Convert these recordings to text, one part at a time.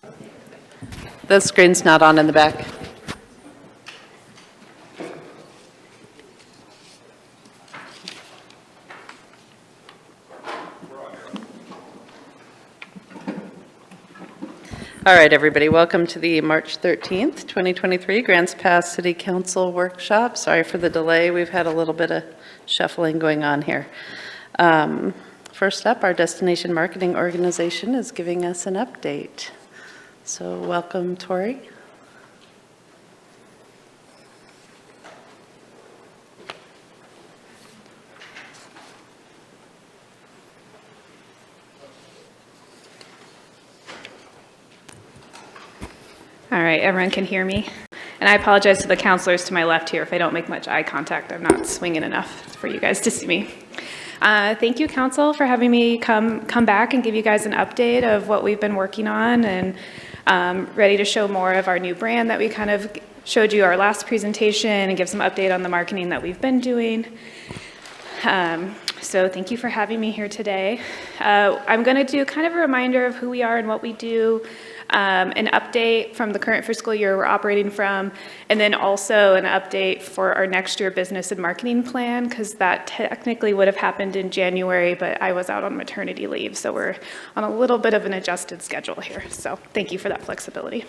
The screen's not on in the back. All right, everybody, welcome to the March 13th, 2023 Grants Pass City Council Workshop. Sorry for the delay. We've had a little bit of shuffling going on here. First up, our destination marketing organization is giving us an update. So welcome, Tori. All right, everyone can hear me. And I apologize to the counselors to my left here if I don't make much eye contact. I'm not swinging enough for you guys to see me. Thank you, Council, for having me come back and give you guys an update of what we've been working on, and ready to show more of our new brand that we kind of showed you our last presentation and give some update on the marketing that we've been doing. So thank you for having me here today. I'm going to do kind of a reminder of who we are and what we do, an update from the current fiscal year we're operating from, and then also an update for our next year business and marketing plan, because that technically would have happened in January, but I was out on maternity leave, so we're on a little bit of an adjusted schedule here. So thank you for that flexibility.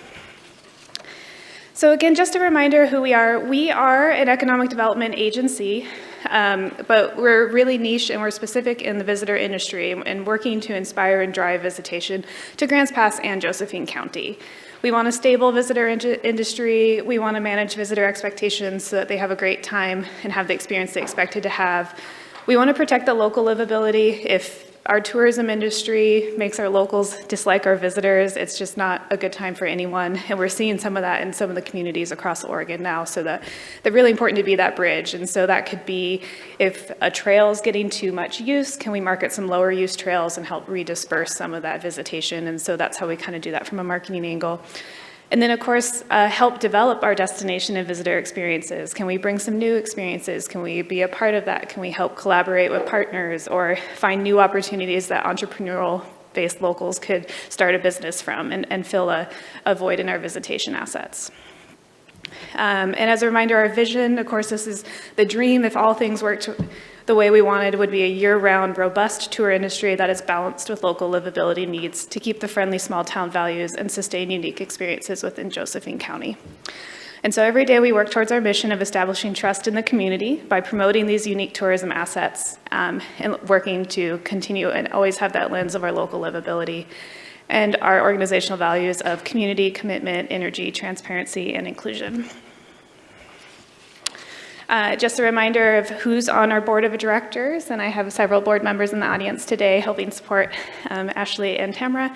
So again, just a reminder who we are. We are an economic development agency, but we're really niche and we're specific in the visitor industry and working to inspire and drive visitation to Grants Pass and Josephine County. We want a stable visitor industry. We want to manage visitor expectations so that they have a great time and have the experience they expected to have. We want to protect the local livability. If our tourism industry makes our locals dislike our visitors, it's just not a good time for anyone. And we're seeing some of that in some of the communities across Oregon now, so that they're really important to be that bridge. And so that could be if a trail is getting too much use, can we market some lower use trails and help redisperse some of that visitation? And so that's how we kind of do that from a marketing angle. And then, of course, help develop our destination and visitor experiences. Can we bring some new experiences? Can we be a part of that? Can we help collaborate with partners or find new opportunities that entrepreneurial-based locals could start a business from and fill a void in our visitation assets? And as a reminder, our vision, of course, this is the dream. If all things worked the way we wanted, would be a year-round, robust tour industry that is balanced with local livability needs to keep the friendly small-town values and sustain unique experiences within Josephine County. And so every day we work towards our mission of establishing trust in the community by promoting these unique tourism assets and working to continue and always have that lens of our local livability and our organizational values of community, commitment, energy, transparency, and inclusion. Just a reminder of who's on our board of directors, and I have several board members in the audience today helping support Ashley and Tamara.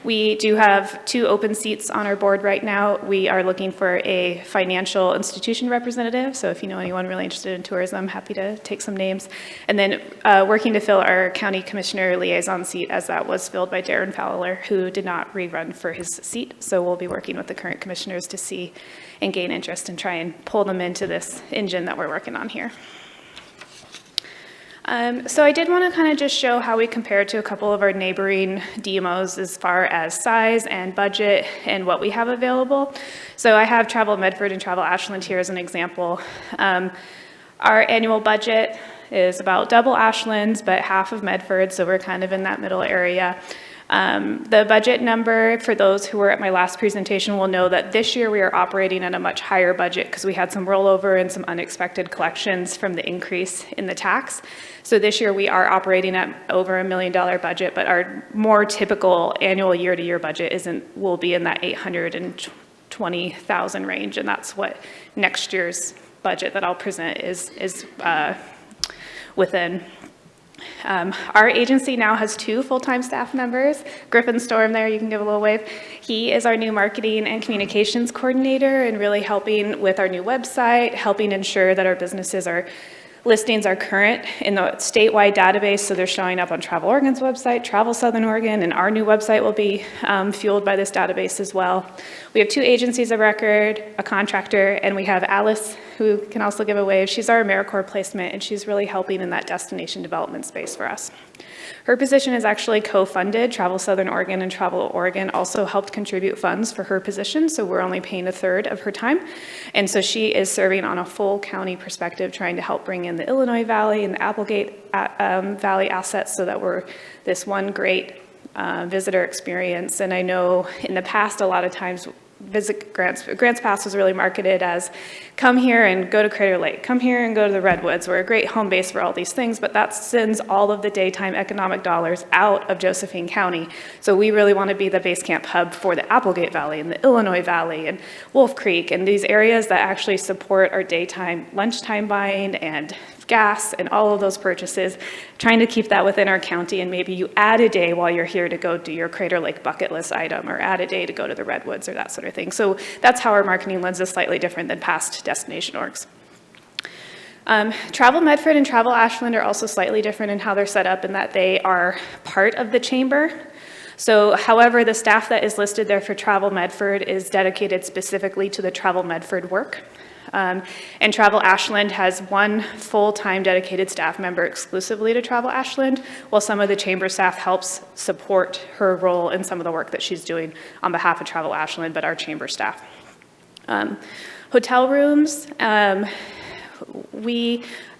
We do have 2 open seats on our board right now. We are looking for a financial institution representative, so if you know anyone really interested in tourism, I'm happy to take some names. And then working to fill our county commissioner liaison seat, as that was filled by Darren Fowler, who did not rerun for his seat. So we'll be working with the current commissioners to see and gain interest and try and pull them into this engine that we're working on here. So I did want to kind of just show how we compare to a couple of our neighboring DMOs as far as size and budget and what we have available. So I have Travel Medford and Travel Ashland here as an example. Our annual budget is about double Ashland's, but half of Medford, so we're kind of in that middle area. The budget number, for those who were at my last presentation, will know that this year we are operating at a much higher budget because we had some rollover and some unexpected collections from the increase in the tax. So this year we are operating at over $1 million budget, but our more typical annual year-to-year budget will be in that $820,000 range, and that's what next year's budget that I'll present is within. Our agency now has 2 full-time staff members. Griffin Storm there, you can give a little wave. He is our new marketing and communications coordinator and really helping with our new website, helping ensure that our listings are current in the statewide database, so they're showing up on Travel Oregon's website, Travel Southern Oregon, and our new website will be fueled by this database as well. We have 2 agencies of record, a contractor, and we have Alice who can also give a wave. She's our AmeriCorps placement, and she's really helping in that destination development space for us. Her position is actually co-funded. Travel Southern Oregon and Travel Oregon also helped contribute funds for her position, so we're only paying a third of her time. And so she is serving on a full county perspective, trying to help bring in the Illinois Valley and the Applegate Valley assets so that we're this one great visitor experience. And I know in the past, a lot of times, Grants Pass was really marketed as come here and go to Crater Lake, come here and go to the Redwoods. We're a great home base for all these things, but that sends all of the daytime economic dollars out of Josephine County. So we really want to be the base camp hub for the Applegate Valley and the Illinois Valley and Wolf Creek and these areas that actually support our daytime lunchtime buying and gas and all of those purchases, trying to keep that within our county, and maybe you add a day while you're here to go do your Crater Lake bucket list item, or add a day to go to the Redwoods or that sort of thing. So that's how our marketing lens is slightly different than past destination orgs. Travel Medford and Travel Ashland are also slightly different in how they're set up in that they are part of the chamber. So, however, the staff that is listed there for Travel Medford is dedicated specifically to the Travel Medford work. And Travel Ashland has one full-time dedicated staff member exclusively to Travel Ashland, while some of the chamber staff helps support her role in some of the work that she's doing on behalf of Travel Ashland, but our chamber staff. Hotel rooms,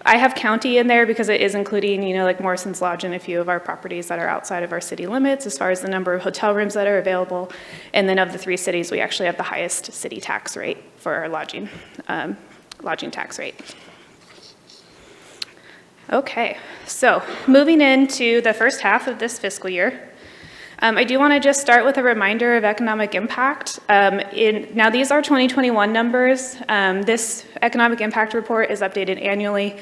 I have county in there because it is including, like Morrison's Lodge and a few of our properties that are outside of our city limits as far as the number of hotel rooms that are available. And then of the 3 cities, we actually have the highest city tax rate for our lodging tax rate. Okay, so moving into the first half of this fiscal year, I do want to just start with a reminder of economic impact. Now, these are 2021 numbers. This economic impact report is updated annually.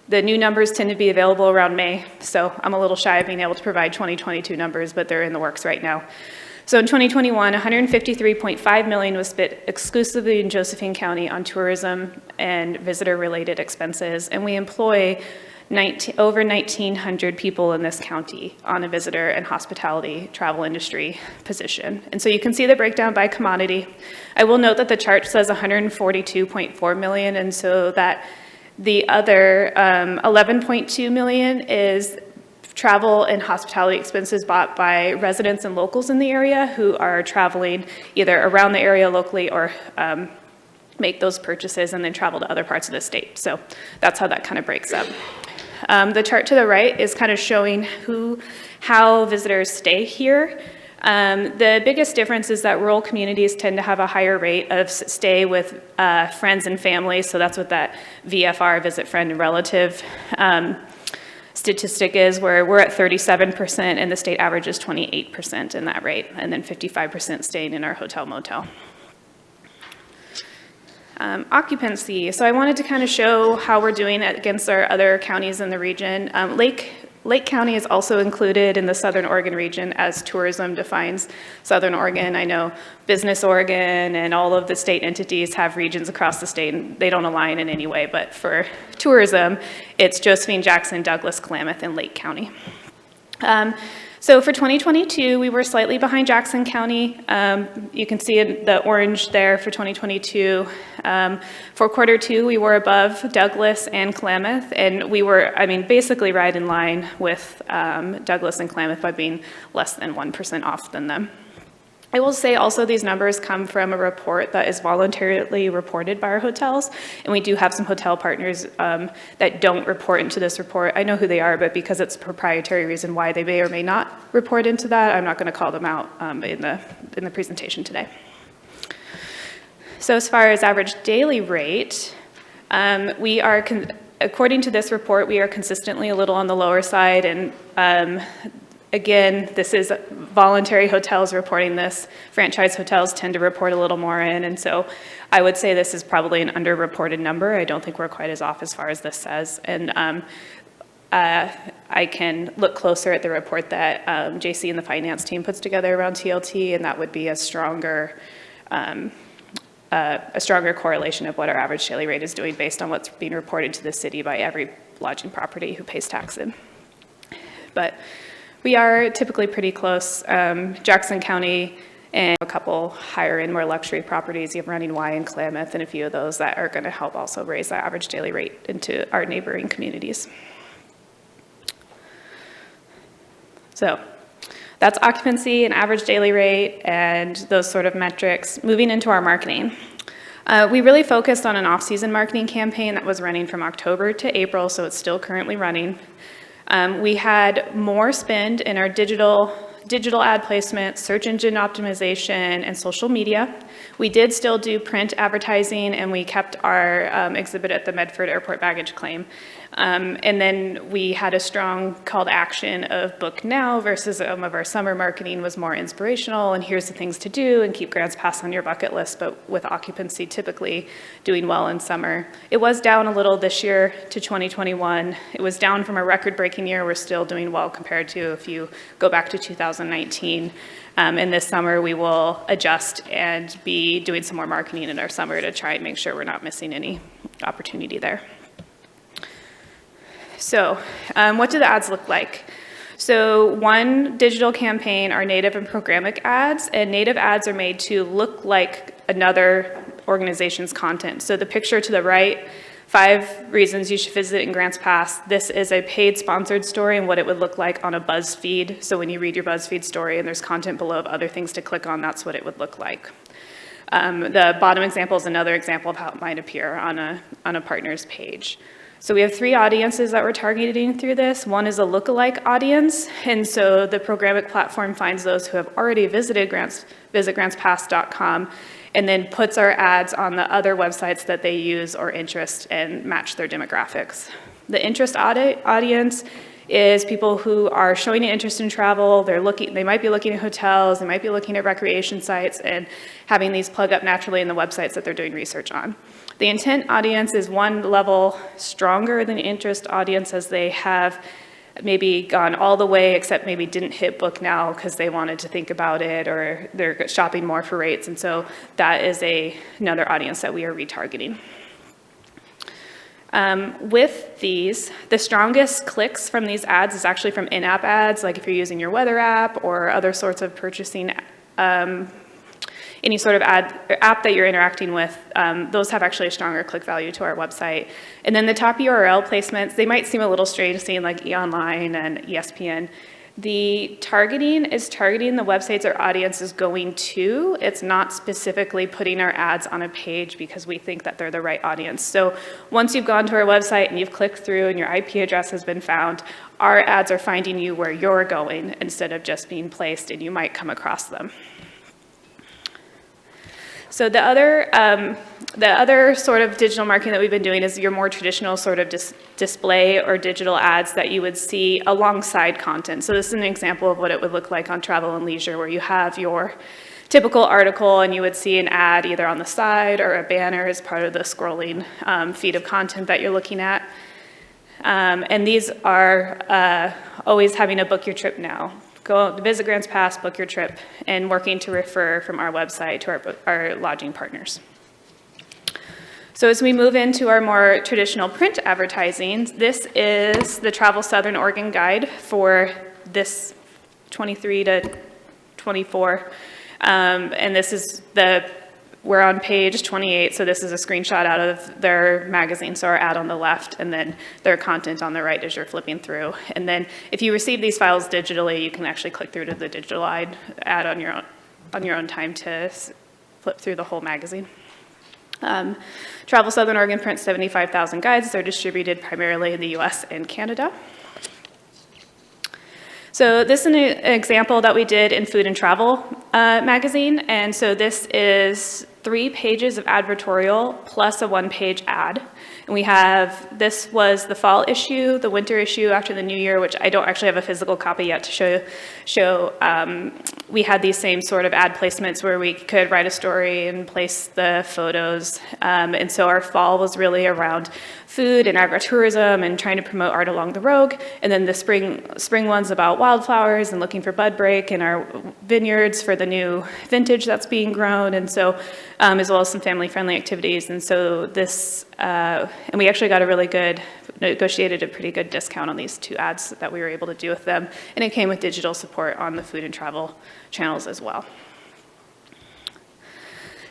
The new numbers tend to be available around May, so I'm a little shy of being able to provide 2022 numbers, but they're in the works right now. So in 2021, $153.5 million was spent exclusively in Josephine County on tourism and visitor-related expenses, and we employ over 1,900 people in this county on a visitor and hospitality travel industry position. And so you can see the breakdown by commodity. I will note that the chart says $142.4 million, and so that the other $11.2 million is travel and hospitality expenses bought by residents and locals in the area who are traveling either around the area locally or make those purchases and then travel to other parts of the state. So that's how that kind of breaks up. The chart to the right is kind of showing how visitors stay here. The biggest difference is that rural communities tend to have a higher rate of stay with friends and family, so that's what that VFR, visit friend and relative, statistic is, where we're at 37% and the state average is 28% in that rate, and then 55% staying in our hotel motel. Occupancy. So I wanted to kind of show how we're doing against our other counties in the region. Lake County is also included in the Southern Oregon region as tourism defines Southern Oregon. I know Business Oregon and all of the state entities have regions across the state and they don't align in any way, but for tourism, it's Josephine, Jackson, Douglas, Klamath, and Lake County. So for 2022, we were slightly behind Jackson County. You can see the orange there for 2022. For Q2, we were above Douglas and Klamath, and we were, basically right in line with Douglas and Klamath by being less than 1% off than them. I will say also these numbers come from a report that is voluntarily reported by our hotels, and we do have some hotel partners that don't report into this report. I know who they are, but because it's a proprietary reason why they may or may not report into that, I'm not going to call them out in the presentation today. So as far as average daily rate, we are, according to this report, we are consistently a little on the lower side, and again, this is voluntary hotels reporting this. Franchise hotels tend to report a little more in, and so I would say this is probably an underreported number. I don't think we're quite as off as far as this says. And I can look closer at the report that JC and the finance team puts together around TLT, and that would be a stronger correlation of what our average daily rate is doing based on what's being reported to the city by every lodging property who pays tax in. But we are typically pretty close. Jackson County and a couple higher end, more luxury properties. You have Running Y in Klamath and a few of those that are going to help also raise that average daily rate into our neighboring communities. So that's occupancy and average daily rate and those sort of metrics. Moving into our marketing. We really focused on an off-season marketing campaign that was running from October to April, so it's still currently running. We had more spend in our digital ad placement, search engine optimization, and social media. We did still do print advertising, and we kept our exhibit at the Medford Airport baggage claim. And then we had a strong call to action of book now versus some of our summer marketing was more inspirational, and here's the things to do, and keep Grants Pass on your bucket list, but with occupancy typically doing well in summer. It was down a little this year to 2021. It was down from a record-breaking year. We're still doing well compared to if you go back to 2019. And this summer we will adjust and be doing some more marketing in our summer to try and make sure we're not missing any opportunity there. So what do the ads look like? So one digital campaign are native and programmatic ads, and native ads are made to look like another organization's content. So the picture to the right, 5 reasons you should visit in Grants Pass. This is a paid sponsored story and what it would look like on a BuzzFeed. So when you read your BuzzFeed story and there's content below of other things to click on, that's what it would look like. The bottom example is another example of how it might appear on a partner's page. So we have 3 audiences that we're targeting through this. One is a lookalike audience, and so the programmatic platform finds those who have already visited grantpass.com and then puts our ads on the other websites that they use or interest and match their demographics. The interest audience is people who are showing an interest in travel. They might be looking at hotels, they might be looking at recreation sites and having these plug up naturally in the websites that they're doing research on. The intent audience is one level stronger than the interest audience, as they have maybe gone all the way except maybe didn't hit book now because they wanted to think about it, or they're shopping more for rates. And so that is another audience that we are retargeting. With these, the strongest clicks from these ads is actually from in-app ads, like if you're using your weather app or other sorts of purchasing, any sort of app that you're interacting with, those have actually a stronger click value to our website. And then the top URL placements, they might seem a little strange seeing like eOnline and ESPN. The targeting is targeting the websites our audience is going to. It's not specifically putting our ads on a page because we think that they're the right audience. So once you've gone to our website and you've clicked through and your IP address has been found, our ads are finding you where you're going instead of just being placed and you might come across them. So the other sort of digital marketing that we've been doing is your more traditional sort of display or digital ads that you would see alongside content. So this is an example of what it would look like on Travel and Leisure, where you have your typical article and you would see an ad either on the side or a banner as part of the scrolling feed of content that you're looking at. And these are always having a book your trip now. Go visit Grants Pass, book your trip, and working to refer from our website to our lodging partners. So as we move into our more traditional print advertising, this is the Travel Southern Oregon Guide for this 23 to 24. And this is we're on page 28, so this is a screenshot out of their magazine, so our ad on the left, and then their content on the right as you're flipping through. And then if you receive these files digitally, you can actually click through to the digital ad on your own time to flip through the whole magazine. Travel Southern Oregon prints 75,000 guides. They're distributed primarily in the US and Canada. So this is an example that we did in Food and Travel magazine. And so this is 3 pages of advertorial plus a 1-page ad. And this was the fall issue, the winter issue after the new year, which I don't actually have a physical copy yet to show. We had these same sort of ad placements where we could write a story and place the photos. And so our fall was really around food and agritourism and trying to promote art along the Rogue. And then the spring one's about wildflowers and looking for bud break in our vineyards for the new vintage that's being grown. And so, as well as some family-friendly activities. And so and we actually got negotiated a pretty good discount on these 2 ads that we were able to do with them. And it came with digital support on the Food and Travel channels as well.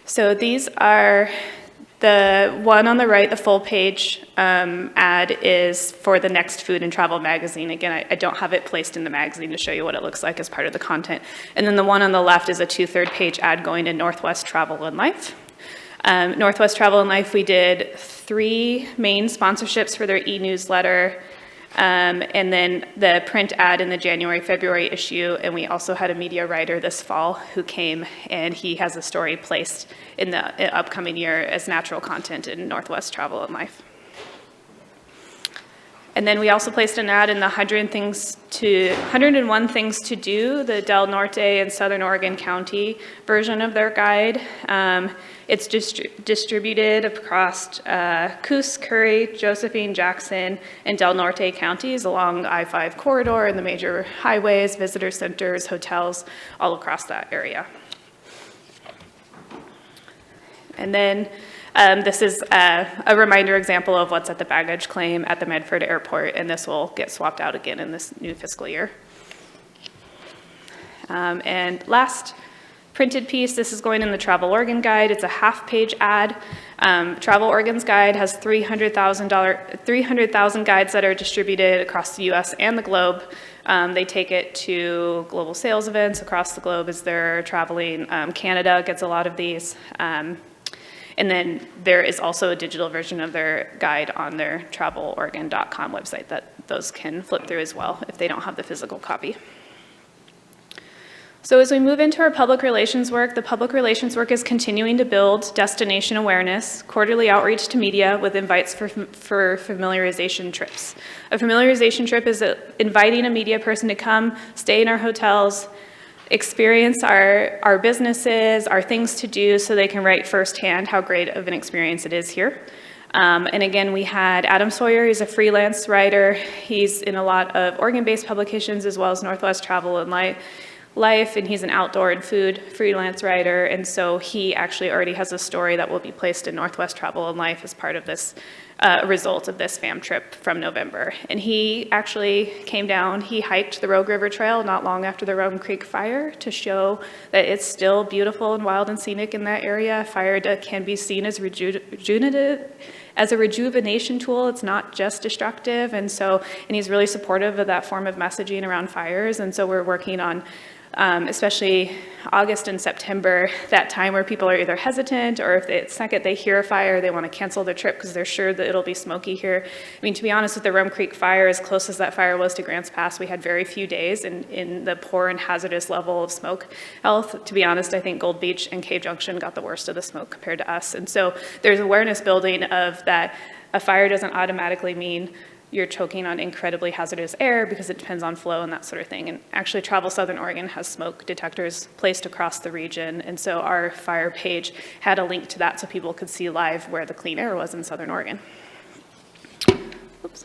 So these are the one on the right, the full page ad is for the Next Food and Travel magazine. Again, I don't have it placed in the magazine to show you what it looks like as part of the content. And then the one on the left is a 2/3 page ad going to Northwest Travel and Life. Northwest Travel and Life, we did 3 main sponsorships for their e-newsletter, and then the print ad in the January, February issue, and we also had a media writer this fall who came, and he has a story placed in the upcoming year as natural content in Northwest Travel and Life. And then we also placed an ad in the 101 Things to Do, the Del Norte and Southern Oregon County version of their guide. It's distributed across Coos, Curry, Josephine, Jackson, and Del Norte counties along the I-5 corridor and the major highways, visitor centers, hotels, all across that area. And then this is a reminder example of what's at the baggage claim at the Medford Airport, and this will get swapped out again in this new fiscal year. And last printed piece, this is going in the Travel Oregon Guide. It's a half-page ad. Travel Oregon's guide has 300,000 guides that are distributed across the U.S. and the globe. They take it to global sales events across the globe as they're traveling. Canada gets a lot of these. And then there is also a digital version of their guide on their traveloregon.com website that those can flip through as well if they don't have the physical copy. So as we move into our public relations work, the public relations work is continuing to build destination awareness, quarterly outreach to media with invites for familiarization trips. A familiarization trip is inviting a media person to come, stay in our hotels, experience our businesses, our things to do, so they can write firsthand how great of an experience it is here. And again, we had Adam Sawyer. He's a freelance writer. He's in a lot of Oregon-based publications as well as Northwest Travel and Life, and he's an outdoor and food freelance writer, and so he actually already has a story that will be placed in Northwest Travel and Life as part of this result of this FAM trip from November. And he actually came down, he hiked the Rogue River Trail not long after the Rogue Creek fire to show that it's still beautiful and wild and scenic in that area. Fire can be seen as as a rejuvenation tool. It's not just destructive, and he's really supportive of that form of messaging around fires, and so we're working on especially August and September, that time where people are either hesitant or if the second they hear a fire, they want to cancel their trip because they're sure that it'll be smoky here. I mean, to be honest, with the Rogue Creek fire, as close as that fire was to Grants Pass, we had very few days in the poor and hazardous level of smoke health. To be honest, I think Gold Beach and Cave Junction got the worst of the smoke compared to us. And so there's awareness building of that a fire doesn't automatically mean you're choking on incredibly hazardous air because it depends on flow and that sort of thing. And actually, Travel Southern Oregon has smoke detectors placed across the region, and so our fire page had a link to that so people could see live where the clean air was in Southern Oregon. Oops.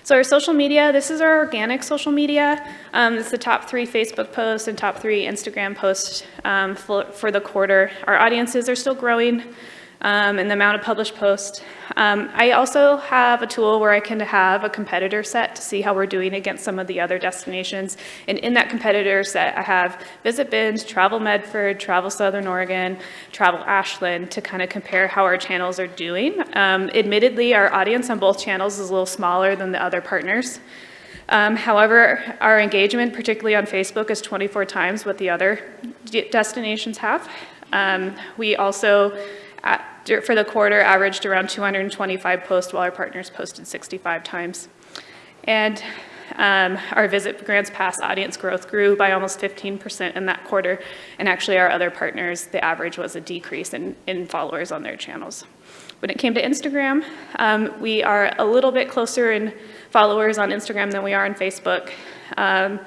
So our social media, this is our organic social media. It's the top 3 Facebook posts and top 3 Instagram posts for the quarter. Our audiences are still growing. And the amount of published posts. I also have a tool where I can have a competitor set to see how we're doing against some of the other destinations. And in that competitor set, I have Visit Bend, Travel Medford, Travel Southern Oregon, Travel Ashland to kind of compare how our channels are doing. Admittedly, our audience on both channels is a little smaller than the other partners. However, our engagement, particularly on Facebook, is 24 times what the other destinations have. We also, for the quarter, averaged around 225 posts, while our partners posted 65 times. And our Visit Grants Pass audience growth grew by almost 15% in that quarter. And actually, our other partners, the average was a decrease in followers on their channels. When it came to Instagram, we are a little bit closer in followers on Instagram than we are on Facebook. Our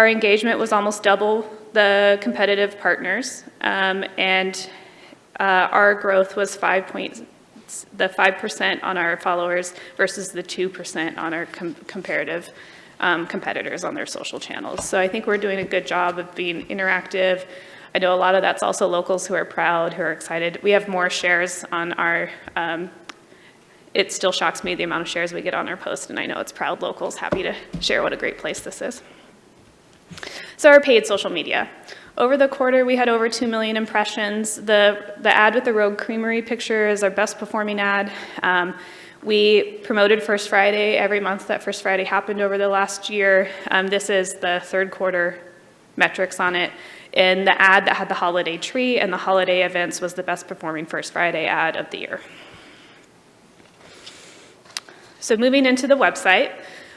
engagement was almost double the competitive partners, and our growth was 5% on our followers versus the 2% on our comparative competitors on their social channels. So I think we're doing a good job of being interactive. I know a lot of that's also locals who are proud, who are excited. We have more shares on our, it still shocks me the amount of shares we get on our post, and I know it's proud locals happy to share what a great place this is. So our paid social media. Over the quarter, we had over 2 million impressions. The ad with the Rogue Creamery picture is our best performing ad. We promoted First Friday every month that First Friday happened over the last year. This is the third quarter metrics on it. And the ad that had the holiday tree and the holiday events was the best performing First Friday ad of the year. So moving into the website.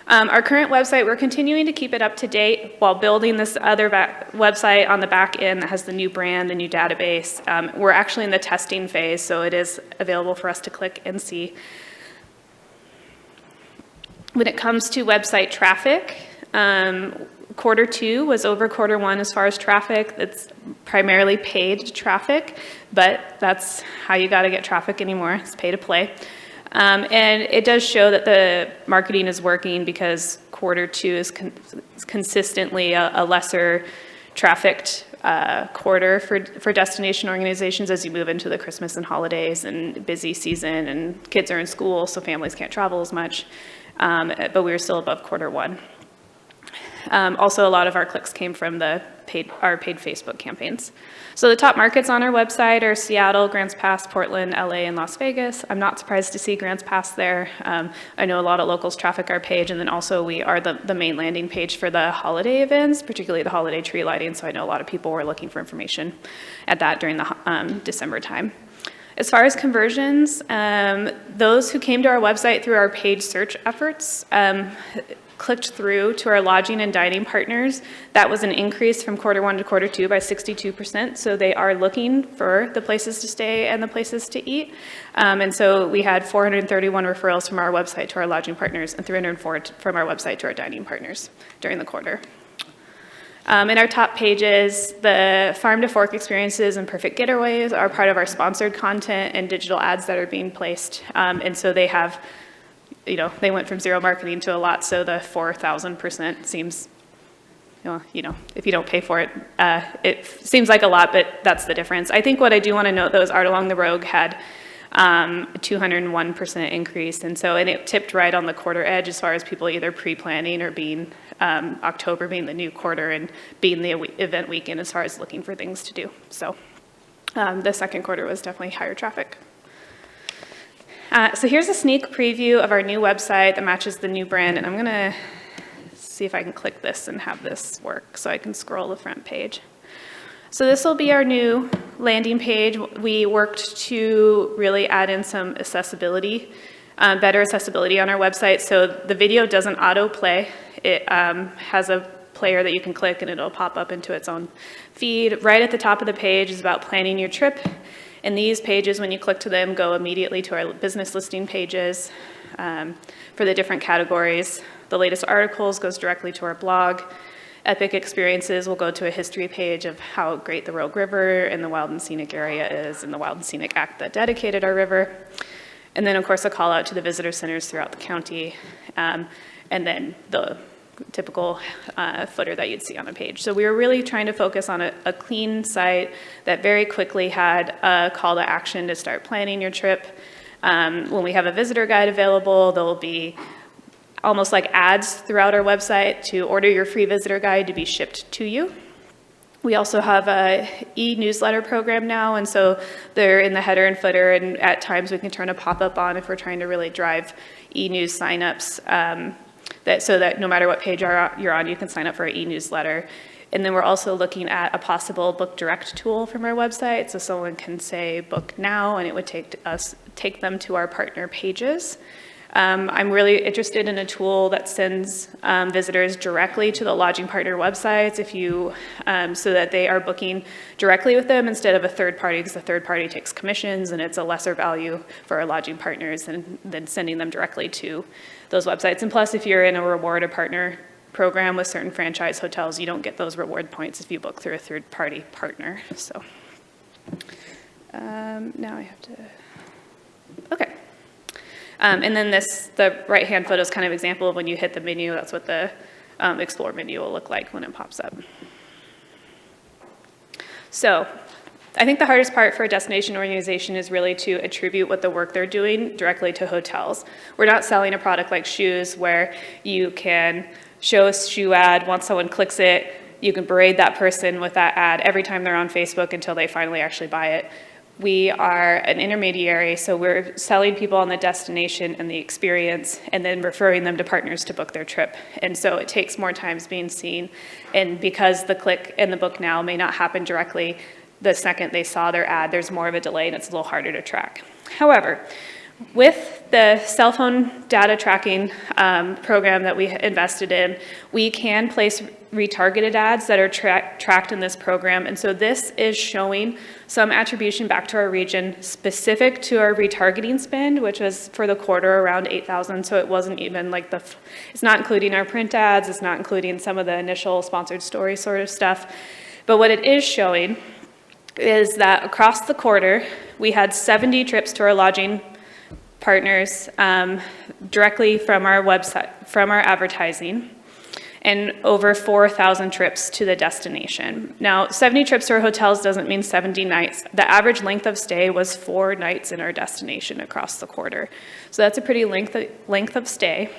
Our current website, we're continuing to keep it up to date while building this other website on the back end that has the new brand, the new database. We're actually in the testing phase, so it is available for us to click and see. When it comes to website traffic, quarter 2 was over quarter 1 as far as traffic. It's primarily paid traffic, but that's how you gotta get traffic anymore, it's pay to play. And it does show that the marketing is working because quarter 2 is consistently a lesser trafficked quarter for destination organizations as you move into the Christmas and holidays and busy season, and kids are in school, so families can't travel as much. But we were still above quarter 1. Also, a lot of our clicks came from our paid Facebook campaigns. So the top markets on our website are Seattle, Grants Pass, Portland, LA, and Las Vegas. I'm not surprised to see Grants Pass there. I know a lot of locals traffic our page, and then also we are the main landing page for the holiday events, particularly the holiday tree lighting, so I know a lot of people were looking for information at that during the December time. As far as conversions, those who came to our website through our paid search efforts clicked through to our lodging and dining partners. That was an increase from quarter 1 to quarter 2 by 62%. So they are looking for the places to stay and the places to eat. And so we had 431 referrals from our website to our lodging partners and 304 from our website to our dining partners during the quarter. In our top pages, the Farm to Fork experiences and Perfect Getaways are part of our sponsored content and digital ads that are being placed. And so they have, they went from zero marketing to a lot, so the 4,000% seems, if you don't pay for it, it seems like a lot, but that's the difference. I think what I do want to note, though, is Art Along the Rogue had a 201% increase, and it tipped right on the quarter edge as far as people either pre-planning or being October being the new quarter and being the event weekend as far as looking for things to do. So the second quarter was definitely higher traffic. So here's a sneak preview of our new website that matches the new brand, and I'm gonna see if I can click this and have this work so I can scroll the front page. So this will be our new landing page. We worked to really add in some accessibility, better accessibility on our website. So the video doesn't autoplay. It has a player that you can click and it'll pop up into its own feed. Right at the top of the page is about planning your trip. And these pages, when you click to them, go immediately to our business listing pages for the different categories. The latest articles goes directly to our blog. Epic experiences will go to a history page of how great the Rogue River and the Wild and Scenic area is, and the Wild and Scenic Act that dedicated our river. And then, of course, a call out to the visitor centers throughout the county, and then the typical footer that you'd see on a page. So we were really trying to focus on a clean site that very quickly had a call to action to start planning your trip. When we have a visitor guide available, there will be almost like ads throughout our website to order your free visitor guide to be shipped to you. We also have a e-newsletter program now, and so they're in the header and footer, and at times we can turn a pop-up on if we're trying to really drive e-news signups, so that no matter what page you're on, you can sign up for an e-newsletter. And then we're also looking at a possible book direct tool from our website, so someone can say book now, and it would take them to our partner pages. I'm really interested in a tool that sends visitors directly to the lodging partner websites so that they are booking directly with them instead of a third party, because the third party takes commissions and it's a lesser value for our lodging partners than sending them directly to those websites. And plus, if you're in a reward or partner program with certain franchise hotels, you don't get those reward points if you book through a third party partner. So now I have to, okay. And then the right-hand photo is kind of an example of when you hit the menu, that's what the Explore menu will look like when it pops up. So I think the hardest part for a destination organization is really to attribute what the work they're doing directly to hotels. We're not selling a product like shoes where you can show a shoe ad, once someone clicks it, you can berate that person with that ad every time they're on Facebook until they finally actually buy it. We are an intermediary, so we're selling people on the destination and the experience and then referring them to partners to book their trip. And so it takes more times being seen. And because the click and the book now may not happen directly the second they saw their ad, there's more of a delay and it's a little harder to track. However, with the cell phone data tracking program that we invested in, we can place retargeted ads that are tracked in this program. And so this is showing some attribution back to our region specific to our retargeting spend, which was for the quarter around 8,000. So it wasn't even like it's not including our print ads. It's not including some of the initial sponsored story sort of stuff. But what it is showing is that across the quarter, we had 70 trips to our lodging partners directly from our website, from our advertising, and over 4,000 trips to the destination. Now, 70 trips to our hotels doesn't mean 70 nights. The average length of stay was 4 nights in our destination across the quarter. So that's a pretty length of stay.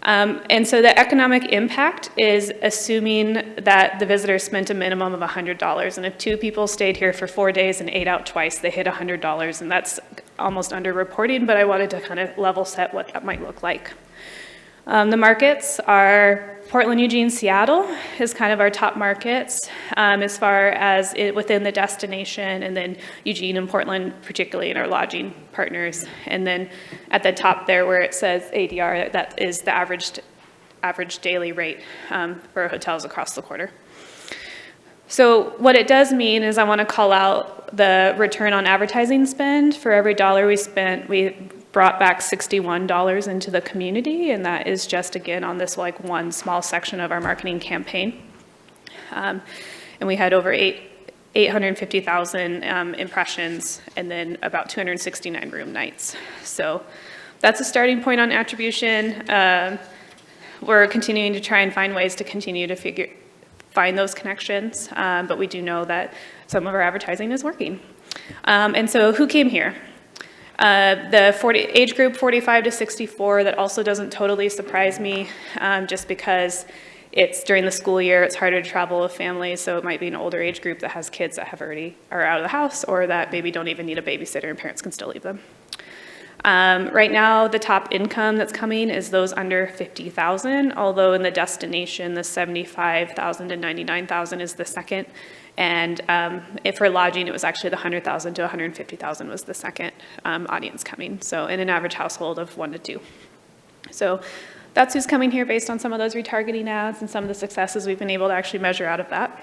And so the economic impact is assuming that the visitor spent a minimum of $100. And if 2 people stayed here for 4 days and ate out twice, they hit $100. And that's almost underreporting, but I wanted to kind of level set what that might look like. The markets are Portland, Eugene, Seattle is kind of our top markets as far as within the destination, and then Eugene and Portland, particularly in our lodging partners. And then at the top there where it says ADR, that is the average daily rate for hotels across the quarter. So what it does mean is I want to call out the return on advertising spend. For every dollar we spent, we brought back $61 into the community, and that is just, again, on this like one small section of our marketing campaign. And we had over 850,000 impressions, and then about 269 room nights. So that's a starting point on attribution. We're continuing to try and find ways to continue to find those connections, but we do know that some of our advertising is working. And so who came here? The age group 45 to 64, that also doesn't totally surprise me, just because it's during the school year, it's harder to travel with families, so it might be an older age group that has kids that are out of the house, or that maybe don't even need a babysitter and parents can still leave them. Right now, the top income that's coming is those under 50,000, although in the destination, the 75,000 to 99,000 is the second. And if for lodging, it was actually the 100,000 to 150,000 was the second audience coming. So in an average household of 1 to 2. So that's who's coming here based on some of those retargeting ads and some of the successes we've been able to actually measure out of that.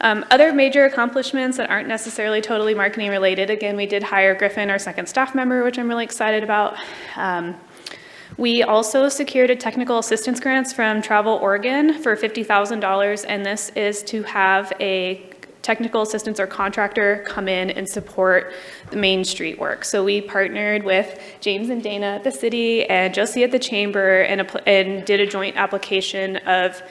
Other major accomplishments that aren't necessarily totally marketing related. Again, we did hire Griffin, our second staff member, which I'm really excited about. We also secured a technical assistance grants from Travel Oregon for $50,000, and this is to have a technical assistance or contractor come in and support the Main Street work. So we partnered with James and Dana at the city and Josie at the chamber and did a joint application of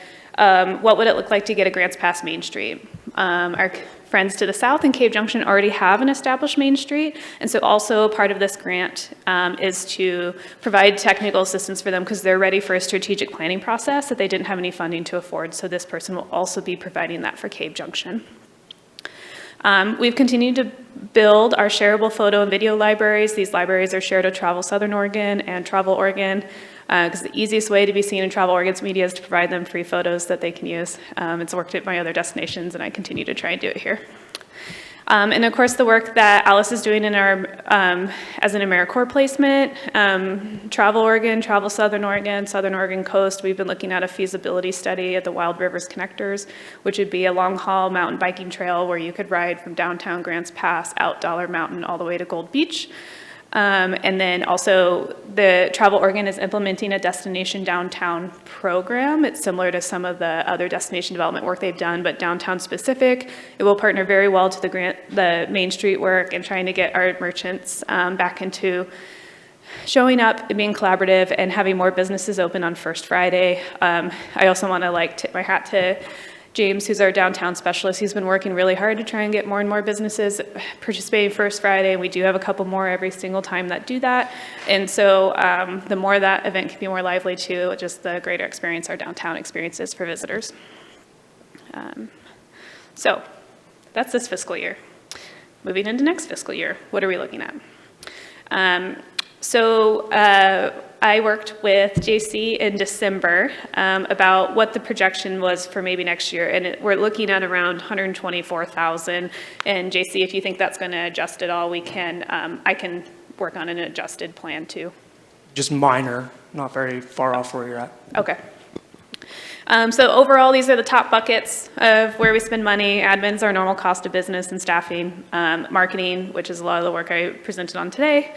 what would it look like to get a Grants Pass Main Street. Our friends to the south in Cave Junction already have an established Main Street, and so also part of this grant is to provide technical assistance for them because they're ready for a strategic planning process that they didn't have any funding to afford, so this person will also be providing that for Cave Junction. We've continued to build our shareable photo and video libraries. These libraries are shared with Travel Southern Oregon and Travel Oregon, because the easiest way to be seen in Travel Oregon's media is to provide them free photos that they can use. It's worked at my other destinations, and I continue to try and do it here. And of course, the work that Alice is doing in our as an AmeriCorps placement, Travel Oregon, Travel Southern Oregon Coast, we've been looking at a feasibility study at the Wild Rivers Connectors, which would be a long-haul mountain biking trail where you could ride from downtown Grants Pass out Dollar Mountain all the way to Gold Beach. And then also the Travel Oregon is implementing a destination downtown program. It's similar to some of the other destination development work they've done, but downtown specific. It will partner very well to the Main Street work and trying to get our merchants back into showing up and being collaborative and having more businesses open on First Friday. I also want to tip my hat to James, who's our downtown specialist, he's been working really hard to try and get more and more businesses participating First Friday. We do have a couple more every single time that do that. And so the more that event can be more lively too, just the greater experience our downtown experiences for visitors. So that's this fiscal year. Moving into next fiscal year, what are we looking at? I worked with JC in December about what the projection was for maybe next year, and we're looking at around 124,000. And JC, if you think that's going to adjust at all, we can. I can work on an adjusted plan too. Just minor, not very far off where you're at. Okay. So overall, these are the top buckets of where we spend money. Admin's our normal cost of business and staffing. Marketing, which is a lot of the work I presented on today.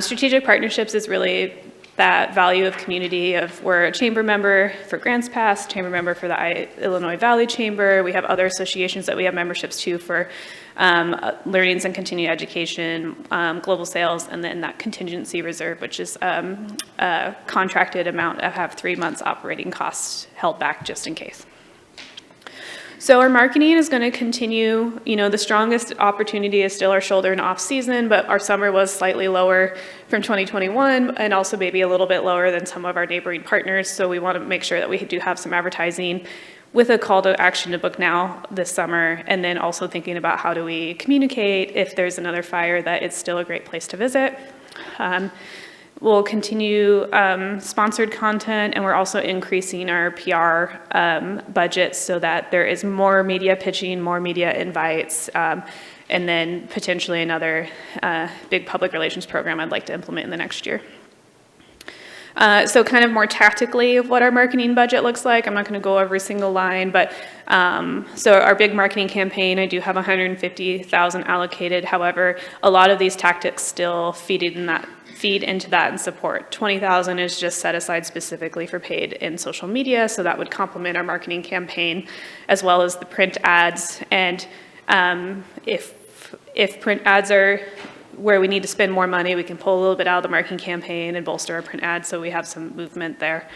Strategic partnerships is really that value of community of we're a chamber member for Grants Pass, chamber member for the Illinois Valley Chamber. We have other associations that we have memberships to for learnings and continuing education, global sales, and then that contingency reserve, which is a contracted amount that have 3 months operating costs held back just in case. So our marketing is going to continue. You know, the strongest opportunity is still our shoulder and off season, but our summer was slightly lower from 2021 and also maybe a little bit lower than some of our neighboring partners. So we want to make sure that we do have some advertising with a call to action to book now this summer, and then also thinking about how do we communicate if there's another fire that it's still a great place to visit. We'll continue sponsored content, and we're also increasing our PR budget so that there is more media pitching, more media invites, and then potentially another big public relations program I'd like to implement in the next year. So kind of more tactically of what our marketing budget looks like. I'm not going to go every single line, but so our big marketing campaign, I do have 150,000 allocated. However, a lot of these tactics still feed into that and support. 20,000 is just set aside specifically for paid in social media, so that would complement our marketing campaign as well as the print ads. And if print ads are where we need to spend more money, we can pull a little bit out of the marketing campaign and bolster our print ads so we have some movement there.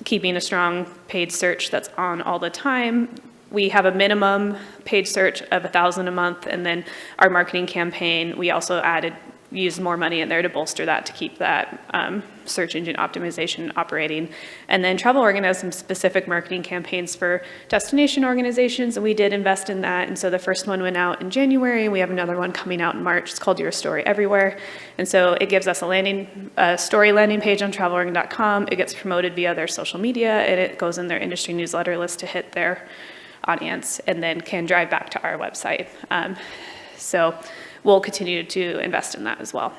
Keeping a strong paid search that's on all the time. We have a minimum paid search of 1,000 a month, and then our marketing campaign, we also used more money in there to bolster that to keep that search engine optimization operating. And then Travel Oregon has some specific marketing campaigns for destination organizations, and we did invest in that. And so the first one went out in January, and we have another one coming out in March. It's called Your Story Everywhere. And so it gives us a story landing page on TravelOregon.com. It gets promoted via their social media, and it goes in their industry newsletter list to hit their audience, and then can drive back to our website. So we'll continue to invest in that as well.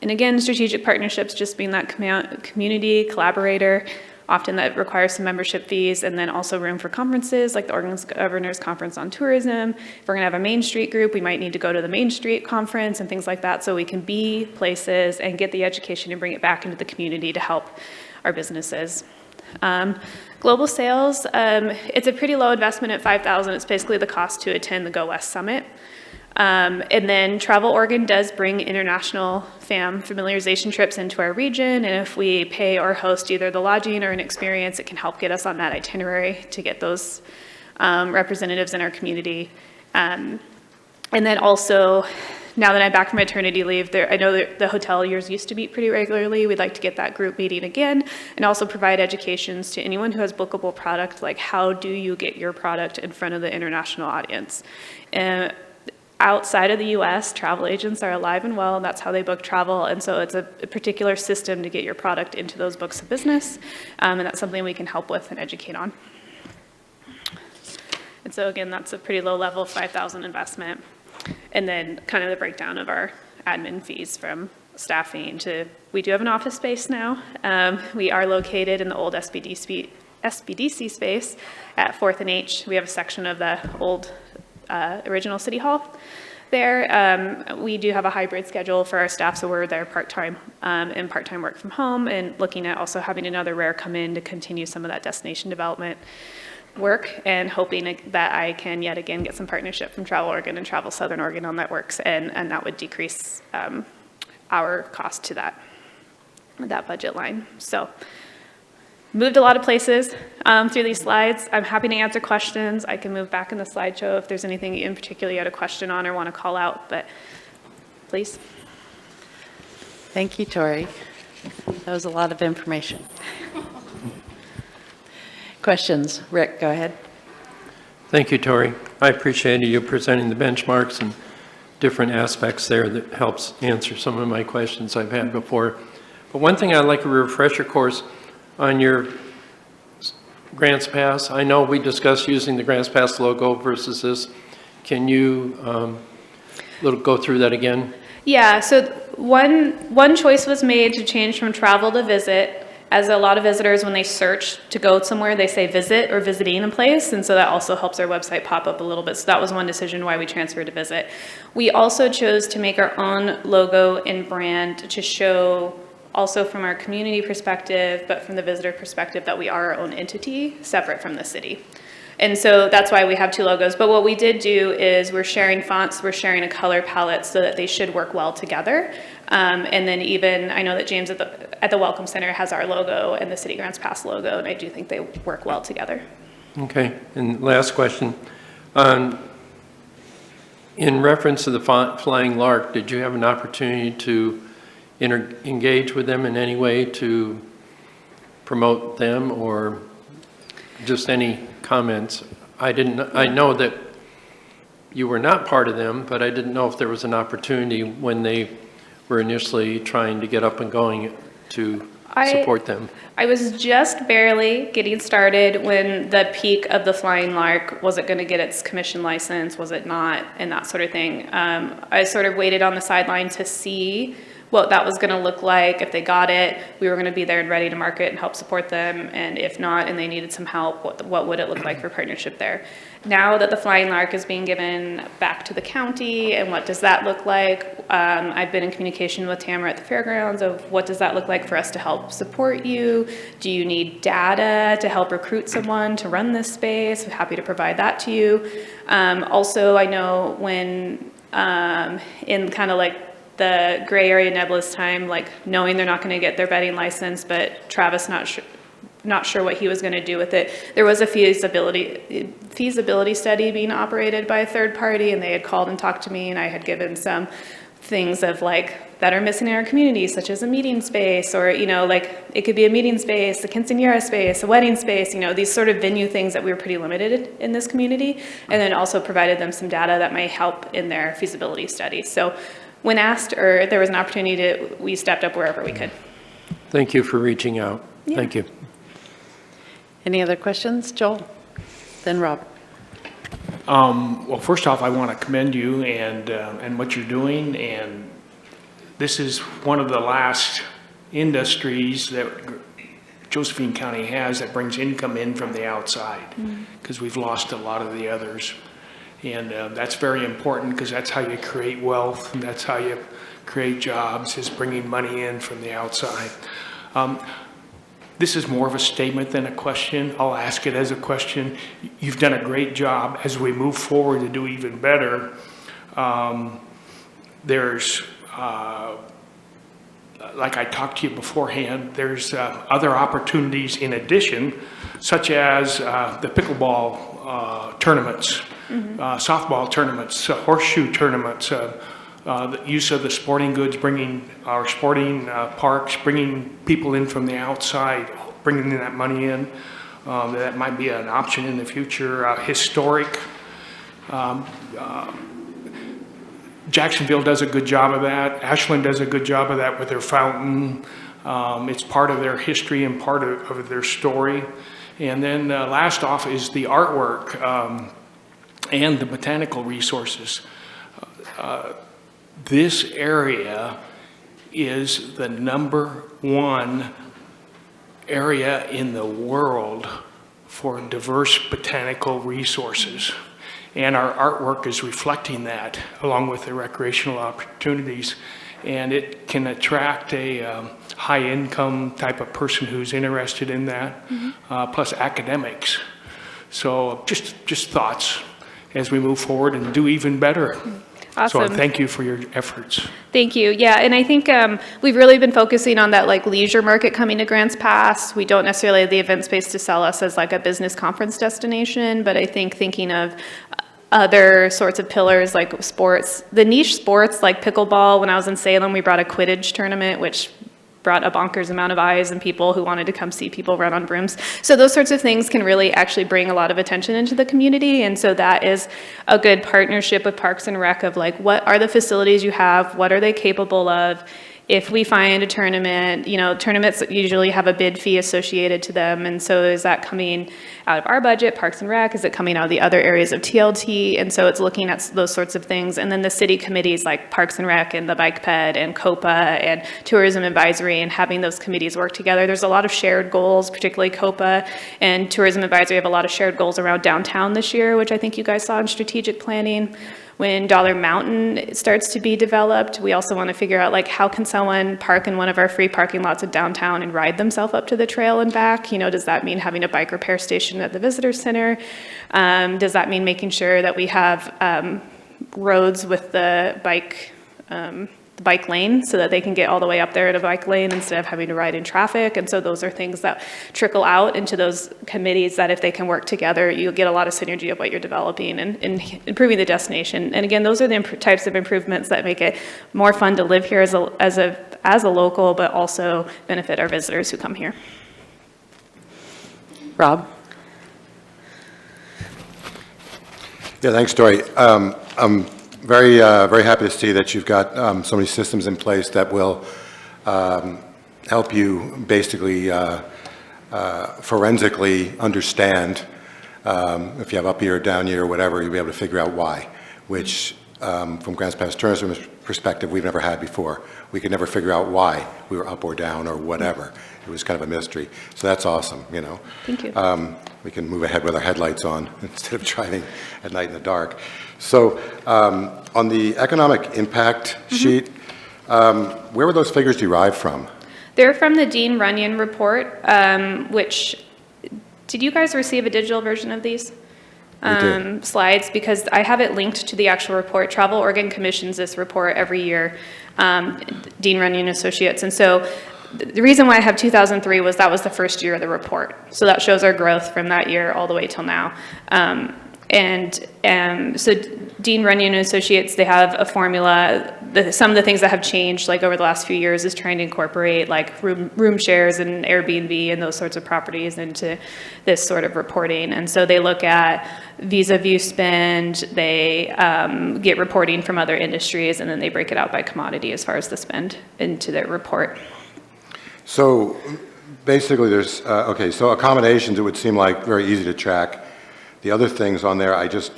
And again, strategic partnerships, just being that community collaborator, often that requires some membership fees, and then also room for conferences like the Oregon Governors Conference on Tourism. If we're gonna have a Main Street group, we might need to go to the Main Street Conference and things like that, so we can be places and get the education and bring it back into the community to help our businesses. Global sales, it's a pretty low investment at $5,000. It's basically the cost to attend the Go West Summit. And then Travel Oregon does bring international familiarization trips into our region, and if we pay or host either the lodging or an experience, it can help get us on that itinerary to get those representatives in our community. And then also, now that I'm back from maternity leave, I know that the hoteliers used to meet pretty regularly. We'd like to get that group meeting again, and also provide educations to anyone who has bookable product, like how do you get your product in front of the international audience. Outside of the US, travel agents are alive and well, and that's how they book travel, and so it's a particular system to get your product into those books of business, and that's something we can help with and educate on. And so again, that's a pretty low level, 5,000 investment, and then kind of the breakdown of our admin fees from staffing to, we do have an office space now. We are located in the old SBDC space at 4th and H. We have a section of the old original City Hall there. We do have a hybrid schedule for our staff, so we're there part-time and part-time work from home, and looking at also having another rare come in to continue some of that destination development work, and hoping that I can yet again get some partnership from Travel Oregon and Travel Southern Oregon on that works, and that would decrease our cost to that budget line. So moved a lot of places through these slides. I'm happy to answer questions. I can move back in the slideshow if there's anything in particular you had a question on or want to call out, but please. Thank you, Tori. That was a lot of information. Questions? Rick, go ahead. Thank you, Tori. I appreciated you presenting the benchmarks and different aspects there that helps answer some of my questions I've had before. But one thing I'd like a refresher course on your Grants Pass. I know we discussed using the Grants Pass logo versus this. Can you go through that again? Yeah, so one choice was made to change from travel to visit, as a lot of visitors, when they search to go somewhere, they say visit or visiting a place, and so that also helps our website pop up a little bit. So that was one decision why we transferred to visit. We also chose to make our own logo and brand to show, also from our community perspective, but from the visitor perspective, that we are our own entity, separate from the city. And so that's why we have two logos. But what we did do is we're sharing fonts, we're sharing a color palette so that they should work well together. And then even, I know that James at the Welcome Center has our logo and the City Grants Pass logo, and I do think they work well together. Okay, and last question. In reference to the Flying Lark, did you have an opportunity to engage with them in any way to promote them, or just any comments? I know that you were not part of them, but I didn't know if there was an opportunity when they were initially trying to get up and going to support them. I was just barely getting started when the peak of the Flying Lark. Was it going to get its commission license? Was it not? And that sort of thing. I sort of waited on the sideline to see what that was going to look like. If they got it, we were going to be there and ready to market and help support them. And if not, and they needed some help, what would it look like for partnership there? Now that the Flying Lark is being given back to the county, and what does that look like? I've been in communication with Tamara at the fairgrounds of what does that look like for us to help support you? Do you need data to help recruit someone to run this space? I'm happy to provide that to you. Also, I know when in kind of like the gray area nebulous time, like knowing they're not going to get their betting license, but Travis not sure what he was going to do with it. There was a feasibility study being operated by a third party, and they had called and talked to me, and I had given some things of like that are missing in our community, such as a meeting space, or like it could be a meeting space, a quinceañera space, a wedding space, these sort of venue things that we were pretty limited in this community, and then also provided them some data that might help in their feasibility study. So when asked or there was an opportunity we stepped up wherever we could. Thank you for reaching out. Yeah. Thank you. Any other questions? Joel? Then Rob. Well, first off, I want to commend you and what you're doing. And this is one of the last industries that Josephine County has that brings income in from the outside, because we've lost a lot of the others. And that's very important, because that's how you create wealth, and that's how you create jobs, is bringing money in from the outside. This is more of a statement than a question. I'll ask it as a question. You've done a great job. As we move forward to do even better, there's, like I talked to you beforehand, there's other opportunities in addition, such as the pickleball tournaments. Softball tournaments, horseshoe tournaments, the use of the sporting goods, bringing our sporting parks, bringing people in from the outside, bringing that money in. That might be an option in the future. Historic. Jacksonville does a good job of that. Ashland does a good job of that with their fountain. It's part of their history and part of their story. And then last off is the artwork. And the botanical resources. This area is the #1 area in the world for diverse botanical resources. And our artwork is reflecting that, along with the recreational opportunities. And it can attract a high-income type of person who's interested in that, plus academics. So just thoughts as we move forward and do even better. So Awesome. thank you for your efforts. Thank you. Yeah, and I think we've really been focusing on that like leisure market coming to Grants Pass. We don't necessarily have the event space to sell us as like a business conference destination, but I think thinking of other sorts of pillars like sports, the niche sports like pickleball. When I was in Salem, we brought a Quidditch tournament, which brought a bonkers amount of eyes and people who wanted to come see people run on brooms. So those sorts of things can really actually bring a lot of attention into the community. And so that is a good partnership with Parks and Rec of like, what are the facilities you have? What are they capable of? If we find a tournament, you know, tournaments usually have a bid fee associated to them. And so is that coming out of our budget, Parks and Rec? Is it coming out of the other areas of TLT? And so it's looking at those sorts of things. And then the city committees like Parks and Rec and the Bike Ped and COPA and Tourism Advisory and having those committees work together. There's a lot of shared goals, particularly COPA and Tourism Advisory have a lot of shared goals around downtown this year, which I think you guys saw in strategic planning. When Dollar Mountain starts to be developed, we also want to figure out like how can someone park in one of our free parking lots of downtown and ride themselves up to the trail and back? You know, does that mean having a bike repair station at the visitor center? Does that mean making sure that we have roads with the bike lane so that they can get all the way up there at a bike lane instead of having to ride in traffic? And so those are things that trickle out into those committees that if they can work together, you'll get a lot of synergy of what you're developing and improving the destination. And again, those are the types of improvements that make it more fun to live here as a local, but also benefit our visitors who come here. Rob? Yeah, thanks, Dory. I'm very happy to see that you've got so many systems in place that will help you basically forensically understand if you have up year or down year or whatever, you'll be able to figure out why, which from Grants Pass tourism perspective, we've never had before. We could never figure out why we were up or down or whatever. It was kind of a mystery. So that's awesome, you know. Thank you. We can move ahead with our headlights on instead of driving at night in the dark. So on the economic impact sheet, where were those figures derived from? They're from the Dean Runyon report, which, did you guys receive a digital version of these? did. Slides, because I have it linked to the actual report. Travel Oregon commissions this report every year, Dean Runyon Associates. And so the reason why I have 2003 was that was the first year of the report. So that shows our growth from that year all the way till now. So Dean Runyon and Associates, they have a formula. Some of the things that have changed like over the last few years is trying to incorporate like room shares and Airbnb and those sorts of properties into this sort of reporting. And so they look at visa view spend, they get reporting from other industries, and then they break it out by commodity as far as the spend into their report. So basically there's, okay, so accommodations, it would seem like very easy to track. The other things on there, I just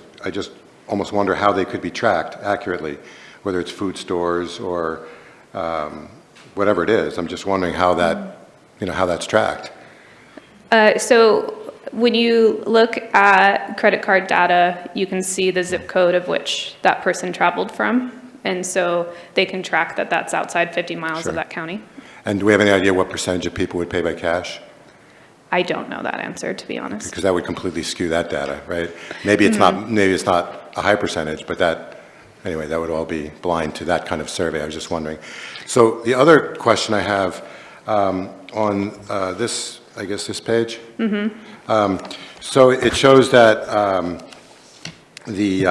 almost wonder how they could be tracked accurately, whether it's food stores or whatever it is. I'm just wondering how that, how that's tracked. So when you look at credit card data, you can see the zip code of which that person traveled from. And so they can track that that's outside 50 miles Sure. of that county. And do we have any idea what percentage of people would pay by cash? I don't know that answer, to be honest. Because that would completely skew that data, right? Maybe it's not a high percentage, but anyway, that would all be blind to that kind of survey. I was just wondering. So the other question I have on this, I guess this page. So it shows that the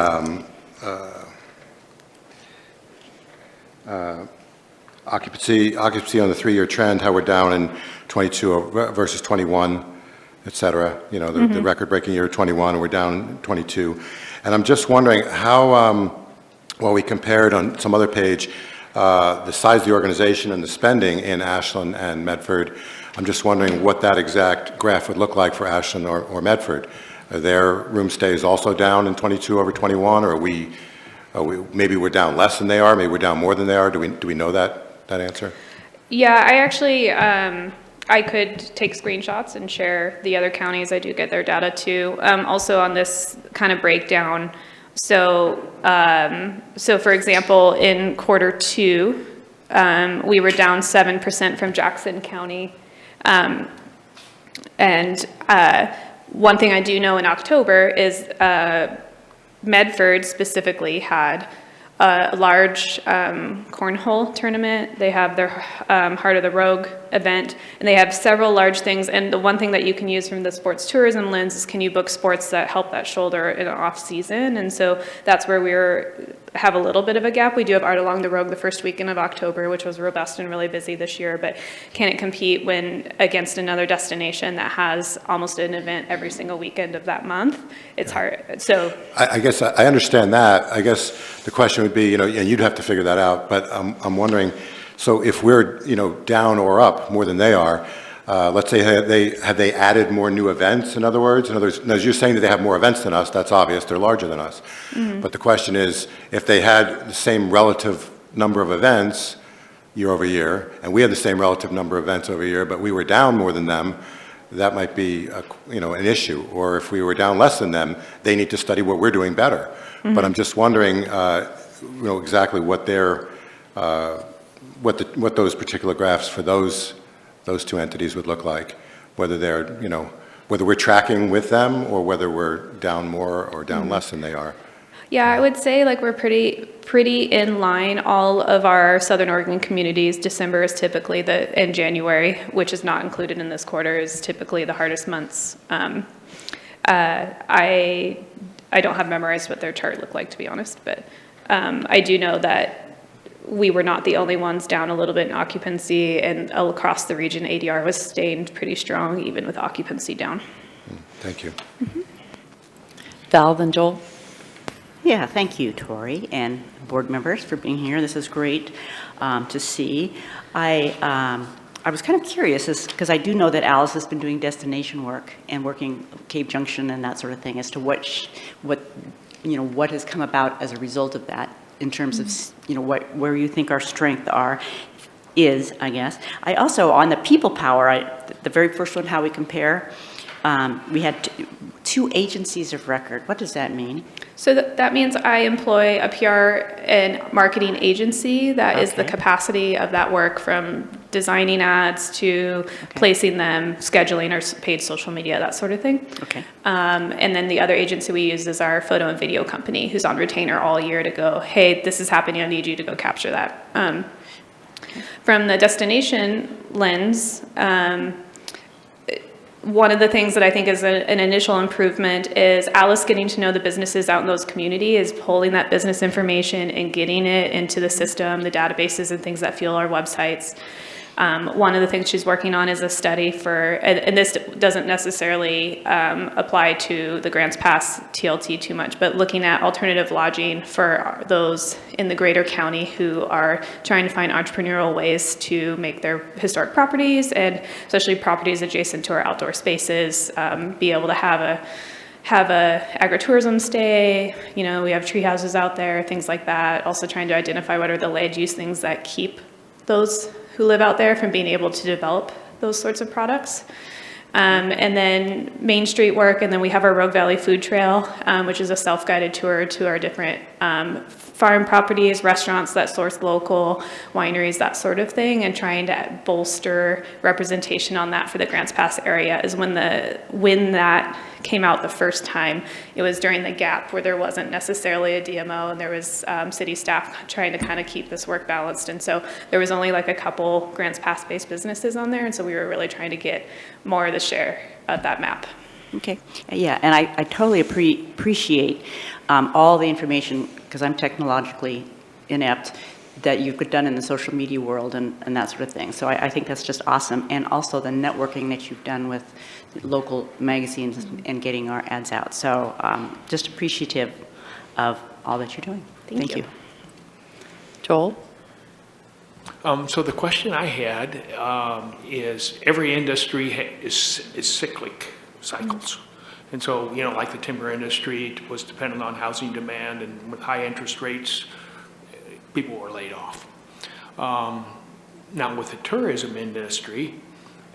occupancy on the 3-year trend, how we're down in 22 versus 21, et cetera. The record-breaking year 21, and we're down in 22. And I'm just wondering how, while we compared on some other page, the size of the organization and the spending in Ashland and Medford, I'm just wondering what that exact graph would look like for Ashland or Medford. Are their room stays also down in 22 over 21, or maybe we're down less than they are, maybe we're down more than they are? Do we know that answer? Yeah, I actually, I could take screenshots and share the other counties. I do get their data too. Also on this kind of breakdown. So for example, in Q2, we were down 7% from Jackson County. One thing I do know in October is Medford specifically had a large cornhole tournament. They have their Heart of the Rogue event, and they have several large things. And the one thing that you can use from the sports tourism lens is, can you book sports that help that shoulder in an off season? And so that's where have a little bit of a gap. We do have Art Along the Rogue the first weekend of October, which was robust and really busy this year, but can it compete when against another destination that has almost an event every single weekend of that month? It's hard. So I guess I understand that. I guess the question would be, and you'd have to figure that out, but I'm wondering, so if we're, down or up more than they are, let's say have they added more new events, in other words? As you're saying that they have more events than us, that's obvious, they're larger than us. Mm-hmm. But the question is, if they had the same relative number of events year over year, and we had the same relative number of events over year, but we were down more than them, that might be an issue. Or if we were down less than them, they need to study what we're doing better. Mm-hmm. But I'm just wondering, exactly what their, what those particular graphs for those two entities would look like, whether they're, whether we're tracking with them or whether we're down more or down less than they are. yeah, I would say like we're pretty in line. All of our Southern Oregon communities, December is typically and January, which is not included in this quarter, is typically the hardest months. I don't have memorized what their chart looked like, to be honest, but I do know that we were not the only ones down a little bit in occupancy, and across the region, ADR was staying pretty strong, even with occupancy down. Thank you. Mm-hmm. Val, then Joel. Yeah, thank you, Tori, and board members for being here. This is great to see. I was kind of curious, because I do know that Alice has been doing destination work and working Cave Junction and that sort of thing, as to what has come about as a result of that, in terms of where you think our strength is, I guess. I also, on the people power, the very first one, how we compare, we had two agencies of record. What does that mean? So that means I employ a PR and marketing agency. That is the Okay. capacity of that work, from designing ads to placing them, scheduling or paid social media, that sort of thing. Okay. And then the other agency we use is our photo and video company, who's on retainer all year to go, hey, this is happening, I need you to go capture that. From the destination lens, one of the things that I think is an initial improvement is Alice getting to know the businesses out in those communities, pulling that business information and getting it into the system, the databases and things that fuel our websites. One of the things she's working on is a study for, and this doesn't necessarily apply to the Grants Pass TLT too much, but looking at alternative lodging for those in the greater county who are trying to find entrepreneurial ways to make their historic properties, and especially properties adjacent to our outdoor spaces, be able to have a agritourism stay. We have tree houses out there, things like that. Also trying to identify what are the land use things that keep those who live out there from being able to develop those sorts of products. And then Main Street work, and then we have our Rogue Valley Food Trail, which is a self-guided tour to our different farm properties, restaurants that source local, wineries, that sort of thing, and trying to bolster representation on that for the Grants Pass area. Is when that came out the first time, it was during the gap where there wasn't necessarily a DMO, and there was city staff trying to kind of keep this work balanced, and so there was only like a couple Grants Pass-based businesses on there, and so we were really trying to get more of the share of that map. Okay, yeah, and I totally appreciate all the information, because I'm technologically inept, that you've done in the social media world and that sort of thing. So I think that's just awesome. And also the networking that you've done with local magazines and getting our ads out. So just appreciative of all that you're doing. Thank you. Joel? So the question I had is, every industry is cyclic cycles. And so, like the timber industry was dependent on housing demand, and with high interest rates, people were laid off. Now with the tourism industry,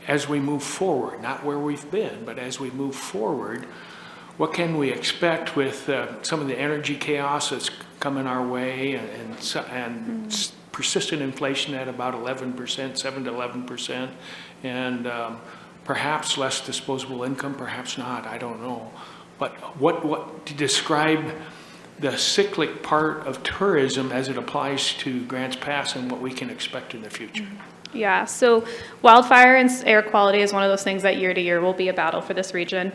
as we move forward, not where we've been, but as we move forward, what can we expect with some of the energy chaos that's coming our way, and persistent inflation at about 11%, 7 to 11%, and perhaps less disposable income, perhaps not, I don't know. But what to describe the cyclic part of tourism as it applies to Grants Pass and what we can expect in the future. Yeah, so wildfire and air quality is one of those things that year to year will be a battle for this region.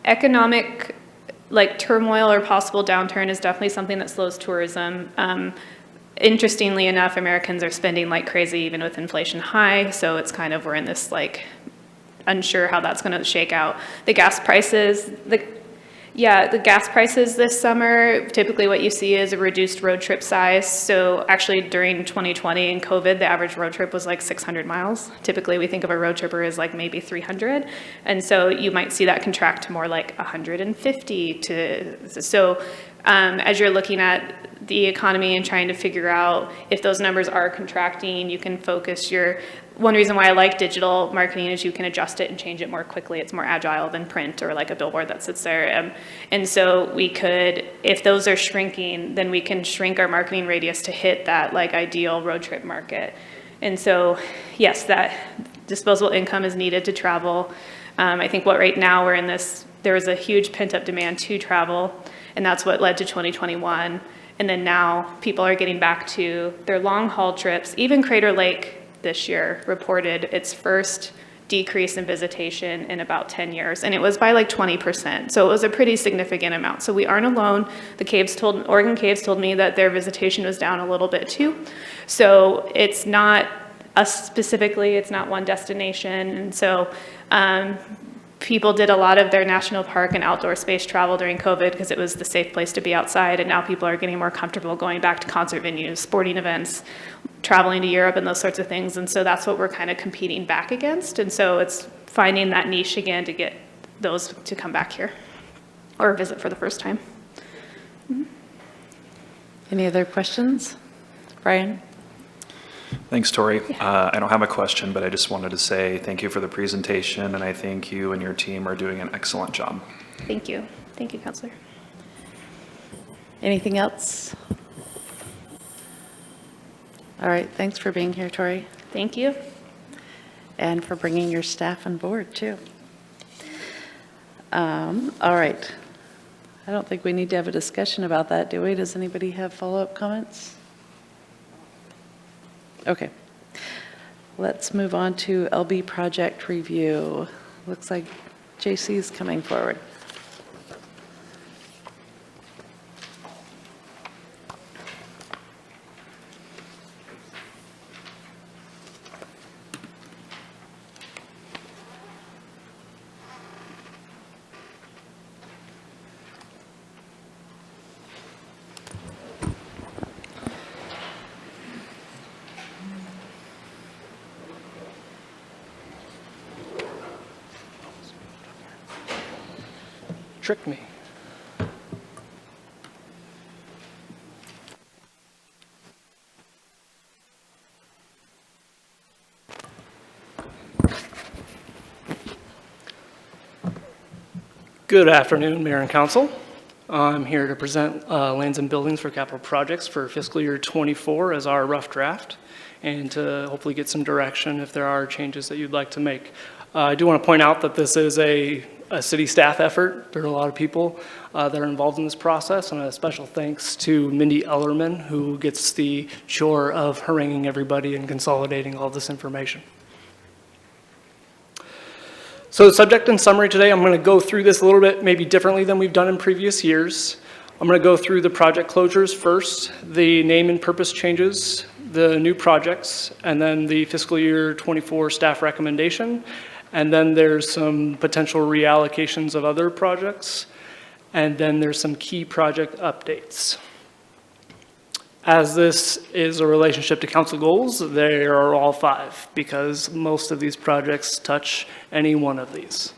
Economic turmoil or possible downturn is definitely something that slows tourism. Interestingly enough, Americans are spending like crazy even with inflation high, so it's kind of, we're in this unsure how that's going to shake out. The gas prices, the gas prices this summer, typically what you see is a reduced road trip size. So actually during 2020 and COVID, the average road trip was like 600 miles. Typically we think of a road tripper as like maybe 300. And so you might see that contract to more like 150 as you're looking at the economy and trying to figure out if those numbers are contracting, you can focus one reason why I like digital marketing is you can adjust it and change it more quickly. It's more agile than print or like a billboard that sits there. And so we could, if those are shrinking, then we can shrink our marketing radius to hit that ideal road trip market. And so, yes, that disposable income is needed to travel. I think right now we're in this, there was a huge pent up demand to travel, and that's what led to 2021. And then now people are getting back to their long haul trips. Even Crater Lake this year reported its first decrease in visitation in about 10 years, and it was by 20%. So it was a pretty significant amount. So we aren't alone. Oregon Caves told me that their visitation was down a little bit too. So it's not us specifically, it's not one destination. And so people did a lot of their national park and outdoor space travel during COVID because it was the safe place to be outside, and now people are getting more comfortable going back to concert venues, sporting events, traveling to Europe and those sorts of things. And so that's what we're kind of competing back against. And so it's finding that niche again to get those to come back here or visit for the first time. Any other questions? Brian? Thanks, Tori. I don't have a question, but I just wanted to say thank you for the presentation, and I think you and your team are doing an excellent job. Thank you. Thank you, Counselor. Anything else? All right, thanks for being here, Tori, Thank you. and for bringing your staff on board, too. All right. I don't think we need to have a discussion about that, do we? Does anybody have follow-up comments? Okay. Let's move on to LB project review. Looks like JC is coming forward. Trick me. Good afternoon, Mayor and Council. I'm here to present lands and buildings for capital projects for fiscal year 24 as our rough draft, and to hopefully get some direction if there are changes that you'd like to make. I do want to point out that this is a city staff effort. There are a lot of people that are involved in this process, and a special thanks to Mindy Ellerman, who gets the chore of haranguing everybody and consolidating all this information. So the subject and summary today, I'm going to go through this a little bit maybe differently than we've done in previous years. I'm going to go through the project closures first, the name and purpose changes, the new projects, and then the fiscal year 24 staff recommendation. And then there's some potential reallocations of other projects. And then there's some key project updates. As this is a relationship to council goals, they are all 5 because most of these projects touch any one of these.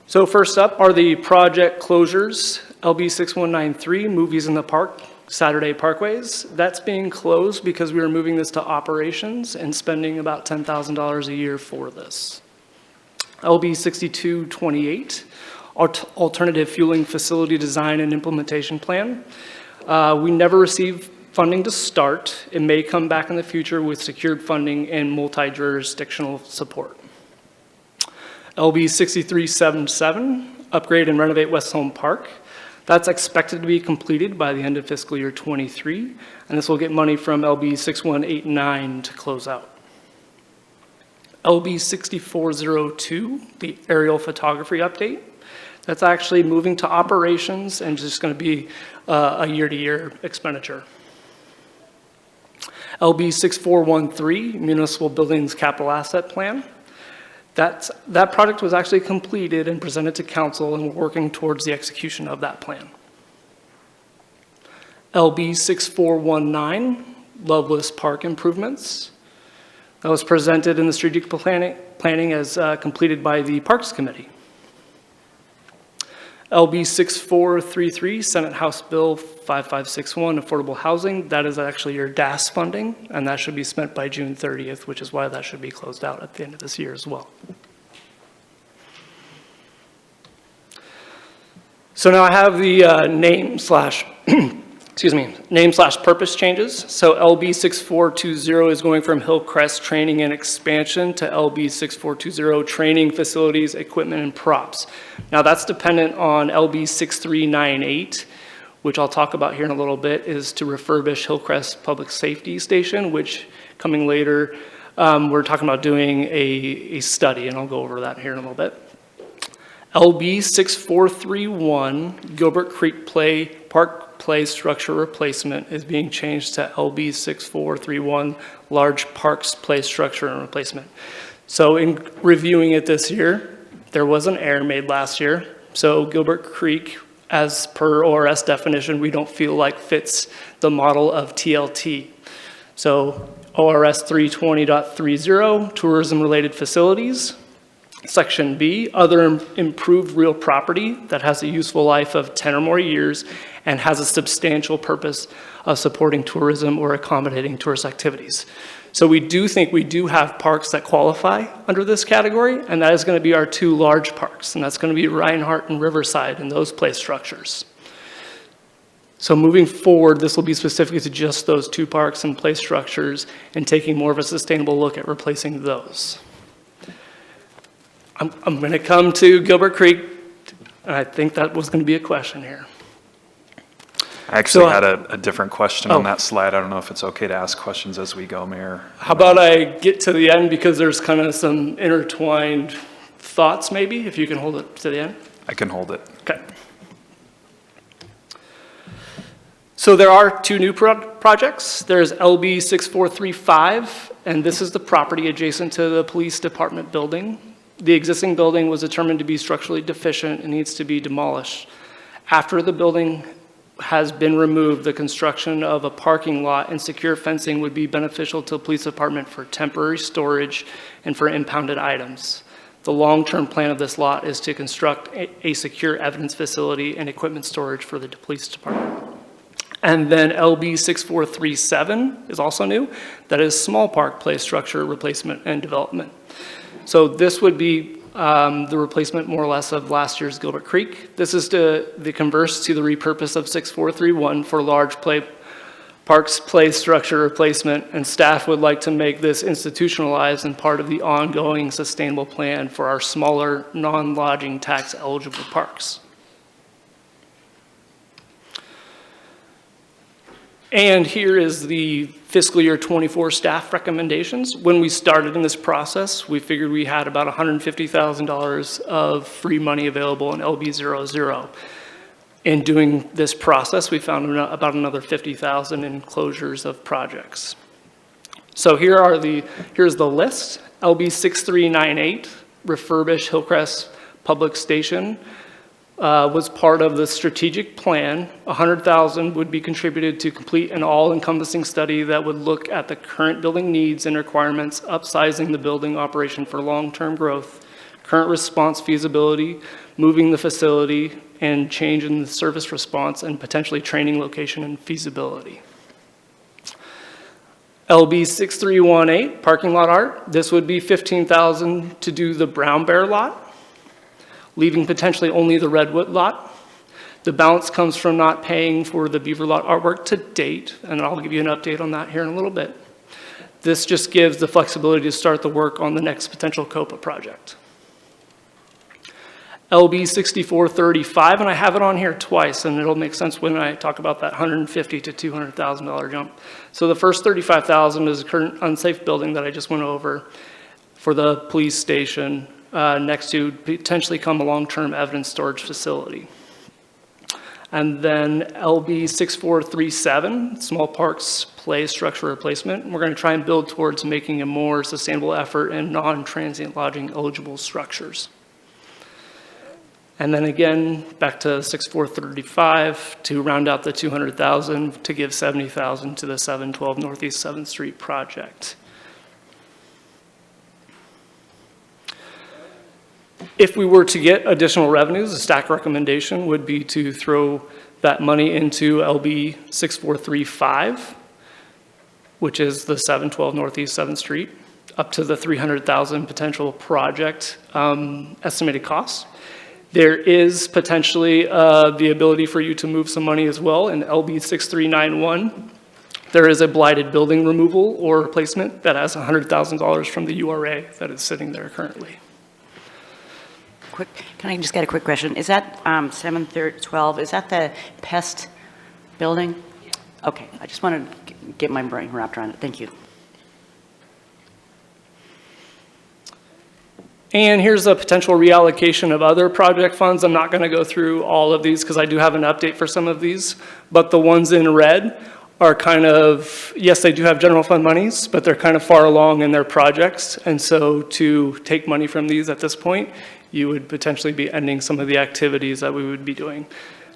So first up are the project closures. LB 6193, Movies in the Park, Saturday Parkways. That's being closed because we are moving this to operations and spending about $10,000 a year for this. LB 6228, Alternative Fueling Facility Design and Implementation Plan. We never received funding to start. It may come back in the future with secured funding and multi-jurisdictional support. LB 6377, upgrade and renovate West Home Park. That's expected to be completed by the end of fiscal year '23, and this will get money from LB 6189 to close out. LB 6402, the aerial photography update, that's actually moving to operations and just going to be a year-to-year expenditure. LB 6413, Municipal Buildings Capital Asset Plan. That project was actually completed and presented to council, and we're working towards the execution of that plan. LB 6419, Loveless Park Improvements. That was presented in the strategic planning as completed by the Parks Committee. LB 6433, Senate House Bill 5561, Affordable Housing. That is actually your DAS funding, and that should be spent by June 30th, which is why that should be closed out at the end of this year as well. So now I have the name slash purpose changes. So LB 6420 is going from Hillcrest Training and Expansion to LB 6420 Training Facilities, Equipment, and Props. Now that's dependent on LB 6398, which I'll talk about here in a little bit, is to refurbish Hillcrest Public Safety Station, which coming later, we're talking about doing a study, and I'll go over that here in a little bit. LB 6431, Gilbert Creek Park Play Structure Replacement, is being changed to LB 6431, Large Parks Play Structure and Replacement. So in reviewing it this year, there was an error made last year. So Gilbert Creek, as per ORS definition, we don't feel like fits the model of TLT. So ORS 320.30, tourism-related facilities. Section B, other improved real property that has a useful life of 10 or more years and has a substantial purpose of supporting tourism or accommodating tourist activities. So we do think we do have parks that qualify under this category, and that is going to be our two large parks, and that's going to be Reinhardt and Riverside and those play structures. So moving forward, this will be specific to just those two parks and play structures and taking more of a sustainable look at replacing those. I'm going to come to Gilbert Creek, and I think that was going to be a question here. I actually So, had a different question on oh. that slide. I don't know if it's okay to ask questions as we go, Mayor. How about I get to the end, because there's kind of some intertwined thoughts maybe, if you can hold it to the end? I can hold it. Okay. So there are two new projects. There's LB 6435, and this is the property adjacent to the police department building. The existing building was determined to be structurally deficient and needs to be demolished. After the building has been removed, the construction of a parking lot and secure fencing would be beneficial to the police department for temporary storage and for impounded items. The long-term plan of this lot is to construct a secure evidence facility and equipment storage for the police department. And then LB 6437 is also new. That is small park play structure replacement and development. So this would be the replacement more or less of last year's Gilbert Creek. This is the converse to the repurpose of 6431 for large parks play structure replacement, and staff would like to make this institutionalized and part of the ongoing sustainable plan for our smaller non-lodging tax eligible parks. And here is the fiscal year 24 staff recommendations. When we started in this process, we figured we had about $150,000 of free money available in LB00. In doing this process, we found about another $50,000 in closures of projects. So here's the list. LB 6398, refurbish Hillcrest Public Station, was part of the strategic plan. $100,000 would be contributed to complete an all-encompassing study that would look at the current building needs and requirements, upsizing the building operation for long-term growth, current response feasibility, moving the facility, and change in the service response, and potentially training location and feasibility. LB 6318, parking lot art. This would be $15,000 to do the Brown Bear lot, leaving potentially only the Redwood lot. The balance comes from not paying for the Beaver lot artwork to date, and I'll give you an update on that here in a little bit. This just gives the flexibility to start the work on the next potential COPA project. LB 6435, and I have it on here twice, and it'll make sense when I talk about that $150,000 to $200,000 jump. So the first $35,000 is a current unsafe building that I just went over for the police station, next to potentially come a long-term evidence storage facility. And then LB 6437, small parks play structure replacement. We're going to try and build towards making a more sustainable effort in non-transient lodging eligible structures. And then again, back to 6435 to round out the 200,000 to give 70,000 to the 712 Northeast 7th Street project. If we were to get additional revenues, the staff recommendation would be to throw that money into LB 6435, which is the 712 Northeast 7th Street, up to the 300,000 potential project estimated costs. There is potentially the ability for you to move some money as well in LB 6391. There is a blighted building removal or replacement that has $100,000 from the URA that is sitting there currently. Can I just get a quick question? Is that 712, is that the pest building? Okay, I just wanted to get my brain wrapped around it. Thank you. And here's a potential reallocation of other project funds. I'm not going to go through all of these because I do have an update for some of these, but the ones in red are kind of, yes, they do have general fund monies, but they're kind of far along in their projects. And so to take money from these at this point, you would potentially be ending some of the activities that we would be doing.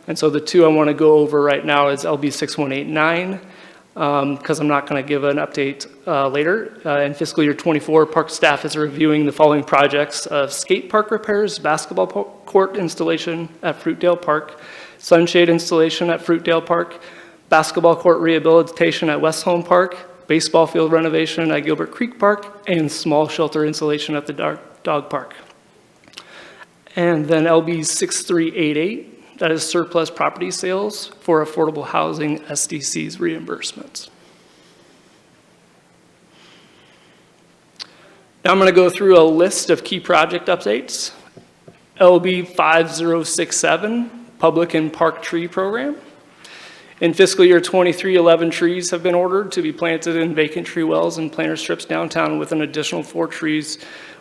And so the two I want to go over right now is LB 6189, because I'm not going to give an update later. In fiscal year 24, park staff is reviewing the following projects of skate park repairs, basketball court installation at Fruitdale Park, sunshade installation at Fruitdale Park, basketball court rehabilitation at West Home Park, baseball field renovation at Gilbert Creek Park, and small shelter installation at the dog park. And then LB 6388, that is surplus property sales for affordable housing SDC's reimbursements. Now I'm going to go through a list of key project updates. LB 5067, Public and Park Tree Program. In fiscal year 23, 11 trees have been ordered to be planted in vacant tree wells and planter strips downtown, with an additional 4 trees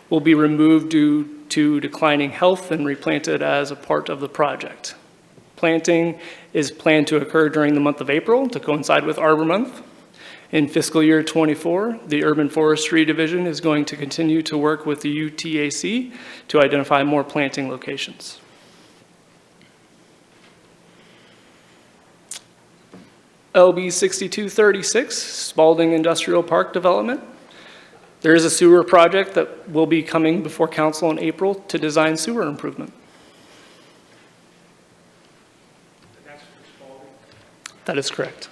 will be removed due to declining health and replanted as a part of the project. Planting is planned to occur during the month of April to coincide with Arbor Month. In fiscal year 24, the Urban Forestry Division is going to continue to work with the UTAC to identify more planting locations. LB 6236, Spalding Industrial Park Development. There is a sewer project that will be coming before council in April to design sewer improvement. That is correct.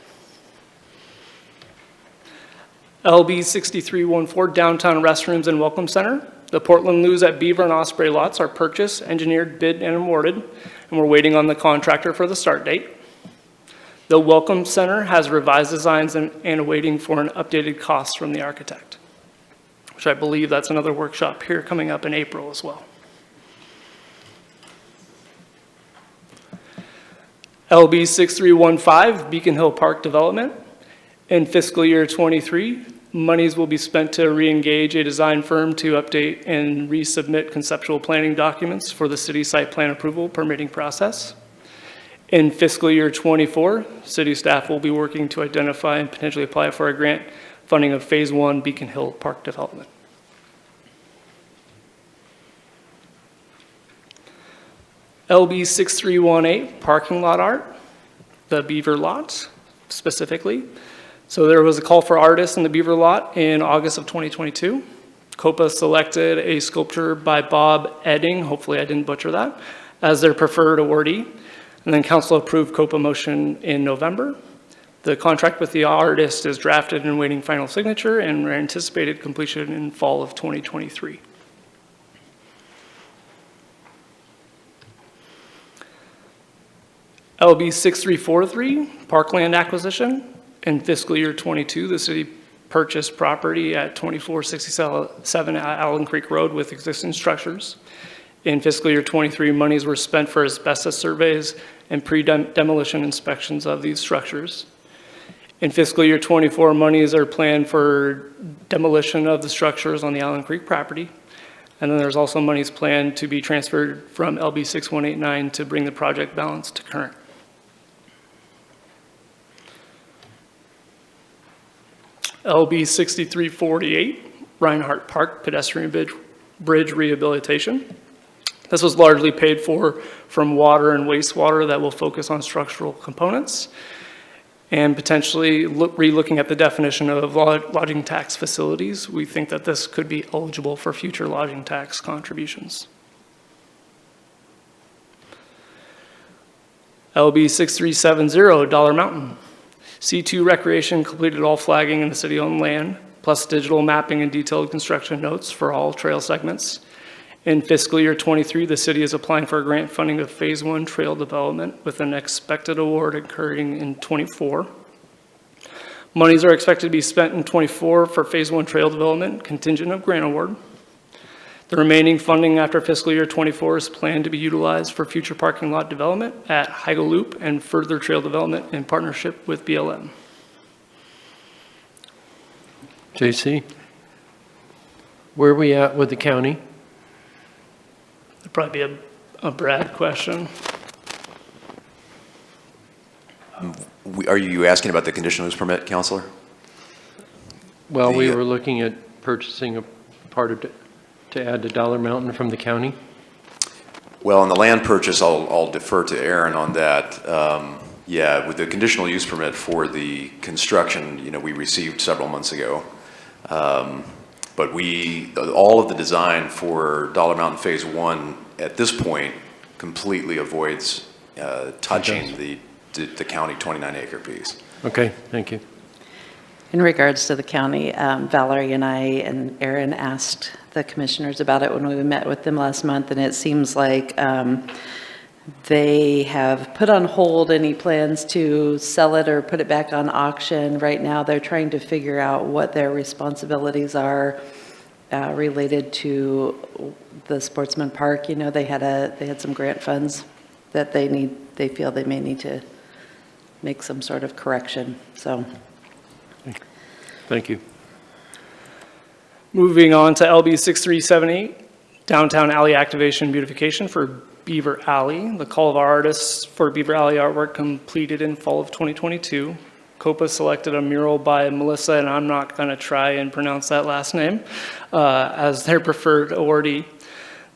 LB 6314, Downtown Restrooms and Welcome Center. The Portland Loos at Beaver and Osprey lots are purchased, engineered, bid, and awarded, and we're waiting on the contractor for the start date. The Welcome Center has revised designs and awaiting for an updated cost from the architect, which I believe that's another workshop here coming up in April as well. LB 6315, Beacon Hill Park Development. In fiscal year 23, monies will be spent to re-engage a design firm to update and resubmit conceptual planning documents for the city site plan approval permitting process. In fiscal year 24, city staff will be working to identify and potentially apply for a grant funding of Phase 1 Beacon Hill Park Development. LB 6318, Parking Lot Art, the Beaver Lot specifically. So there was a call for artists in the Beaver Lot in August of 2022. COPA selected a sculpture by Bob Edding, hopefully I didn't butcher that, as their preferred awardee. And then council approved COPA motion in November. The contract with the artist is drafted and waiting final signature, and anticipated completion in fall of 2023. LB 6343, Parkland Acquisition. In fiscal year 22, the city purchased property at 2467 Allen Creek Road with existing structures. In fiscal year '23, monies were spent for asbestos surveys and pre-demolition inspections of these structures. In fiscal year '24, monies are planned for demolition of the structures on the Allen Creek property. And then there's also monies planned to be transferred from LB 6189 to bring the project balance to current. LB 6348, Reinhardt Park pedestrian bridge rehabilitation. This was largely paid for from water and wastewater that will focus on structural components, and potentially re-looking at the definition of lodging tax facilities. We think that this could be eligible for future lodging tax contributions. LB 6370, Dollar Mountain. C2 Recreation completed all flagging in the city-owned land, plus digital mapping and detailed construction notes for all trail segments. In fiscal year '23, the city is applying for grant funding of Phase 1 trail development with an expected award occurring in '24. Monies are expected to be spent in '24 for Phase 1 trail development, contingent of grant award. The remaining funding after fiscal year '24 is planned to be utilized for future parking lot development at Heigl Loop and further trail development in partnership with BLM. JC, where are we at with the county? That'd probably be a Brad question. Are you asking about the conditional use permit, Counselor? Well, we The- were looking at purchasing a part of, to add to Dollar Mountain from the county. Well, on the land purchase, I'll defer to Aaron on that. Yeah, with the conditional use permit for the construction, we received several months ago. But all of the design for Dollar Mountain Phase 1 at this point completely avoids touching the county 29-acre piece. Okay, thank you. In regards to the county, Valerie and I and Aaron asked the commissioners about it when we met with them last month, and it seems like they have put on hold any plans to sell it or put it back on auction. Right now, they're trying to figure out what their responsibilities are related to the Sportsman Park. They had some grant funds that they feel they may need to make some sort of correction, so. Thank you. Moving on to LB 6378, Downtown Alley Activation Beautification for Beaver Alley. The call of our artists for Beaver Alley artwork completed in fall of 2022. COPA selected a mural by Melissa, and I'm not going to try and pronounce that last name, as their preferred awardee.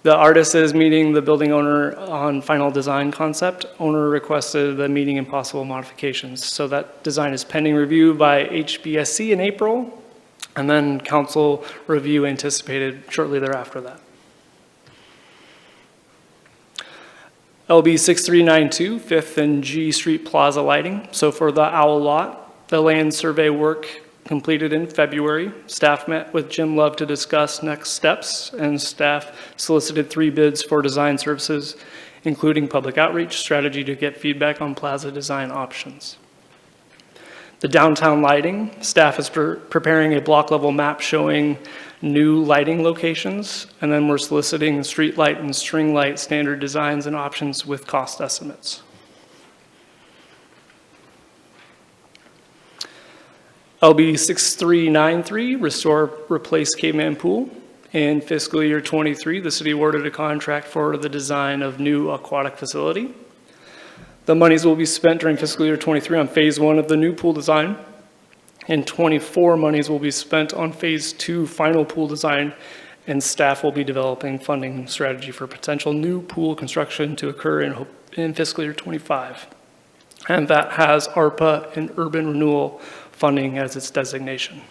The artist is meeting the building owner on final design concept. Owner requested the meeting and possible modifications. So that design is pending review by HBSC in April, and then council review anticipated shortly thereafter that. LB 6392, 5th and G Street Plaza lighting. So for the Owl Lot, the land survey work completed in February. Staff met with Jim Love to discuss next steps, and staff solicited 3 bids for design services, including public outreach, strategy to get feedback on plaza design options. The downtown lighting, staff is preparing a block level map showing new lighting locations, and then we're soliciting street light and string light standard designs and options with cost estimates. LB 6393, restore, replace Caveman Pool. In fiscal year '23, the city awarded a contract for the design of new aquatic facility. The monies will be spent during fiscal year '23 on Phase 1 of the new pool design. In '24, monies will be spent on Phase 2 final pool design, and staff will be developing funding strategy for potential new pool construction to occur in fiscal year '25. And that has ARPA and urban renewal funding as its designation.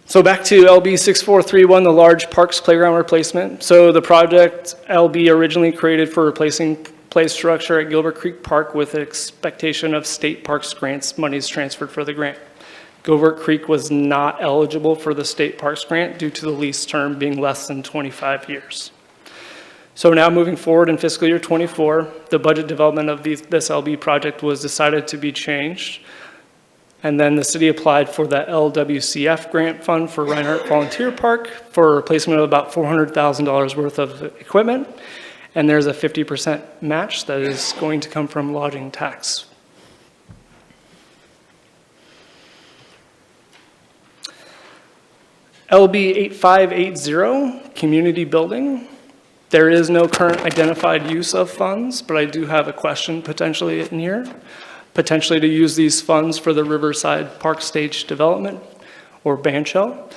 So back to LB 6431, the large parks playground replacement. So the project LB originally created for replacing play structure at Gilbert Creek Park with an expectation of state parks grants, monies transferred for the grant. Gilbert Creek was not eligible for the state parks grant due to the lease term being less than 25 years. So now moving forward in fiscal year '24, the budget development of this LB project was decided to be changed. And then the city applied for the LWCF grant fund for Reinhardt Volunteer Park for replacement of about $400,000 worth of equipment. And there's a 50% match that is going to come from lodging tax. LB 8580, community building. There is no current identified use of funds, but I do have a question potentially in here. Potentially to use these funds for the Riverside Park Stage development or band shell.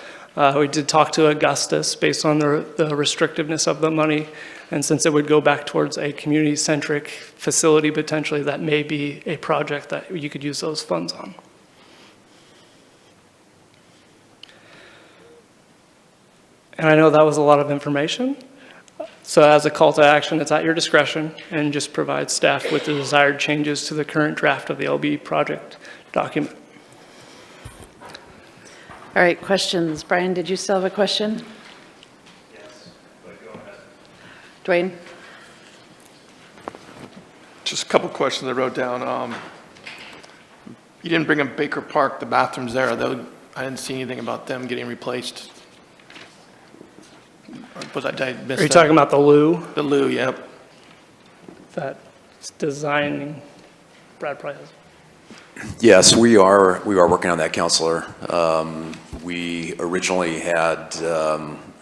We did talk to Augustus based on the restrictiveness of the money, and since it would go back towards a community-centric facility potentially, that may be a project that you could use those funds on. And I know that was a lot of information. So as a call to action, it's at your discretion and just provide staff with the desired changes to the current draft of the LB project document. All right, questions. Brian, did you still have a question? Yes, but go ahead. Dwayne? Just a couple questions I wrote down. You didn't bring up Baker Park, the bathrooms there, though. I didn't see anything about them getting replaced. Or did I miss that? Are you talking about the loo? The loo, yep. That's designing, Brad probably has. Yes, we are working on that, Counselor. We originally had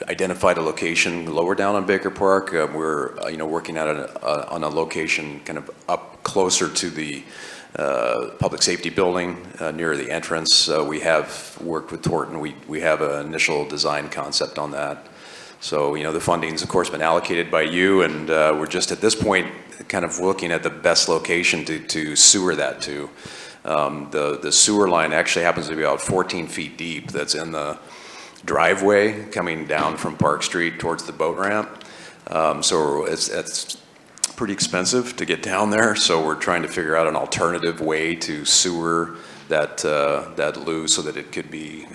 identified a location lower down on Baker Park. We're working on a location kind of up closer to the public safety building near the entrance. We have worked with Torton. We have an initial design concept on that. So, the funding's of course been allocated by you, and we're just at this point kind of looking at the best location to sewer that to. The sewer line actually happens to be about 14 feet deep. That's in the driveway coming down from Park Street towards the boat ramp. So it's pretty expensive to get down there. So we're trying to figure out an alternative way to sewer that loo so that it could be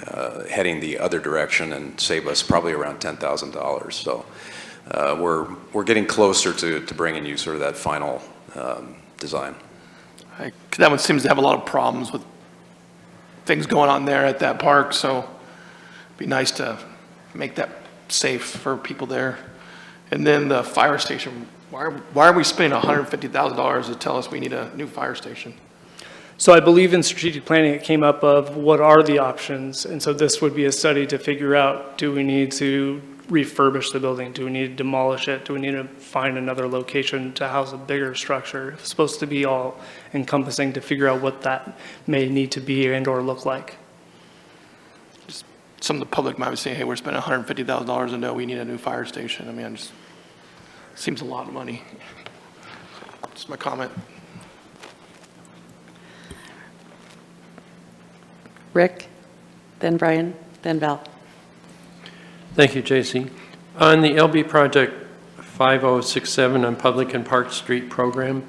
heading the other direction and save us probably around $10,000. So we're getting closer to bringing you sort of that final design. That one seems to have a lot of problems with things going on there at that park, so it'd be nice to make that safe for people there. And then the fire station, why are we spending $150,000 to tell us we need a new fire station? So I believe in strategic planning, it came up of what are the options? And so this would be a study to figure out, do we need to refurbish the building? Do we need to demolish it? Do we need to find another location to house a bigger structure? It's supposed to be all encompassing to figure out what that may need to be and or look like. Just some of the public might be saying, hey, we're spending $150,000 and no, we need a new fire station. I mean, seems a lot of money. Just my comment. Rick, then Brian, then Val. Thank you, J.C. On the LB project 5067 on Public and Park Street program,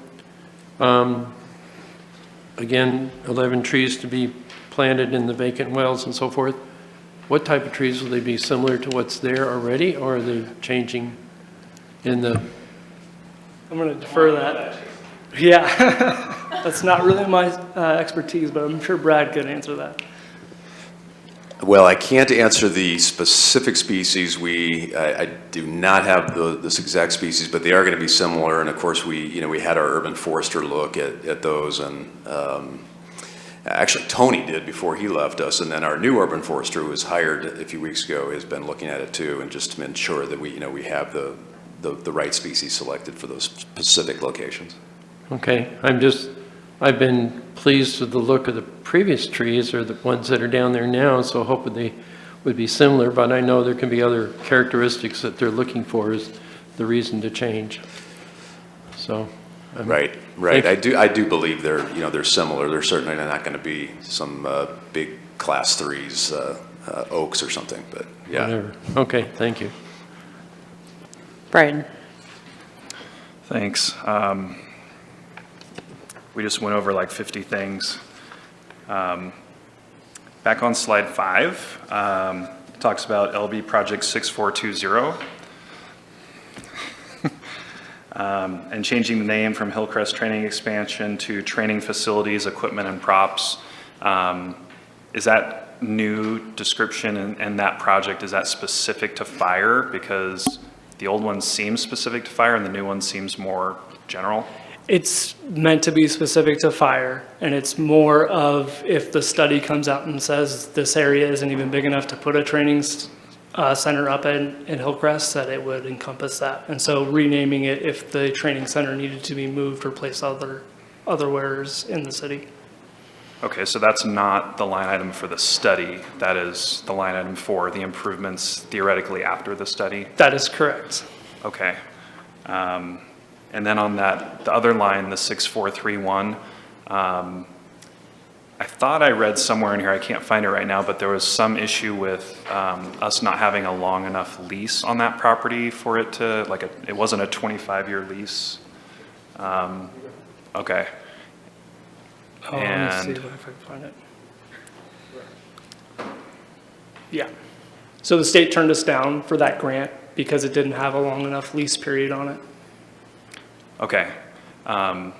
again, 11 trees to be planted in the vacant wells and so forth. What type of trees will they be? Similar to what's there already, or are they changing in the? I'm going to defer that. Yeah, that's not really my expertise, but I'm sure Brad could answer that. Well, I can't answer the specific species. I do not have this exact species, but they are going to be similar. And of course, we had our urban forester look at those, and actually Tony did before he left us, and then our new urban forester who was hired a few weeks ago has been looking at it too, and just to ensure that we have the right species selected for those specific locations. Okay, I've been pleased with the look of the previous trees, or the ones that are down there now, so I hope they would be similar, but I know there can be other characteristics that they're looking for as the reason to change. So. Right. I do believe they're similar. They're certainly not going to be some big class 3s, oaks or something, but yeah. Whatever. Okay, thank you. Brian. Thanks. We just went over like 50 things. Back on slide 5, talks about LB project 6420. And changing the name from Hillcrest Training Expansion to Training Facilities, Equipment and Props. Is that new description and that project, is that specific to fire? Because the old one seems specific to fire and the new one seems more general. It's meant to be specific to fire, and it's more of if the study comes out and says this area isn't even big enough to put a training center up in Hillcrest, that it would encompass that. And so renaming it if the training center needed to be moved or placed otherwheres in the city. Okay, so that's not the line item for the study. That is the line item for the improvements theoretically after the study? That is correct. Okay. And then on that, the other line, the 6431, I thought I read somewhere in here, I can't find it right now, but there was some issue with us not having a long enough lease on that property for it to, like, it wasn't a 25-year lease. Okay. Oh, let me And- see if I can find it. Yeah. So the state turned us down for that grant because it didn't have a long enough lease period on it. Okay. I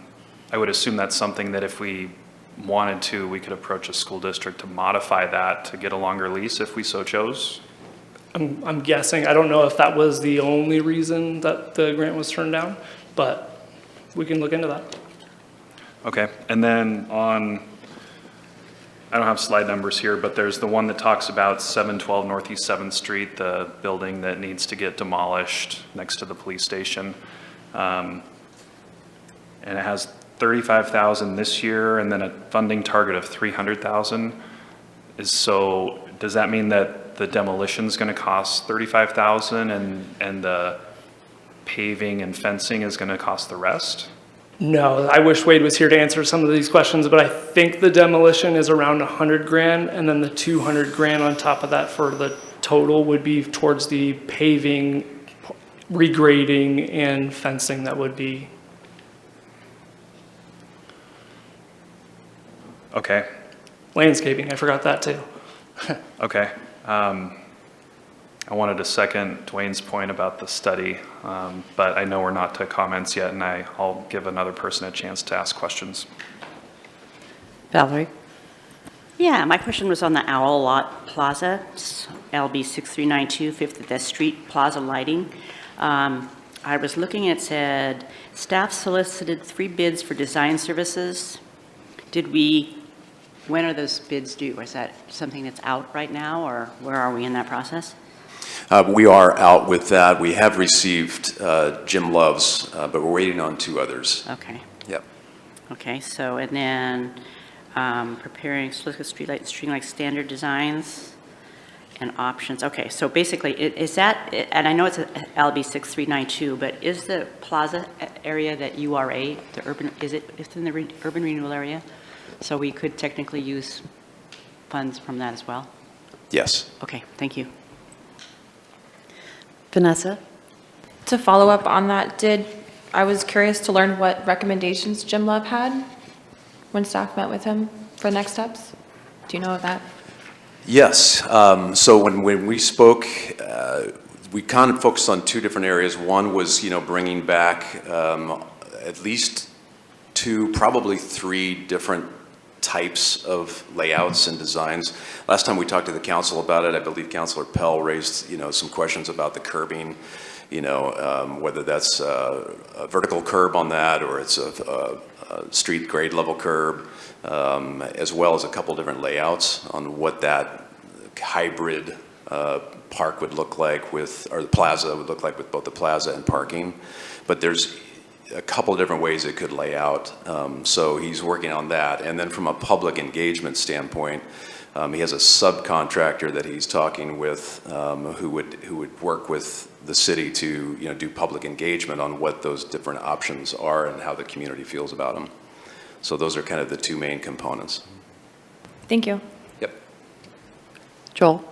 would assume that's something that if we wanted to, we could approach a school district to modify that to get a longer lease if we so chose? I'm guessing, I don't know if that was the only reason that the grant was turned down, but we can look into that. Okay, and then on, I don't have slide numbers here, but there's the one that talks about 712 Northeast 7th Street, the building that needs to get demolished next to the police station. And it has 35,000 this year and then a funding target of 300,000. So does that mean that the demolition is going to cost 35,000 and the paving and fencing is going to cost the rest? No, I wish Wade was here to answer some of these questions, but I think the demolition is around 100 grand, and then the 200 grand on top of that for the total would be towards the paving, regrading, and fencing that would be. Okay, Landscaping, I forgot that too. okay. I wanted to second Dwayne's point about the study, but I know we're not to comments yet, and I'll give another person a chance to ask questions. Valerie? Yeah, my question was on the Owl Lot Plaza, it's LB 6392, 50th Street Plaza lighting. I was looking, it said, staff solicited 3 bids for design services. When are those bids due? Is that something that's out right now, or where are we in that process? We are out with that. We have received Jim Love's, but we're waiting on 2 others. Okay. Yep. Okay, so, and then preparing Silica streetlight and string light standard designs and options. Okay, so basically, is that, and I know it's a LB 6392, but is the plaza area that URA, the urban, it's in the urban renewal area? So we could technically use funds from that as well? Yes. Okay, thank you. Vanessa? To follow up on that, I was curious to learn what recommendations Jim Love had when staff met with him for next steps. Do you know of that? Yes. So when we spoke, we kind of focused on 2 different areas. One was, bringing back at least 2, probably 3 different types of layouts and designs. Last time we talked to the council about it, I believe Councilor Pell raised, some questions about the curbing, whether that's a vertical curb on that or it's a street grade level curb, as well as a couple different layouts on what that hybrid park would look like with, or the plaza would look like with both the plaza and parking. But there's a couple of different ways it could lay out. So he's working on that. And then from a public engagement standpoint, he has a subcontractor that he's talking with who would work with the city to do public engagement on what those different options are and how the community feels about them. So those are kind of the 2 main components. Thank you. Yep. Joel?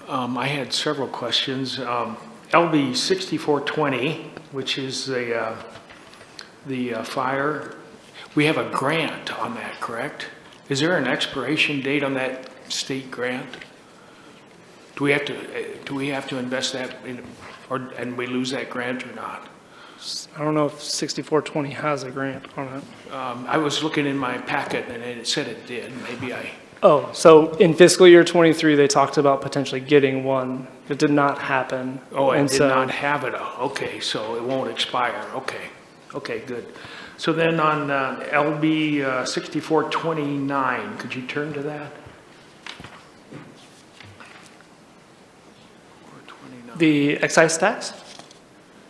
I had several questions. LB 6420, which is the fire, we have a grant on that, correct? Is there an expiration date on that state grant? Do we have to invest that in, and we lose that grant or not? I don't know if 6420 has a grant on it. I was looking in my packet and it said it did. Maybe I, Oh, so in fiscal year '23, they talked about potentially getting one. It did not happen. oh, I And did so- not have it. Okay, so it won't expire. Okay. Okay, good. So then on LB 6429, could you turn to that? 429. The excise tax?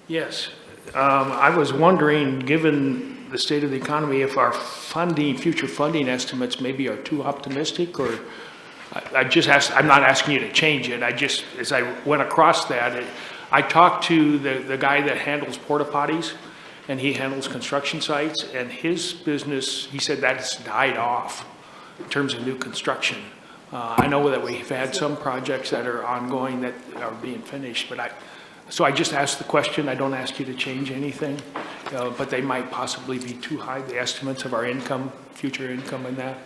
Yes. I was wondering, given the state of the economy, if our funding, future funding estimates maybe are too optimistic, or I just asked, I'm not asking you to change it. I just, as I went across that, I talked to the guy that handles porta potties, and he handles construction sites, and his business, he said that's died off in terms of new construction. I know that we've had some projects that are ongoing that are being finished, but so I just asked the question. I don't ask you to change anything, but they might possibly be too high, the estimates of our income, future income in that.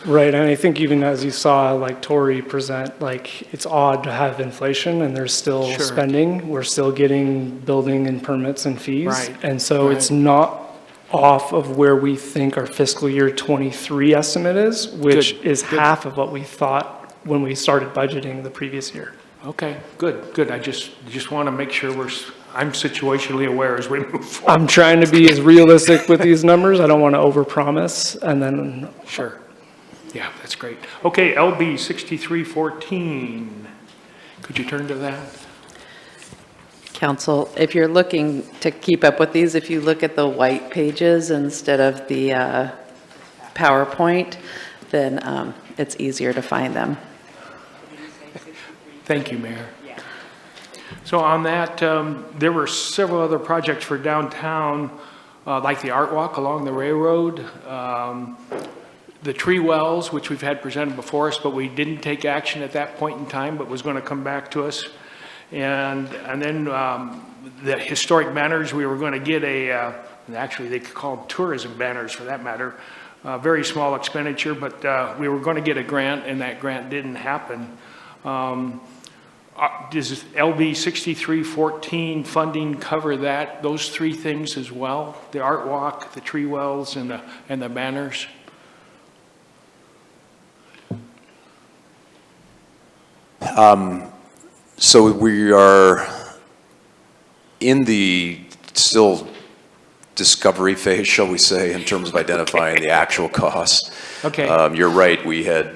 Right, and I think even as you saw, like Tori present, like it's odd to have inflation and there's still Sure. spending. We're still getting building and permits and fees. Right, And so it's right. not off of where we think our fiscal year '23 estimate is, which Good, is good. half of what we thought when we started budgeting the previous year. Okay, good, good. I just want to make sure I'm situationally aware as we move forward. I'm trying to be as realistic with these numbers. I don't want to overpromise and then Sure. Yeah, that's great. Okay, LB 6314. Could you turn to that? Council, if you're looking to keep up with these, if you look at the white pages instead of the PowerPoint, then it's easier to find them. Thank you, Mayor. So on that, there were several other projects for downtown, like the Art Walk along the railroad, the tree wells, which we've had presented before us, but we didn't take action at that point in time, but was going to come back to us. And then the historic banners, we were going to get actually they could call them tourism banners for that matter, very small expenditure, but we were going to get a grant, and that grant didn't happen. Does LB 6314 funding cover that, those three things as well? The Art Walk, the tree wells, and the banners? So we are in the still discovery phase, shall we say, in terms of identifying the actual costs. Okay. You're right, we had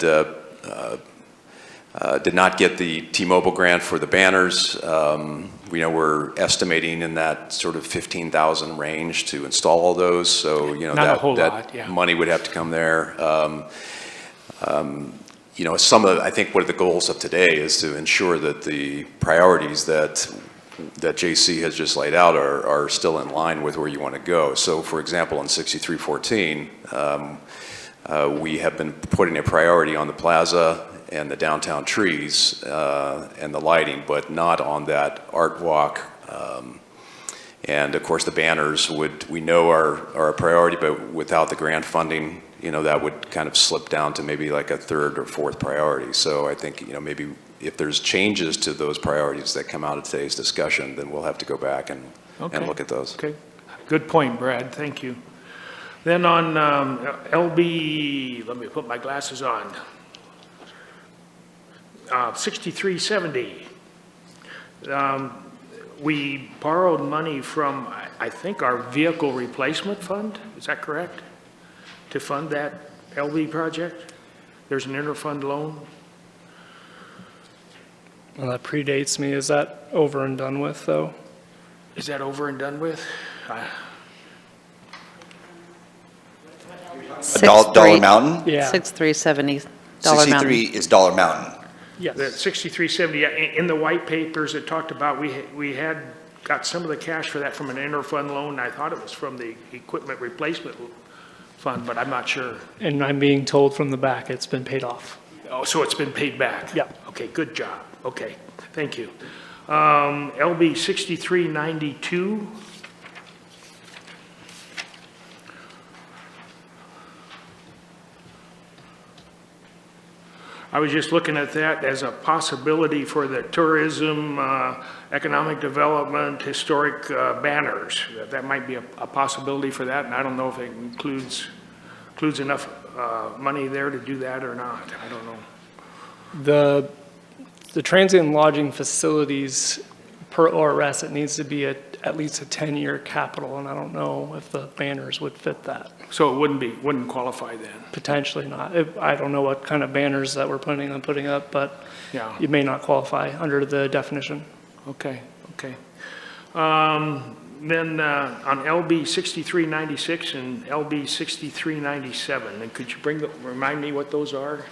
did not get the T-Mobile grant for the banners. We're estimating in that sort of 15,000 range to install all those, so, Not a whole lot, yeah. that money would have to come there. I think one of the goals of today is to ensure that the priorities that JC has just laid out are still in line with where you want to go. So, for example, in 6314, we have been putting a priority on the plaza and the downtown trees and the lighting, but not on that art walk. And of course, the banners we know are a priority, but without the grant funding, that would kind of slip down to maybe like a third or fourth priority. So I think, maybe if there's changes to those priorities that come out of today's discussion, then we'll have to go back and look at those. Okay, good point, Brad, thank you. Then on LB, let me put my glasses on. 6370. We borrowed money from, I think, our vehicle replacement fund, is that correct? To fund that LB project? There's an interfund loan? Well, that predates me. Is that over and done with, though? Is that over and done with? Dollar Mountain? Yeah. $6,370 63 Mountain. is Dollar Mountain. Yes. The 6370, in the white papers, it talked about, we had got some of the cash for that from an interfund loan. I thought it was from the equipment replacement fund, but I'm not sure. And I'm being told from the back it's been paid off. Oh, so it's been paid back? Yeah. Okay, good job. Okay, thank you. LB 6392. I was just looking at that as a possibility for the tourism, economic development, historic banners. That might be a possibility for that, and I don't know if it includes enough money there to do that or not. I don't know. The transient lodging facilities, per ORS, it needs to be at least a 10-year capital, and I don't know if the banners would fit that. So it wouldn't qualify then? Potentially not. I don't know what kind of banners that we're planning on putting up, but Yeah. it may not qualify under the definition. Okay. Then on LB 6396 and LB 6397, and could you remind me what those are?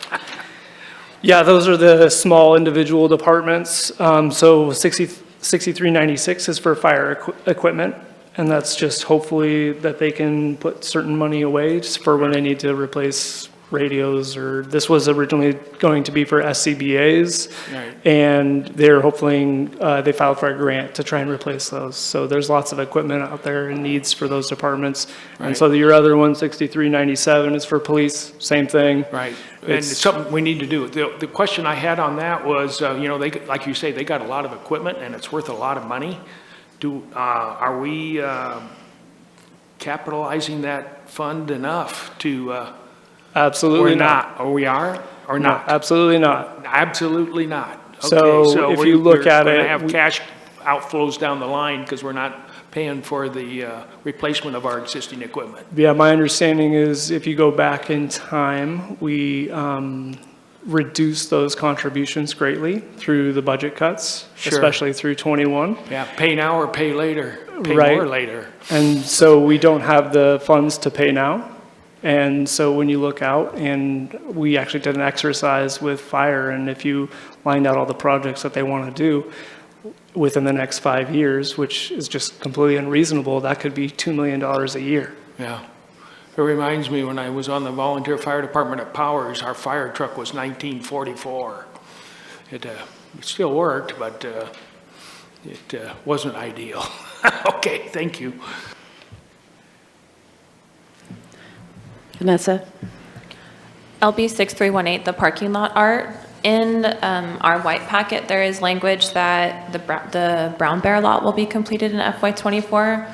Yeah, those are the small individual departments. So 6396 is for fire equipment, and that's just hopefully that they can put certain money away just for when they need to replace radios, or this was originally going to be for SCBA's. Right. And they're hopefully, they filed for a grant to try and replace those. So there's lots of equipment out there and needs for those departments. And Right. so your other one, 6397, is for police, same thing. Right, and it's something we need to do. The question I had on that was, they, like you say, they got a lot of equipment and it's worth a lot of money. Are we capitalizing that fund enough to, Absolutely or not. not? Or we are, or No, not? absolutely not. Absolutely not. So Okay, if you look at we're it, gonna have we- cash outflows down the line because we're not paying for the replacement of our existing equipment. Yeah, my understanding is if you go back in time, we reduced those contributions greatly through the budget cuts, Sure. especially through 21. Yeah, pay now or pay later, pay Right. more later. And so we don't have the funds to pay now. And so when you look out, and we actually did an exercise with fire, and if you lined out all the projects that they want to do within the next 5 years, which is just completely unreasonable, that could be $2 million a year. Yeah. It reminds me when I was on the volunteer fire department at Powers, our fire truck was 1944. It still worked, but it wasn't ideal. Okay, thank you. Vanessa? LB 6318, the parking lot art. In our white packet, there is language that the Brown Bear lot will be completed in FY '24.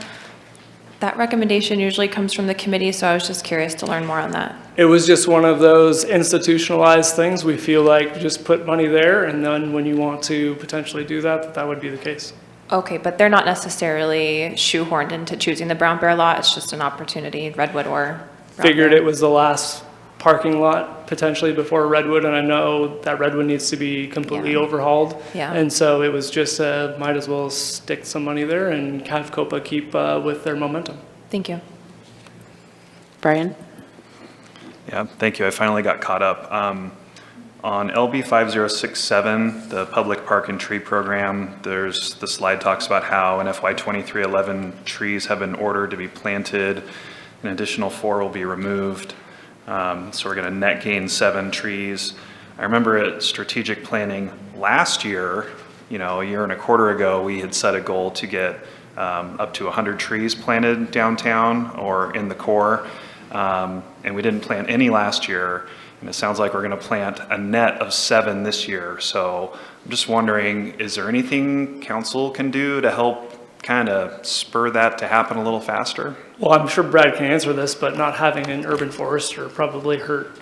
That recommendation usually comes from the committee, so I was just curious to learn more on that. It was just one of those institutionalized things. We feel like just put money there, and then when you want to potentially do that, that would be the case. Okay, but they're not necessarily shoehorned into choosing the Brown Bear lot. It's just an opportunity, Redwood or Brown Figured Bear. it was the last parking lot potentially before Redwood, and I know that Redwood needs to be completely Yeah. overhauled. Yeah. And so it was just, might as well stick some money there and have COPA keep with their momentum. Thank you. Brian? Yeah, thank you. I finally got caught up. On LB 5067, the Public Park and Tree Program, the slide talks about how in FY '23, 11 trees have been ordered to be planted. An additional 4 will be removed. So we're going to net gain 7 trees. I remember at strategic planning last year, a year and a quarter ago, we had set a goal to get up to 100 trees planted downtown or in the core. And we didn't plant any last year. And it sounds like we're going to plant a net of 7 this year. So I'm just wondering, is there anything council can do to help kind of spur that to happen a little faster? Well, I'm sure Brad can answer this, but not having an urban forester probably hurt.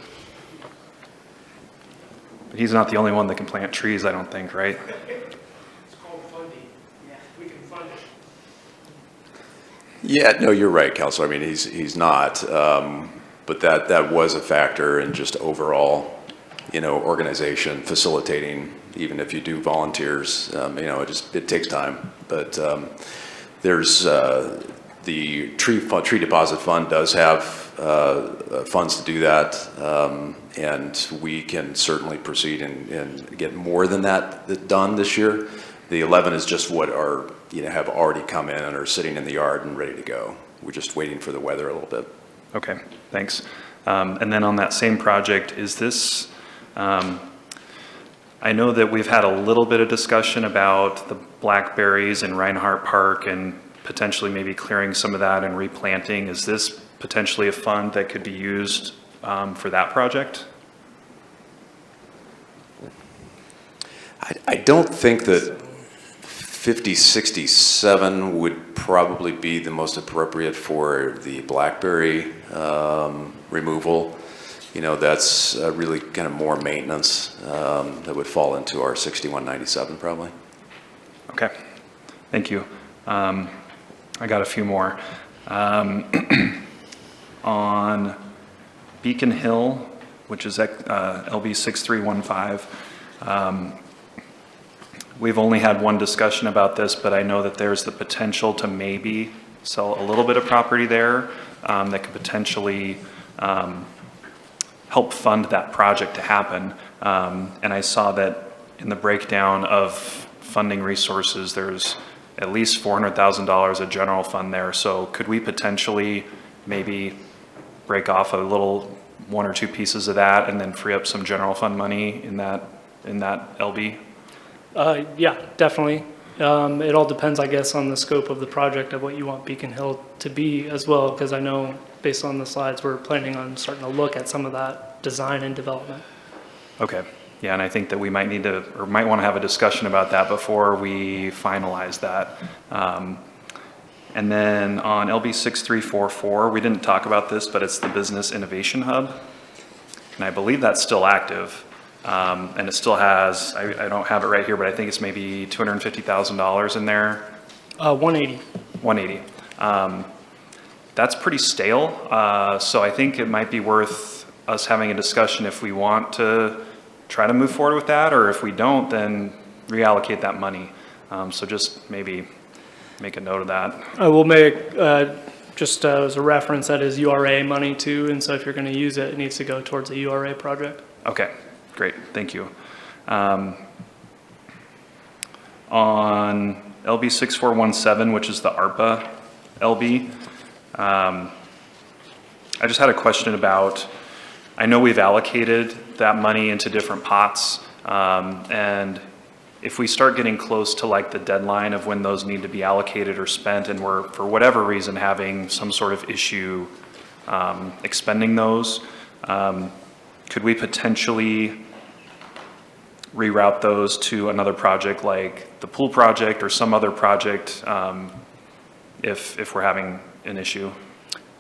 But he's not the only one that can plant trees, I don't think, right? It's called funding. Yeah, we can fund it. Yeah, no, you're right, Counselor. I mean, he's not, but that was a factor in just overall, organization, facilitating, even if you do volunteers, it takes time. But there's the tree deposit fund does have funds to do that, and we can certainly proceed and get more than that done this year. The 11 is just what are, have already come in and are sitting in the yard and ready to go. We're just waiting for the weather a little bit. Okay, thanks. And then on that same project, is this, I know that we've had a little bit of discussion about the blackberries in Reinhardt Park and potentially maybe clearing some of that and replanting. Is this potentially a fund that could be used for that project? I don't think that 5067 would probably be the most appropriate for the blackberry removal. You know, that's really kind of more maintenance that would fall into our 6197 probably. Okay, thank you. I got a few more. On Beacon Hill, which is LB 6315, we've only had one discussion about this, but I know that there's the potential to maybe sell a little bit of property there that could potentially help fund that project to happen. And I saw that in the breakdown of funding resources, there's at least $400,000 of general fund there. So could we potentially maybe break off a little one or two pieces of that and then free up some general fund money in that LB? Yeah, definitely. It all depends, I guess, on the scope of the project of what you want Beacon Hill to be as well, because I know based on the slides, we're planning on starting to look at some of that design and development. Okay, yeah, and I think that we might need to, or might want to have a discussion about that before we finalize that. And then on LB 6344, we didn't talk about this, but it's the Business Innovation Hub. And I believe that's still active. And it still has, I don't have it right here, but I think it's maybe $250,000 in there. 180. 180. That's pretty stale. So I think it might be worth us having a discussion if we want to try to move forward with that, or if we don't, then reallocate that money. So just maybe make a note of that. I will make, just as a reference, that is URA money too, and so if you're going to use it, it needs to go towards the URA project. Okay, great, thank you. On LB 6417, which is the ARPA LB, I just had a question about, I know we've allocated that money into different pots, and if we start getting close to like the deadline of when those need to be allocated or spent, and we're, for whatever reason, having some sort of issue expending those, could we potentially reroute those to another project like the pool project or some other project if we're having an issue?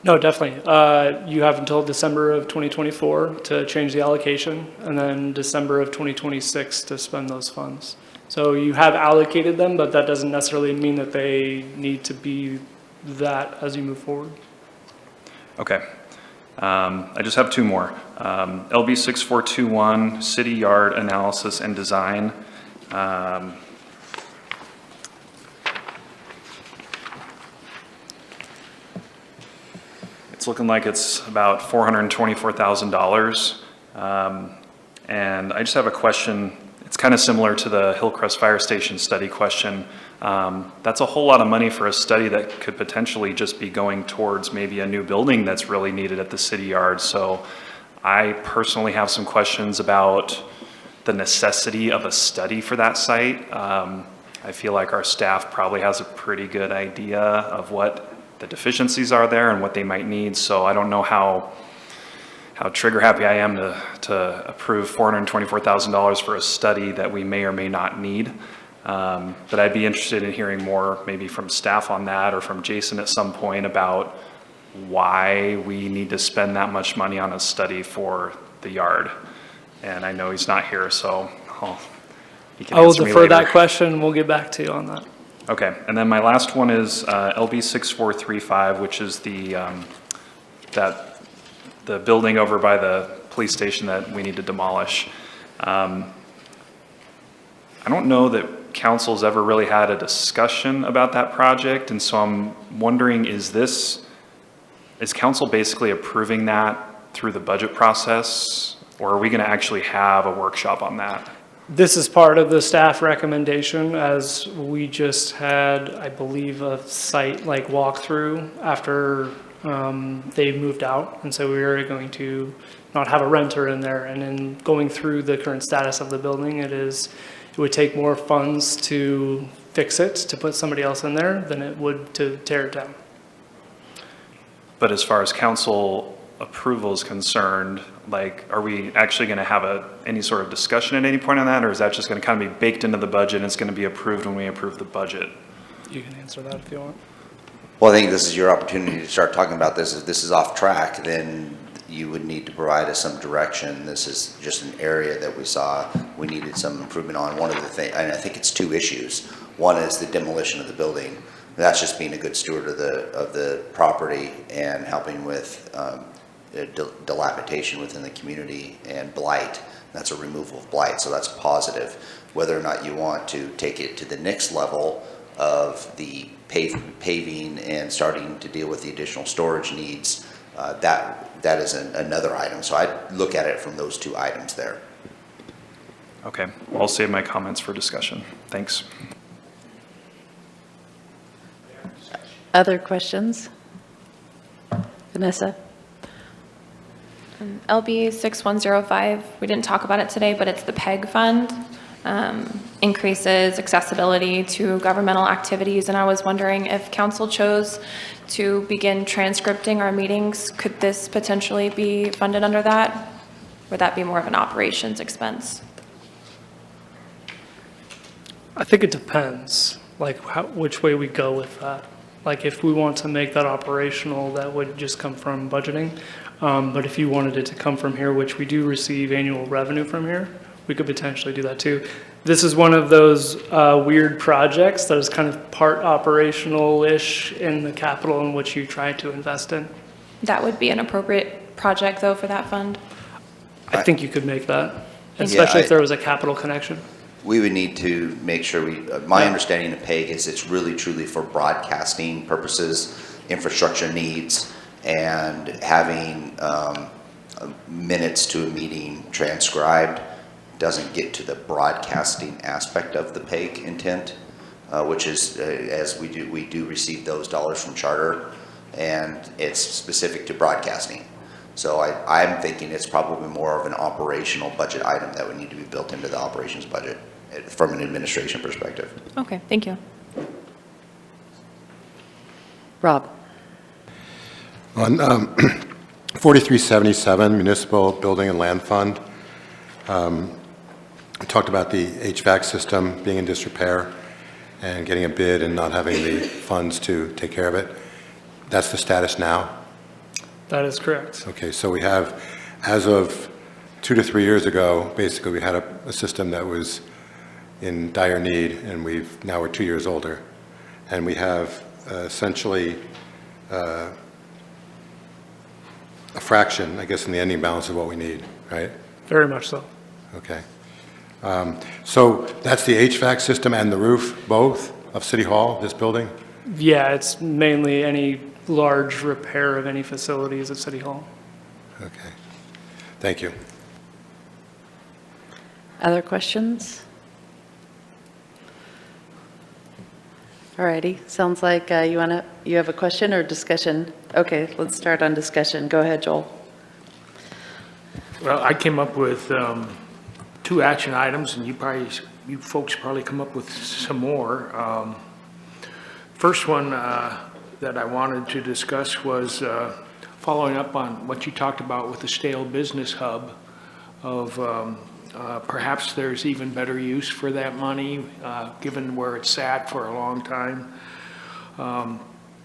No, definitely. You have until December of 2024 to change the allocation, and then December of 2026 to spend those funds. So you have allocated them, but that doesn't necessarily mean that they need to be that as you move forward. Okay. I just have two more. LB 6421, City Yard Analysis and Design. It's looking like it's about $424,000. And I just have a question. It's kind of similar to the Hillcrest Fire Station study question. That's a whole lot of money for a study that could potentially just be going towards maybe a new building that's really needed at the city yard. So I personally have some questions about the necessity of a study for that site. I feel like our staff probably has a pretty good idea of what the deficiencies are there and what they might need. So I don't know how trigger happy I am to approve $424,000 for a study that we may or may not need. But I'd be interested in hearing more maybe from staff on that, or from Jason at some point, about why we need to spend that much money on a study for the yard. And I know he's not here, so he can I will answer me defer later. that question, and we'll get back to you on that. Okay, and then my last one is LB 6435, which is the building over by the police station that we need to demolish. I don't know that council's ever really had a discussion about that project, and so I'm wondering, is council basically approving that through the budget process, or are we going to actually have a workshop on that? This is part of the staff recommendation, as we just had, I believe, a site like walkthrough after they moved out, and so we were going to not have a renter in there. And in going through the current status of the building, it would take more funds to fix it, to put somebody else in there, than it would to tear it down. But as far as council approval is concerned, like, are we actually going to have any sort of discussion at any point on that, or is that just going to kind of be baked into the budget and it's going to be approved when we approve the budget? You can answer that if you want. Well, I think this is your opportunity to start talking about this. If this is off track, then you would need to provide us some direction. This is just an area that we saw we needed some improvement on. One of the things, and I think it's two issues. One is the demolition of the building. That's just being a good steward of the property and helping with dilapidation within the community and blight. That's a removal of blight, so that's positive. Whether or not you want to take it to the next level of the paving and starting to deal with the additional storage needs, that is another item. So I'd look at it from those two items there. Okay, well, I'll save my comments for discussion. Thanks. Other questions? Vanessa? LB 6105, we didn't talk about it today, but it's the PEG fund. Increases accessibility to governmental activities, and I was wondering if council chose to begin transcripting our meetings, could this potentially be funded under that? Would that be more of an operations expense? I think it depends, like which way we go with that. Like if we want to make that operational, that would just come from budgeting. But if you wanted it to come from here, which we do receive annual revenue from here, we could potentially do that too. This is one of those weird projects that is kind of part operational-ish in the capital in which you try to invest in. That would be an appropriate project though for that fund? I think you could make that, especially if there was a capital connection. We would need to make sure my understanding of PEG is it's really truly for broadcasting purposes, infrastructure needs, and having minutes to a meeting transcribed doesn't get to the broadcasting aspect of the PEG intent, which is, as we do receive those dollars from charter, and it's specific to broadcasting. So I'm thinking it's probably more of an operational budget item that would need to be built into the operations budget from an administration perspective. Okay, thank you. Rob? On 4377, Municipal Building and Land Fund, we talked about the HVAC system being in disrepair and getting a bid and not having the funds to take care of it. That's the status now? That is correct. Okay, so we have, as of 2 to 3 years ago, basically we had a system that was in dire need, and now we're 2 years older. And we have essentially a fraction, I guess, in the ending balance of what we need, right? Very much so. Okay. So that's the HVAC system and the roof, both, of City Hall, this building? Yeah, it's mainly any large repair of any facilities at City Hall. Okay. Thank you. Other questions? All righty, sounds like you have a question or discussion? Okay, let's start on discussion. Go ahead, Joel. Well, I came up with 2 action items, and you folks probably come up with some more. First one that I wanted to discuss was following up on what you talked about with the Stale Business Hub of perhaps there's even better use for that money, given where it's sat for a long time.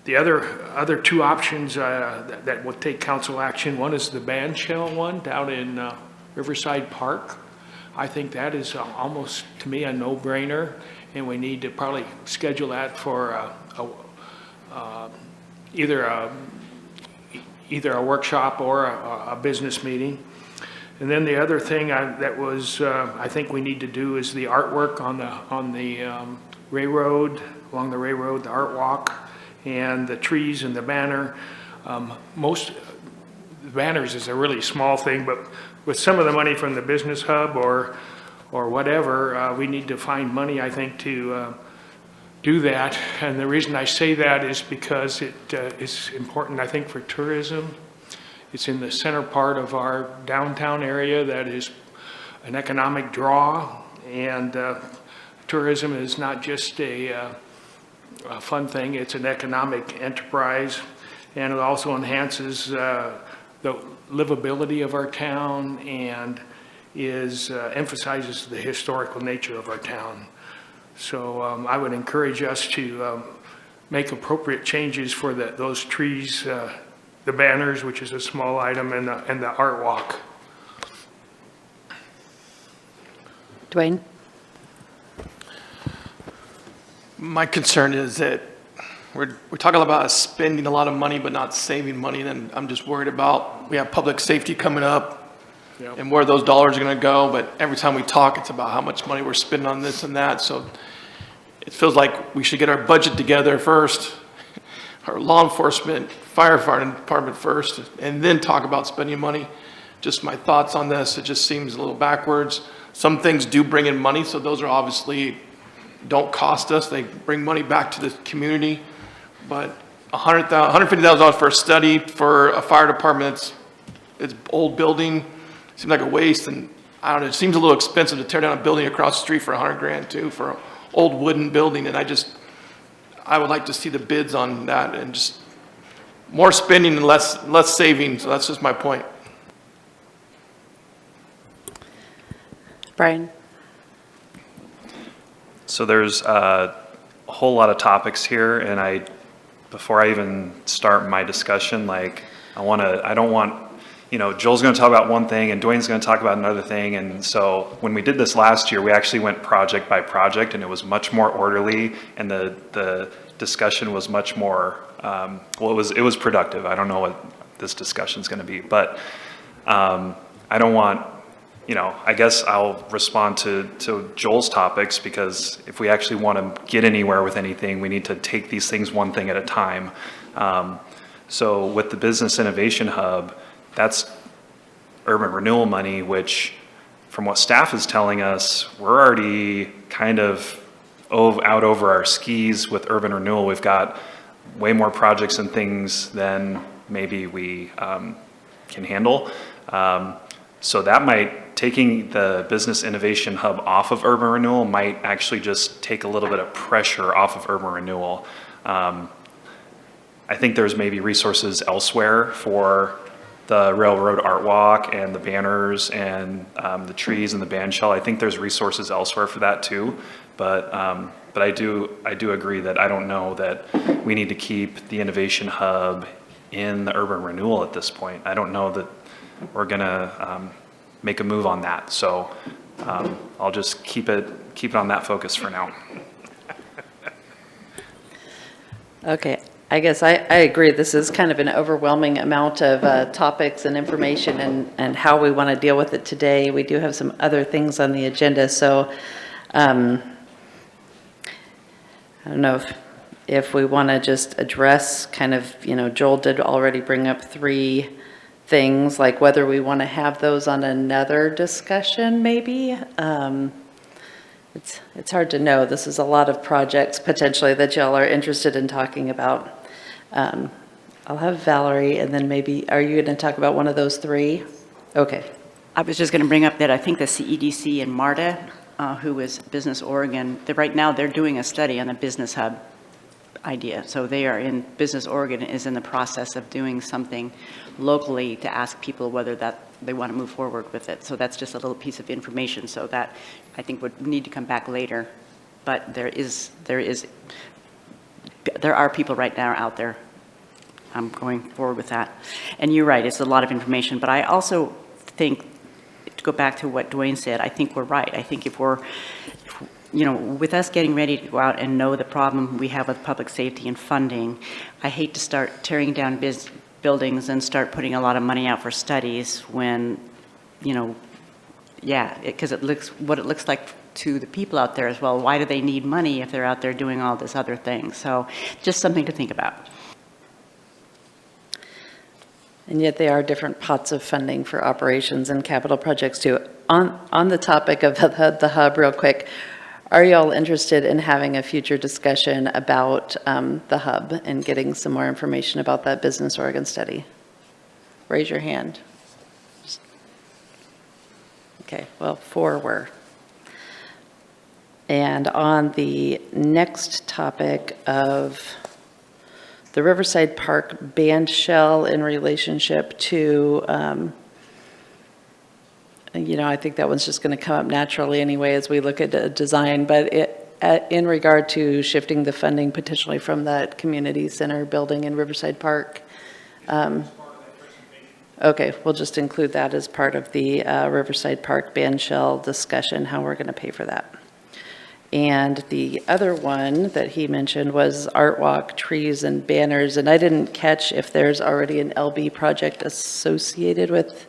The other 2 options that will take council action, one is the band shell one down in Riverside Park. I think that is almost, to me, a no-brainer, and we need to probably schedule that for either a workshop or a business meeting. And then the other thing I think we need to do is the artwork on the railroad, along the railroad, the art walk, and the trees and the banner. Most banners is a really small thing, but with some of the money from the business hub or whatever, we need to find money, I think, to do that. And the reason I say that is because it is important, I think, for tourism. It's in the center part of our downtown area that is an economic draw, and tourism is not just a fun thing, it's an economic enterprise, and it also enhances the livability of our town and emphasizes the historical nature of our town. So I would encourage us to make appropriate changes for those trees, the banners, which is a small item, and the art walk. Dwayne? My concern is that we're talking about spending a lot of money but not saving money, and I'm just worried about, we have public safety coming up Yep. and where those dollars are gonna go, but every time we talk, it's about how much money we're spending on this and that, so it feels like we should get our budget together first, our law enforcement, firefighting department first, and then talk about spending money. Just my thoughts on this, it just seems a little backwards. Some things do bring in money, so those are obviously, don't cost us, they bring money back to the community. But $150,000 for a study for a fire department, it's old building, seems like a waste, and I don't know, it seems a little expensive to tear down a building across the street for $100,000 too, for an old wooden building, and I would like to see the bids on that, and just more spending and less saving, so that's just my point. Brian? So there's a whole lot of topics here, and before I even start my discussion, like, I don't want, Joel's gonna talk about one thing and Dwayne's gonna talk about another thing, and so when we did this last year, we actually went project by project, and it was much more orderly, and the discussion was much more, well, it was productive. I don't know what this discussion's gonna be, but I don't want, I guess I'll respond to Joel's topics, because if we actually want to get anywhere with anything, we need to take these things one thing at a time. So with the Business Innovation Hub, that's urban renewal money, which from what staff is telling us, we're already kind of out over our skis with urban renewal. We've got way more projects and things than maybe we can handle. So taking the Business Innovation Hub off of urban renewal might actually just take a little bit of pressure off of urban renewal. I think there's maybe resources elsewhere for the Railroad Art Walk and the banners and the trees and the band shell. I think there's resources elsewhere for that too. But I do agree that I don't know that we need to keep the Innovation Hub in the urban renewal at this point. I don't know that we're gonna make a move on that. So I'll just keep it on that focus for now. Okay, I guess I agree. This is kind of an overwhelming amount of topics and information and how we want to deal with it today. We do have some other things on the agenda, so I don't know if we want to just address kind of, Joel did already bring up 3 things, like whether we want to have those on another discussion maybe. It's hard to know. This is a lot of projects potentially that y'all are interested in talking about. I'll have Valerie, and then maybe, are you going to talk about one of those 3? Okay. I was just going to bring up that I think the CEDC and MARTA, who is Business Oregon, right now they're doing a study on the Business Hub idea. So Business Oregon is in the process of doing something locally to ask people whether they want to move forward with it. So that's just a little piece of information. So that I think would need to come back later. But there are people right now out there. I'm going forward with that. And you're right, it's a lot of information. But I also think, to go back to what Dwayne said, I think we're right. I think if we're, with us getting ready to go out and know the problem we have with public safety and funding, I hate to start tearing down buildings and start putting a lot of money out for studies when, because it looks what it looks like to the people out there as well. Why do they need money if they're out there doing all this other thing? So just something to think about. And yet they are different pots of funding for operations and capital projects too. On the topic of the hub, real quick, are y'all interested in having a future discussion about the hub and getting some more information about that Business Oregon study? Raise your hand. Okay, well, 4 were. And on the next topic of the Riverside Park band shell in relationship to, I think that one's just going to come up naturally anyway as we look at the design, but in regard to shifting the funding potentially from that community center building in Riverside Park. Okay, we'll just include that as part of the Riverside Park band shell discussion, how we're going to pay for that. And the other one that he mentioned was Art Walk, trees and banners, and I didn't catch if there's already an LB project associated with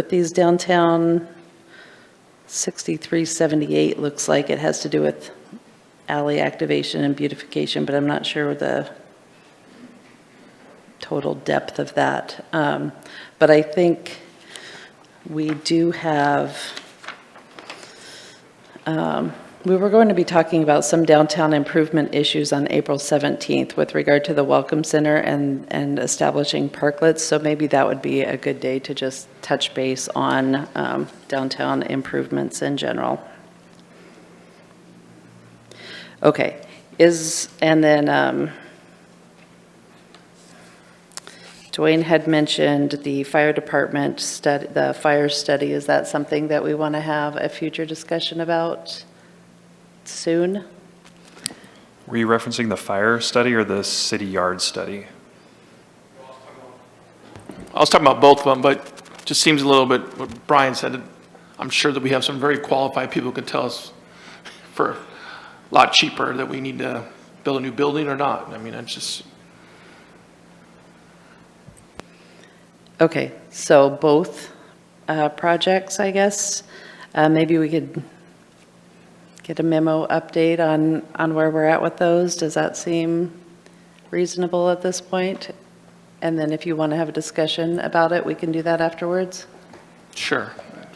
these downtown. 6378 looks like it has to do with alley activation and beautification, but I'm not sure the total depth of that. But I think we do have, we were going to be talking about some downtown improvement issues on April 17th with regard to the Welcome Center and establishing parklets. So maybe that would be a good day to just touch base on downtown improvements in general. Okay, and then Dwayne had mentioned the fire department study, the fire study. Is that something that we want to have a future discussion about soon? Were you referencing the fire study or the city yard study? I was talking about both of them, but it just seems a little bit, what Brian said, I'm sure that we have some very qualified people who can tell us for a lot cheaper that we need to build a new building or not. I mean, it's just, Okay, so both projects, I guess. Maybe we could get a memo update on where we're at with those. Does that seem reasonable at this point? And then if you want to have a discussion about it, we can do that afterwards. sure.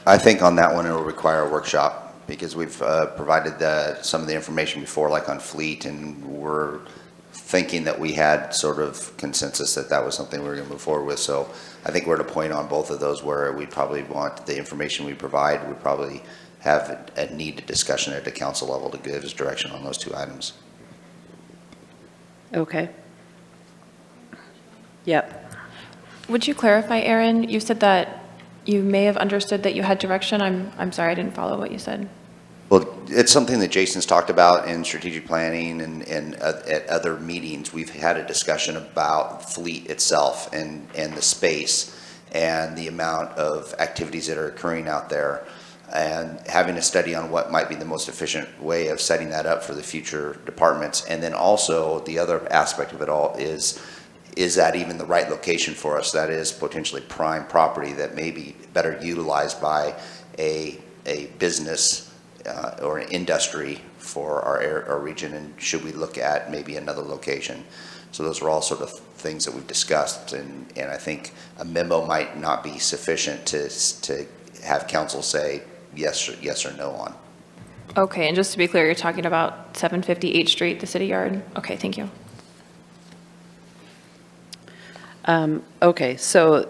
I think on that one, it'll require a workshop because we've provided some of the information before, like on fleet, and we're thinking that we had sort of consensus that that was something we were going to move forward with. So I think we're at a point on both of those where we probably want the information we provide, we probably have a needed discussion at the council level to give us direction on those two items. Okay. Yep. Would you clarify, Aaron? You said that you may have understood that you had direction. I'm sorry, I didn't follow what you said. Well, it's something that Jason's talked about in strategic planning and at other meetings. We've had a discussion about fleet itself and the space and the amount of activities that are occurring out there, and having a study on what might be the most efficient way of setting that up for the future departments. And then also the other aspect of it all is that even the right location for us? That is potentially prime property that may be better utilized by a business or an industry for our region, and should we look at maybe another location? So those are all sort of things that we've discussed, and I think a memo might not be sufficient to have council say yes or no on. Okay, and just to be clear, you're talking about 750 8th Street, the city yard? Okay, thank you. Okay, so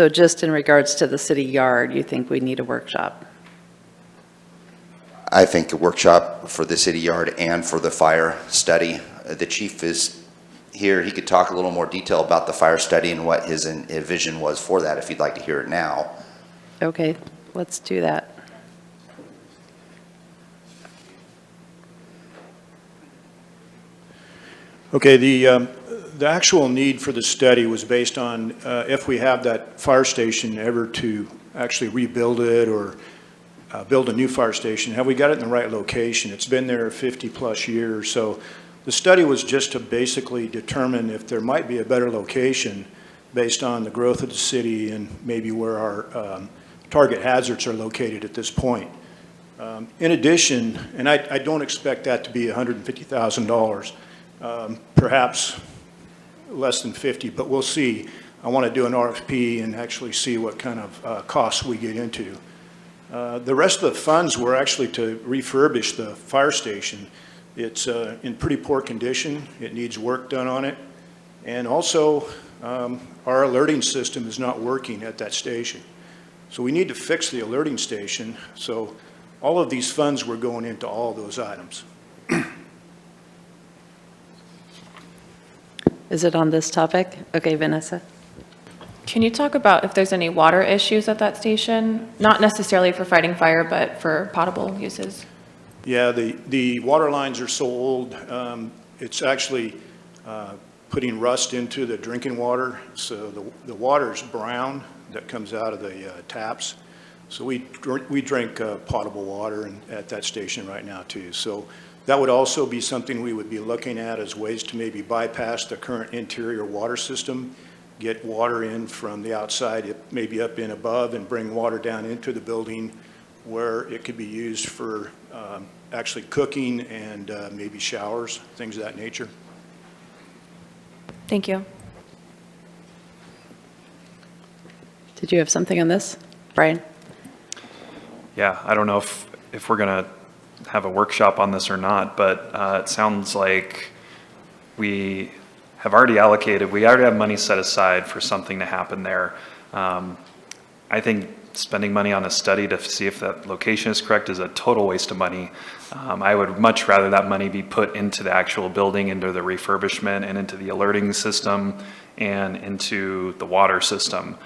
just in regards to the city yard, you think we need a workshop? I think a workshop for the city yard and for the fire study. The chief is here. He could talk a little more detail about the fire study and what his vision was for that, if you'd like to hear it now. Okay, let's do that. Okay, the actual need for the study was based on if we have that fire station ever to actually rebuild it or build a new fire station, have we got it in the right location? It's been there 50-plus years, so the study was just to basically determine if there might be a better location based on the growth of the city and maybe where our target hazards are located at this point. In addition, and I don't expect that to be $150,000, perhaps less than 50, but we'll see. I want to do an RFP and actually see what kind of costs we get into. The rest of the funds were actually to refurbish the fire station. It's in pretty poor condition. It needs work done on it. And also, our alerting system is not working at that station. So we need to fix the alerting station. So all of these funds were going into all those items. Is it on this topic? Okay, Vanessa. Can you talk about if there's any water issues at that station? Not necessarily for fighting fire, but for potable uses? Yeah, the water lines are so old, it's actually putting rust into the drinking water. So the water's brown that comes out of the taps. So we drink potable water at that station right now too. So that would also be something we would be looking at as ways to maybe bypass the current interior water system, get water in from the outside, maybe up in above, and bring water down into the building where it could be used for actually cooking and maybe showers, things of that nature. Thank you. Did you have something on this? Brian? Yeah, I don't know if we're going to have a workshop on this or not, but it sounds like we already have money set aside for something to happen there. I think spending money on a study to see if that location is correct is a total waste of money. I would much rather that money be put into the actual building, into the refurbishment, and into the alerting system, and into the water system.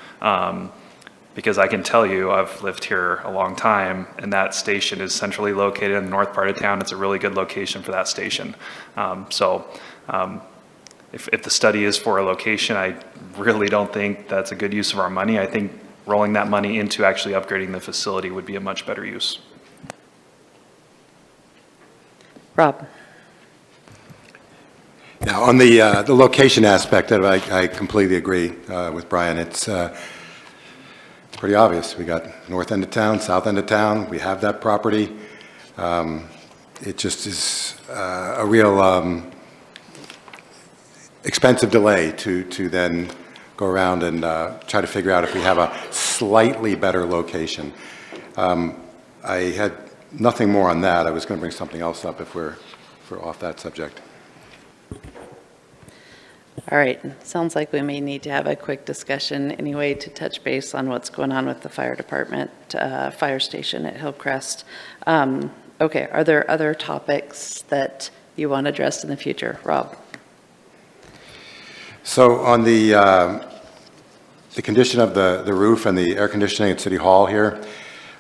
Because I can tell you, I've lived here a long time, and that station is centrally located in the north part of town. It's a really good location for that station. If the study is for a location, I really don't think that's a good use of our money. I think rolling that money into actually upgrading the facility would be a much better use. Rob? Now, on the location aspect of it, I completely agree with Brian. It's pretty obvious. We got north end of town, south end of town. We have that property. It just is a real expensive delay to then go around and try to figure out if we have a slightly better location. I had nothing more on that. I was going to bring something else up if we're off that subject. All right, sounds like we may need to have a quick discussion anyway to touch base on what's going on with the fire department, fire station at Hillcrest. Okay, are there other topics that you want addressed in the future? Rob? So on the condition of the roof and the air conditioning at City Hall here,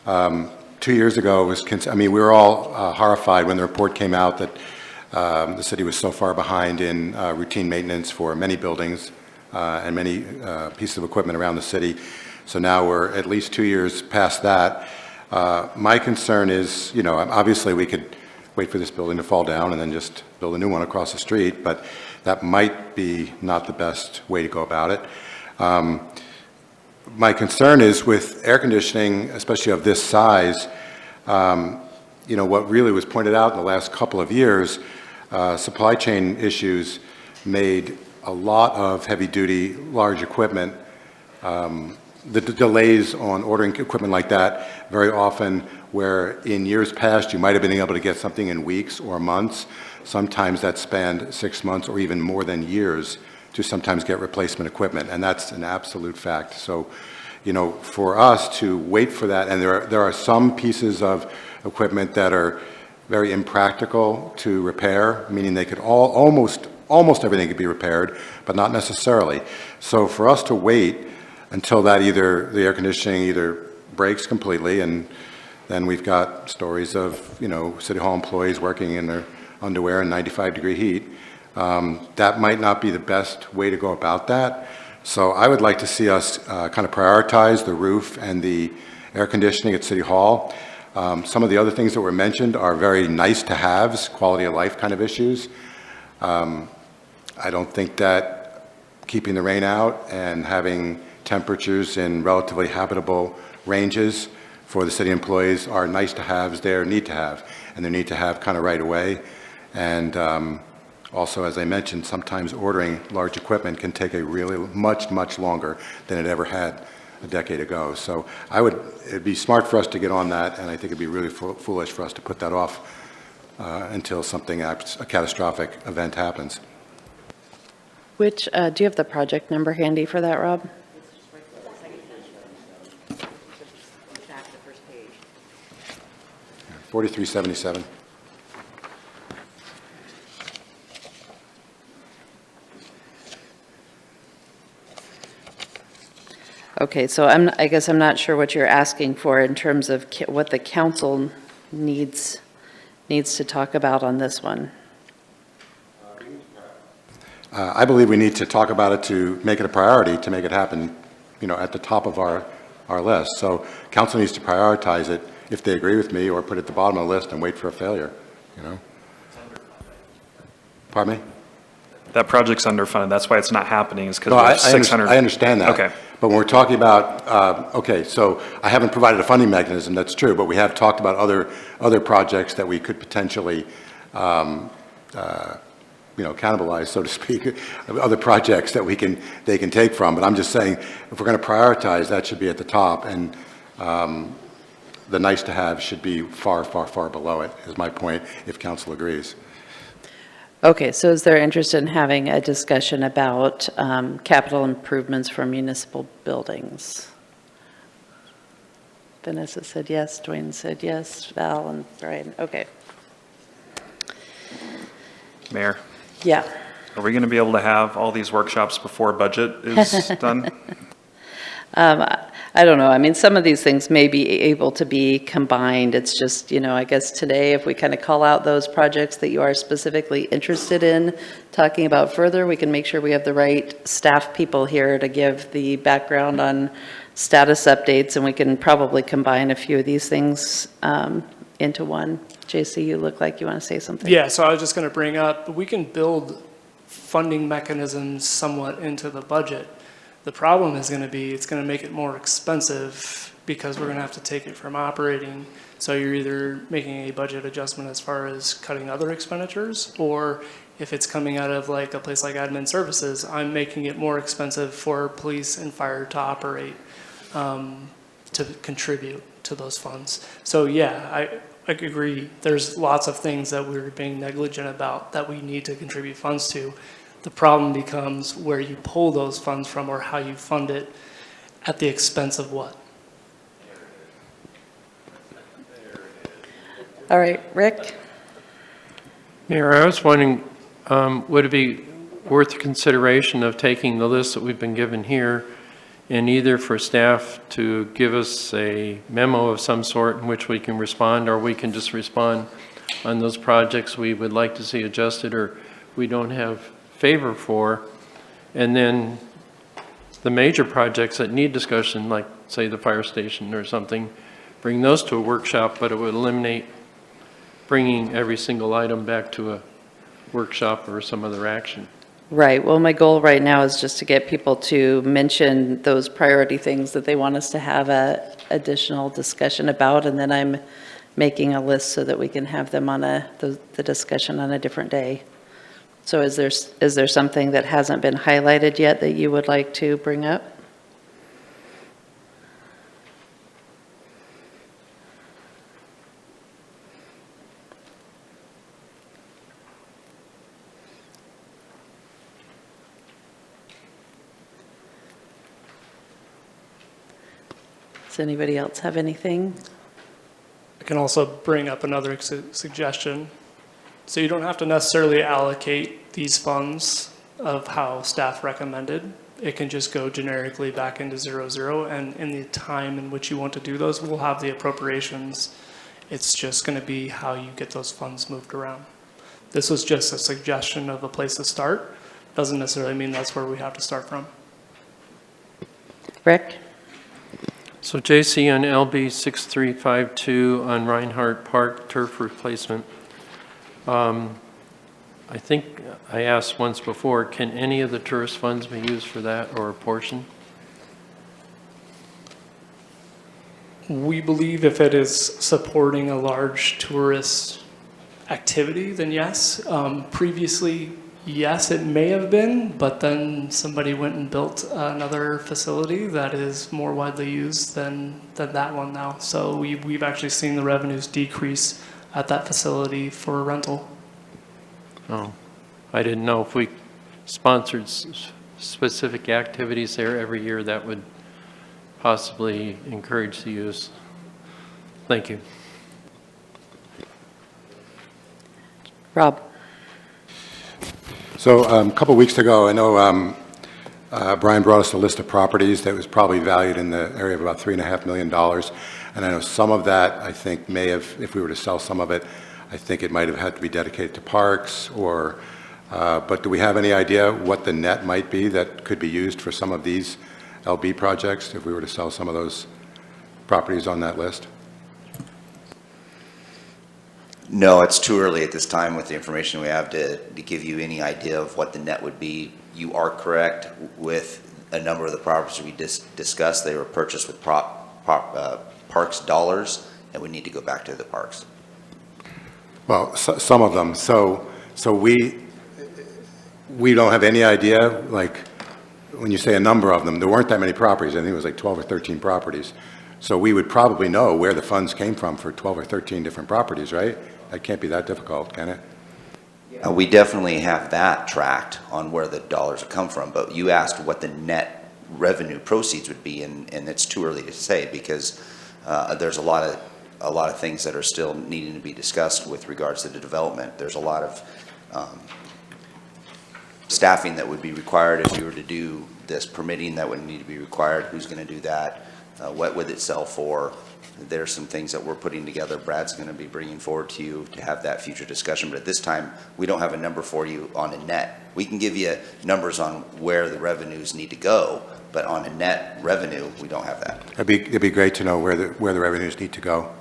2 years ago, we were all horrified when the report came out that the city was so far behind in routine maintenance for many buildings and many pieces of equipment around the city. So now we're at least 2 years past that. My concern is, obviously we could wait for this building to fall down and then just build a new one across the street, but that might be not the best way to go about it. My concern is with air conditioning, especially of this size, what really was pointed out in the last couple of years, supply chain issues made a lot of heavy-duty, large equipment. The delays on ordering equipment like that very often, where in years past you might have been able to get something in weeks or months, sometimes that spanned 6 months or even more than years to sometimes get replacement equipment, and that's an absolute fact. So, for us to wait for that, and there are some pieces of equipment that are very impractical to repair, meaning they could almost everything could be repaired, but not necessarily. So for us to wait until that the air conditioning either breaks completely, and then we've got stories of, City Hall employees working in their underwear in 95-degree heat, that might not be the best way to go about that. So I would like to see us kind of prioritize the roof and the air conditioning at City Hall. Some of the other things that were mentioned are very nice to haves, quality of life kind of issues. I don't think that keeping the rain out and having temperatures in relatively habitable ranges for the city employees are nice to haves, they're need to have, and they're need to have kind of right away. And also, as I mentioned, sometimes ordering large equipment can take a really much longer than it ever had a decade ago. So it'd be smart for us to get on that, and I think it'd be really foolish for us to put that off until a catastrophic event happens. Do you have the project number handy for that, Rob? 4377. Okay, so I guess I'm not sure what you're asking for in terms of what the council needs to talk about on this one. I believe we need to talk about it to make it a priority, to make it happen, you know, at the top of our list. So council needs to prioritize it if they agree with me, or put it at the bottom of the list and wait for a failure, you know? Pardon me? That project's underfunded, that's why it's not happening, is because No, we're I 600. understand that. Okay. But when we're talking about, okay, so I haven't provided a funding mechanism, that's true, but we have talked about other projects that we could potentially, you know, cannibalize, so to speak, other projects that they can take from. But I'm just saying, if we're going to prioritize, that should be at the top, and the nice to have should be far, far, far below it, is my point, if council agrees. Okay, so is there interest in having a discussion about capital improvements for municipal buildings? Vanessa said yes, Dwayne said yes, Val and Brian, okay. Mayor, Yeah. are we going to be able to have all these workshops before budget is done? I don't know. I mean, some of these things may be able to be combined. It's just, you know, I guess today, if we kind of call out those projects that you are specifically interested in talking about further, we can make sure we have the right staff people here to give the background on status updates, and we can probably combine a few of these things into one. JC, you look like you want to say something. Yeah, so I was just going to bring up, we can build funding mechanisms somewhat into the budget. The problem is going to be, it's going to make it more expensive because we're going to have to take it from operating. So you're either making a budget adjustment as far as cutting other expenditures, or if it's coming out of like a place like admin services, I'm making it more expensive for police and fire to operate, to contribute to those funds. So yeah, I agree. There's lots of things that we're being negligent about that we need to contribute funds to. The problem becomes where you pull those funds from, or how you fund it, at the expense of what? All right, Rick? Mayor, I was wondering, would it be worth the consideration of taking the list that we've been given here, and either for staff to give us a memo of some sort in which we can respond, or we can just respond on those projects we would like to see adjusted or we don't have favor for, and then the major projects that need discussion, like say the fire station or something, bring those to a workshop, but it would eliminate bringing every single item back to a workshop or some other action. Right. Well, my goal right now is just to get people to mention those priority things that they want us to have a additional discussion about, and then I'm making a list so that we can have them on the discussion on a different day. So is there something that hasn't been highlighted yet that you would like to bring up? Does anybody else have anything? I can also bring up another suggestion. So you don't have to necessarily allocate these funds of how staff recommended. It can just go generically back into 00, and in the time in which you want to do those, we'll have the appropriations. It's just going to be how you get those funds moved around. This was just a suggestion of a place to start. Doesn't necessarily mean that's where we have to start from. Rick? So JC, on LB 6352 on Reinhardt Park turf replacement, I think I asked once before, can any of the tourist funds be used for that, or a portion? We believe if it is supporting a large tourist activity, then yes. Previously, yes, it may have been, but then somebody went and built another facility that is more widely used than that one now. So we've actually seen the revenues decrease at that facility for rental. Oh, I didn't know if we sponsored specific activities there every year that would possibly encourage the use. Thank you. Rob? So a couple weeks ago, I know Brian brought us a list of properties that was probably valued in the area of about $3.5 million. And I know some of that, I think, may have, if we were to sell some of it, I think it might have had to be dedicated to parks or, but do we have any idea what the net might be that could be used for some of these LB projects if we were to sell some of those properties on that list? No, it's too early at this time with the information we have to give you any idea of what the net would be. You are correct with a number of the properties we discussed. They were purchased with parks dollars, and we need to go back to the parks. Well, some of them. So we don't have any idea, like, when you say a number of them, there weren't that many properties. I think it was like 12 or 13 properties. So we would probably know where the funds came from for 12 or 13 different properties, right? That can't be that difficult, can it? We definitely have that tracked on where the dollars come from, but you asked what the net revenue proceeds would be, and it's too early to say because there's a lot of things that are still needing to be discussed with regards to the development. There's a lot of staffing that would be required if you were to do this permitting that would need to be required. Who's going to do that? What would it sell for? There's some things that we're putting together. Brad's going to be bringing forward to you to have that future discussion. But at this time, we don't have a number for you on a net. We can give you numbers on where the revenues need to go, but on a net revenue, we don't have that. It'd be great to know where the revenues need to go.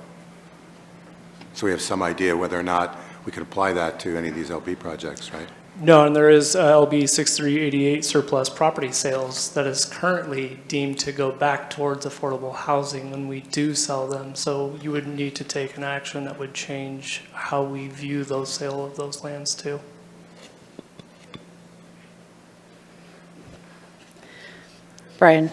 So we have some idea whether or not we could apply that to any of these LB projects, right? No, and there is LB 6388 surplus property sales that is currently deemed to go back towards affordable housing when we do sell them. So you would need to take an action that would change how we view those sale of those lands too. Brian?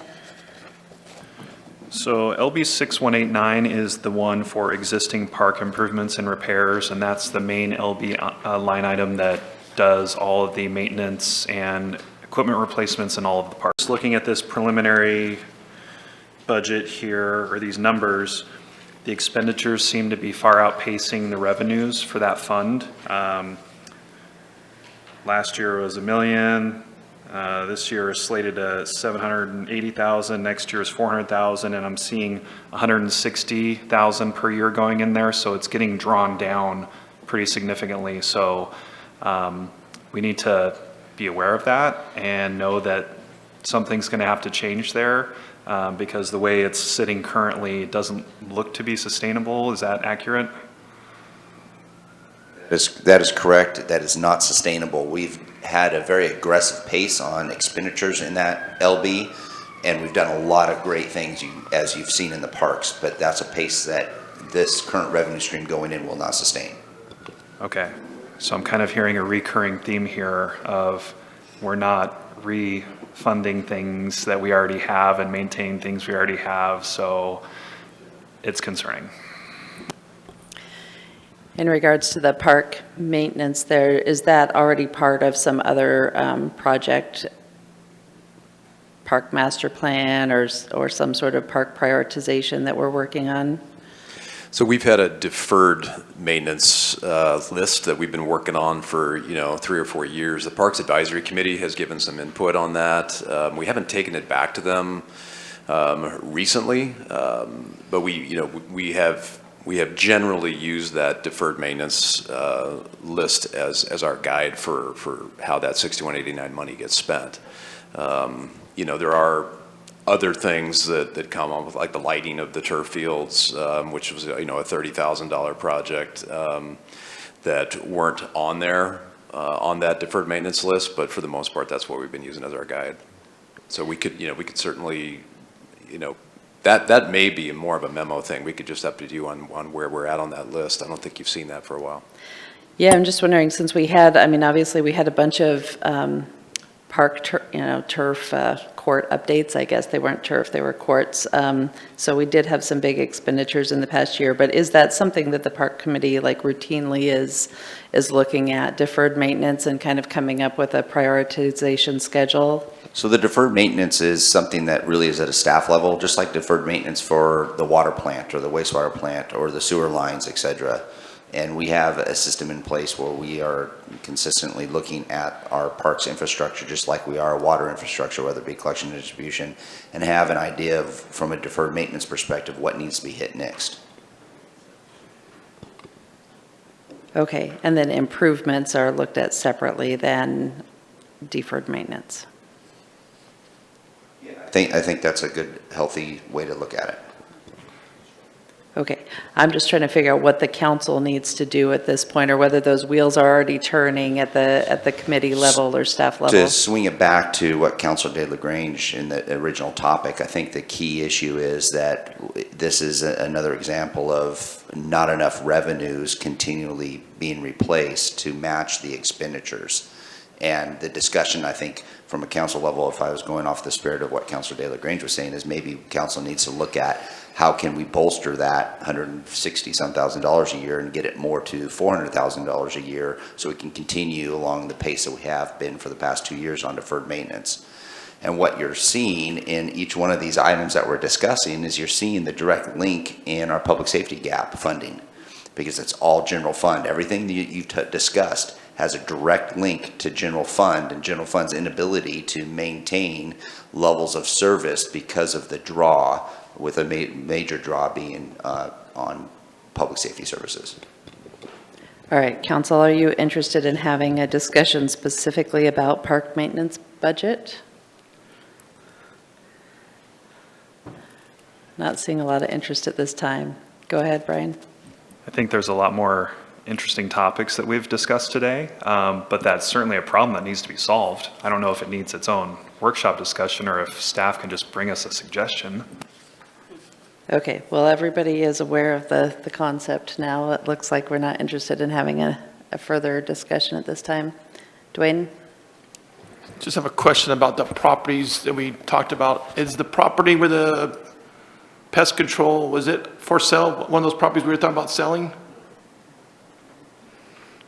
So LB 6189 is the one for existing park improvements and repairs, and that's the main LB line item that does all of the maintenance and equipment replacements in all of the parks. Looking at this preliminary budget here, or these numbers, the expenditures seem to be far outpacing the revenues for that fund. Last year was $1 million. This year is slated to 780,000. Next year is 400,000, and I'm seeing 160,000 per year going in there. So it's getting drawn down pretty significantly. So we need to be aware of that and know that something's going to have to change there because the way it's sitting currently doesn't look to be sustainable. Is that accurate? That is correct. That is not sustainable. We've had a very aggressive pace on expenditures in that LB, and we've done a lot of great things as you've seen in the parks, but that's a pace that this current revenue stream going in will not sustain. Okay. So I'm kind of hearing a recurring theme here of we're not refunding things that we already have and maintaining things we already have, so it's concerning. In regards to the park maintenance there, is that already part of some other project, park master plan or some sort of park prioritization that we're working on? So we've had a deferred maintenance list that we've been working on for 3 or 4 years. The Parks Advisory Committee has given some input on that. We haven't taken it back to them recently, but we have generally used that deferred maintenance list as our guide for how that 6189 money gets spent. There are other things that come on with, like the lighting of the turf fields, which was a $30,000 project that weren't on there on that deferred maintenance list, but for the most part, that's what we've been using as our guide. So we could certainly, that may be more of a memo thing. We could just update you on where we're at on that list. I don't think you've seen that for a while. Yeah, I'm just wondering, since we had, obviously we had a bunch of park, turf court updates. I guess they weren't turf, they were courts. So we did have some big expenditures in the past year, but is that something that the park committee routinely is looking at, deferred maintenance and kind of coming up with a prioritization schedule? So the deferred maintenance is something that really is at a staff level, just like deferred maintenance for the water plant or the wastewater plant or the sewer lines, et cetera. And we have a system in place where we are consistently looking at our parks infrastructure, just like we are water infrastructure, whether it be collection and distribution, and have an idea of, from a deferred maintenance perspective, what needs to be hit next. Okay, and then improvements are looked at separately than deferred maintenance. I think that's a good, healthy way to look at it. Okay, I'm just trying to figure out what the council needs to do at this point, or whether those wheels are already turning at the committee level or staff level. To swing it back to what Councilor DeLagrange in the original topic, I think the key issue is that this is another example of not enough revenues continually being replaced to match the expenditures. And the discussion, I think, from a council level, if I was going off the spirit of what Councilor DeLagrange was saying, is maybe council needs to look at how can we bolster that $160,000 a year and get it more to $400,000 a year so we can continue along the pace that we have been for the past 2 years on deferred maintenance. And what you're seeing in each one of these items that we're discussing is you're seeing the direct link in our public safety gap funding, because it's all general fund. Everything that you've discussed has a direct link to general fund and general fund's inability to maintain levels of service because of the draw, with a major draw being on public safety services. All right, council, are you interested in having a discussion specifically about park maintenance budget? Not seeing a lot of interest at this time. Go ahead, Brian. I think there's a lot more interesting topics that we've discussed today, but that's certainly a problem that needs to be solved. I don't know if it needs its own workshop discussion or if staff can just bring us a suggestion. Okay, well, everybody is aware of the concept now. It looks like we're not interested in having a further discussion at this time. Dwayne? Just have a question about the properties that we talked about. Is the property where the pest control, was it for sale? One of those properties we were talking about selling?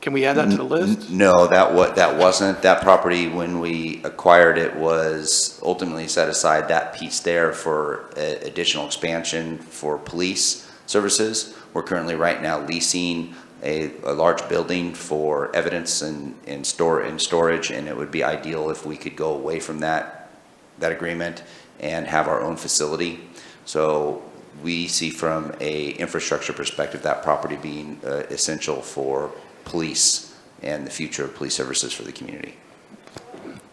Can we add that to the list? No, that wasn't. That property, when we acquired it, was ultimately set aside, that piece there, for additional expansion for police services. We're currently right now leasing a large building for evidence and storage, and it would be ideal if we could go away from that agreement and have our own facility. So we see from a infrastructure perspective that property being essential for police and the future of police services for the community.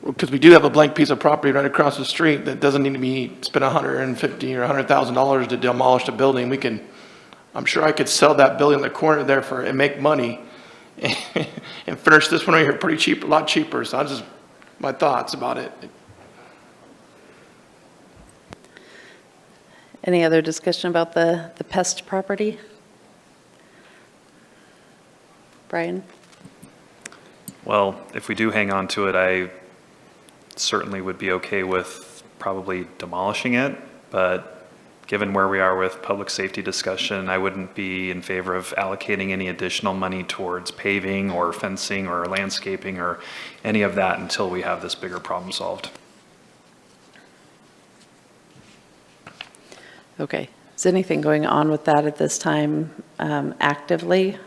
Because we do have a blank piece of property right across the street that doesn't need to be spent $150,000 or $100,000 to demolish the building. I'm sure I could sell that building in the corner there and make money and finish this one right here pretty cheap, a lot cheaper. So that's just my thoughts about it. Any other discussion about the pest property? Brian? Well, if we do hang on to it, I certainly would be okay with probably demolishing it, but given where we are with public safety discussion, I wouldn't be in favor of allocating any additional money towards paving or fencing or landscaping or any of that until we have this bigger problem solved. Okay. Is anything going on with that at this time actively?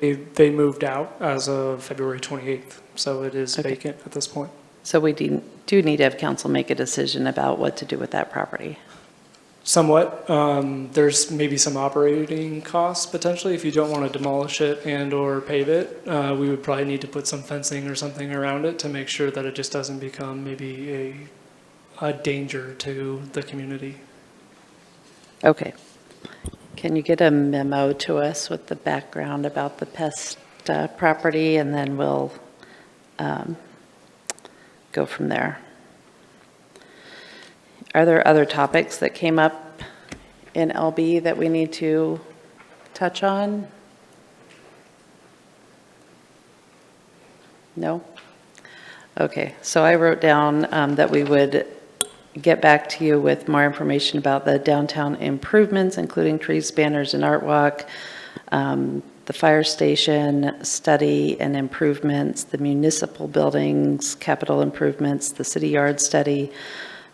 They moved out as of February 28th, so it is Okay. vacant at this point. So we do need to have council make a decision about what to do with that property. Somewhat. There's maybe some operating costs potentially if you don't want to demolish it and/or pave it. We would probably need to put some fencing or something around it to make sure that it just doesn't become maybe a danger to the community. Okay. Can you get a memo to us with the background about the pest property, and then we'll go from there. Are there other topics that came up in LB that we need to touch on? No? Okay, so I wrote down that we would get back to you with more information about the downtown improvements, including trees, banners, and art walk, the fire station study and improvements, the municipal buildings, capital improvements, the city yard study,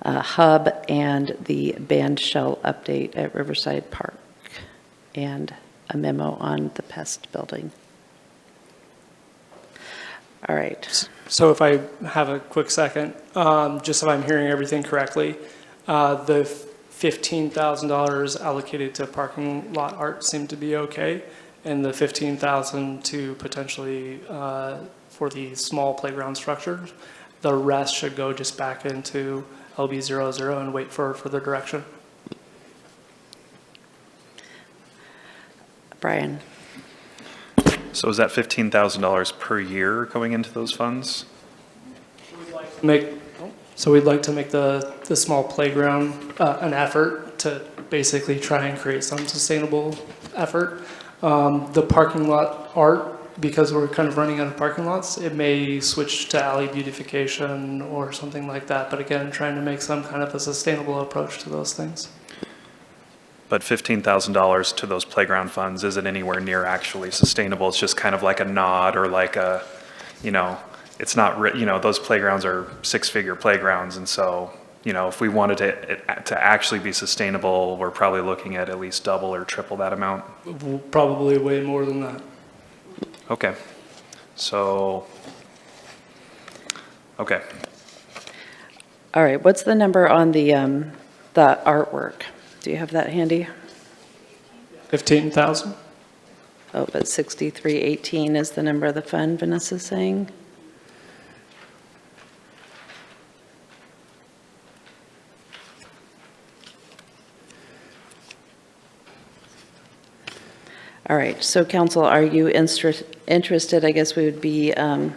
hub, and the band shell update at Riverside Park. and a memo on the pest building. All right. So if I have a quick second, just if I'm hearing everything correctly, the $15,000 allocated to parking lot art seemed to be okay, and the $15,000 to potentially for the small playground structures, the rest should go just back into LB00 and wait for further direction. Brian? So is that $15,000 per year going into those funds? So we'd like to make the small playground an effort to basically try and create some sustainable effort. The parking lot art, because we're kind of running out of parking lots, it may switch to alley beautification or something like that. But again, trying to make some kind of a sustainable approach to those things. But $15,000 to those playground funds isn't anywhere near actually sustainable. It's just kind of like a nod or like a, you know, it's not, those playgrounds are six-figure playgrounds. And so, if we wanted to actually be sustainable, we're probably looking at least double or triple that amount. Probably way more than that. Okay. So, okay. All right, what's the number on the artwork? Do you have that handy? 15,000? Oh, but 6318 is the number of the fund, Vanessa's saying? All right, so council, are you interested? I guess we would be kind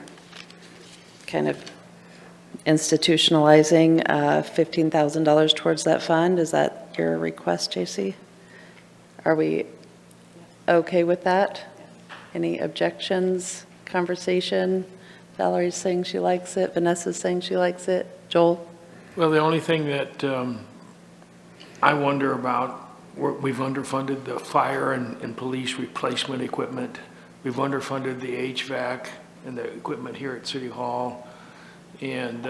of institutionalizing $15,000 towards that fund. Is that your request, JC? Are we okay with that? Any objections, conversation? Valerie's saying she likes it. Vanessa's saying she likes it. Joel? Well, the only thing that I wonder about, we've underfunded the fire and police replacement equipment. We've underfunded the HVAC and the equipment here at City Hall. And,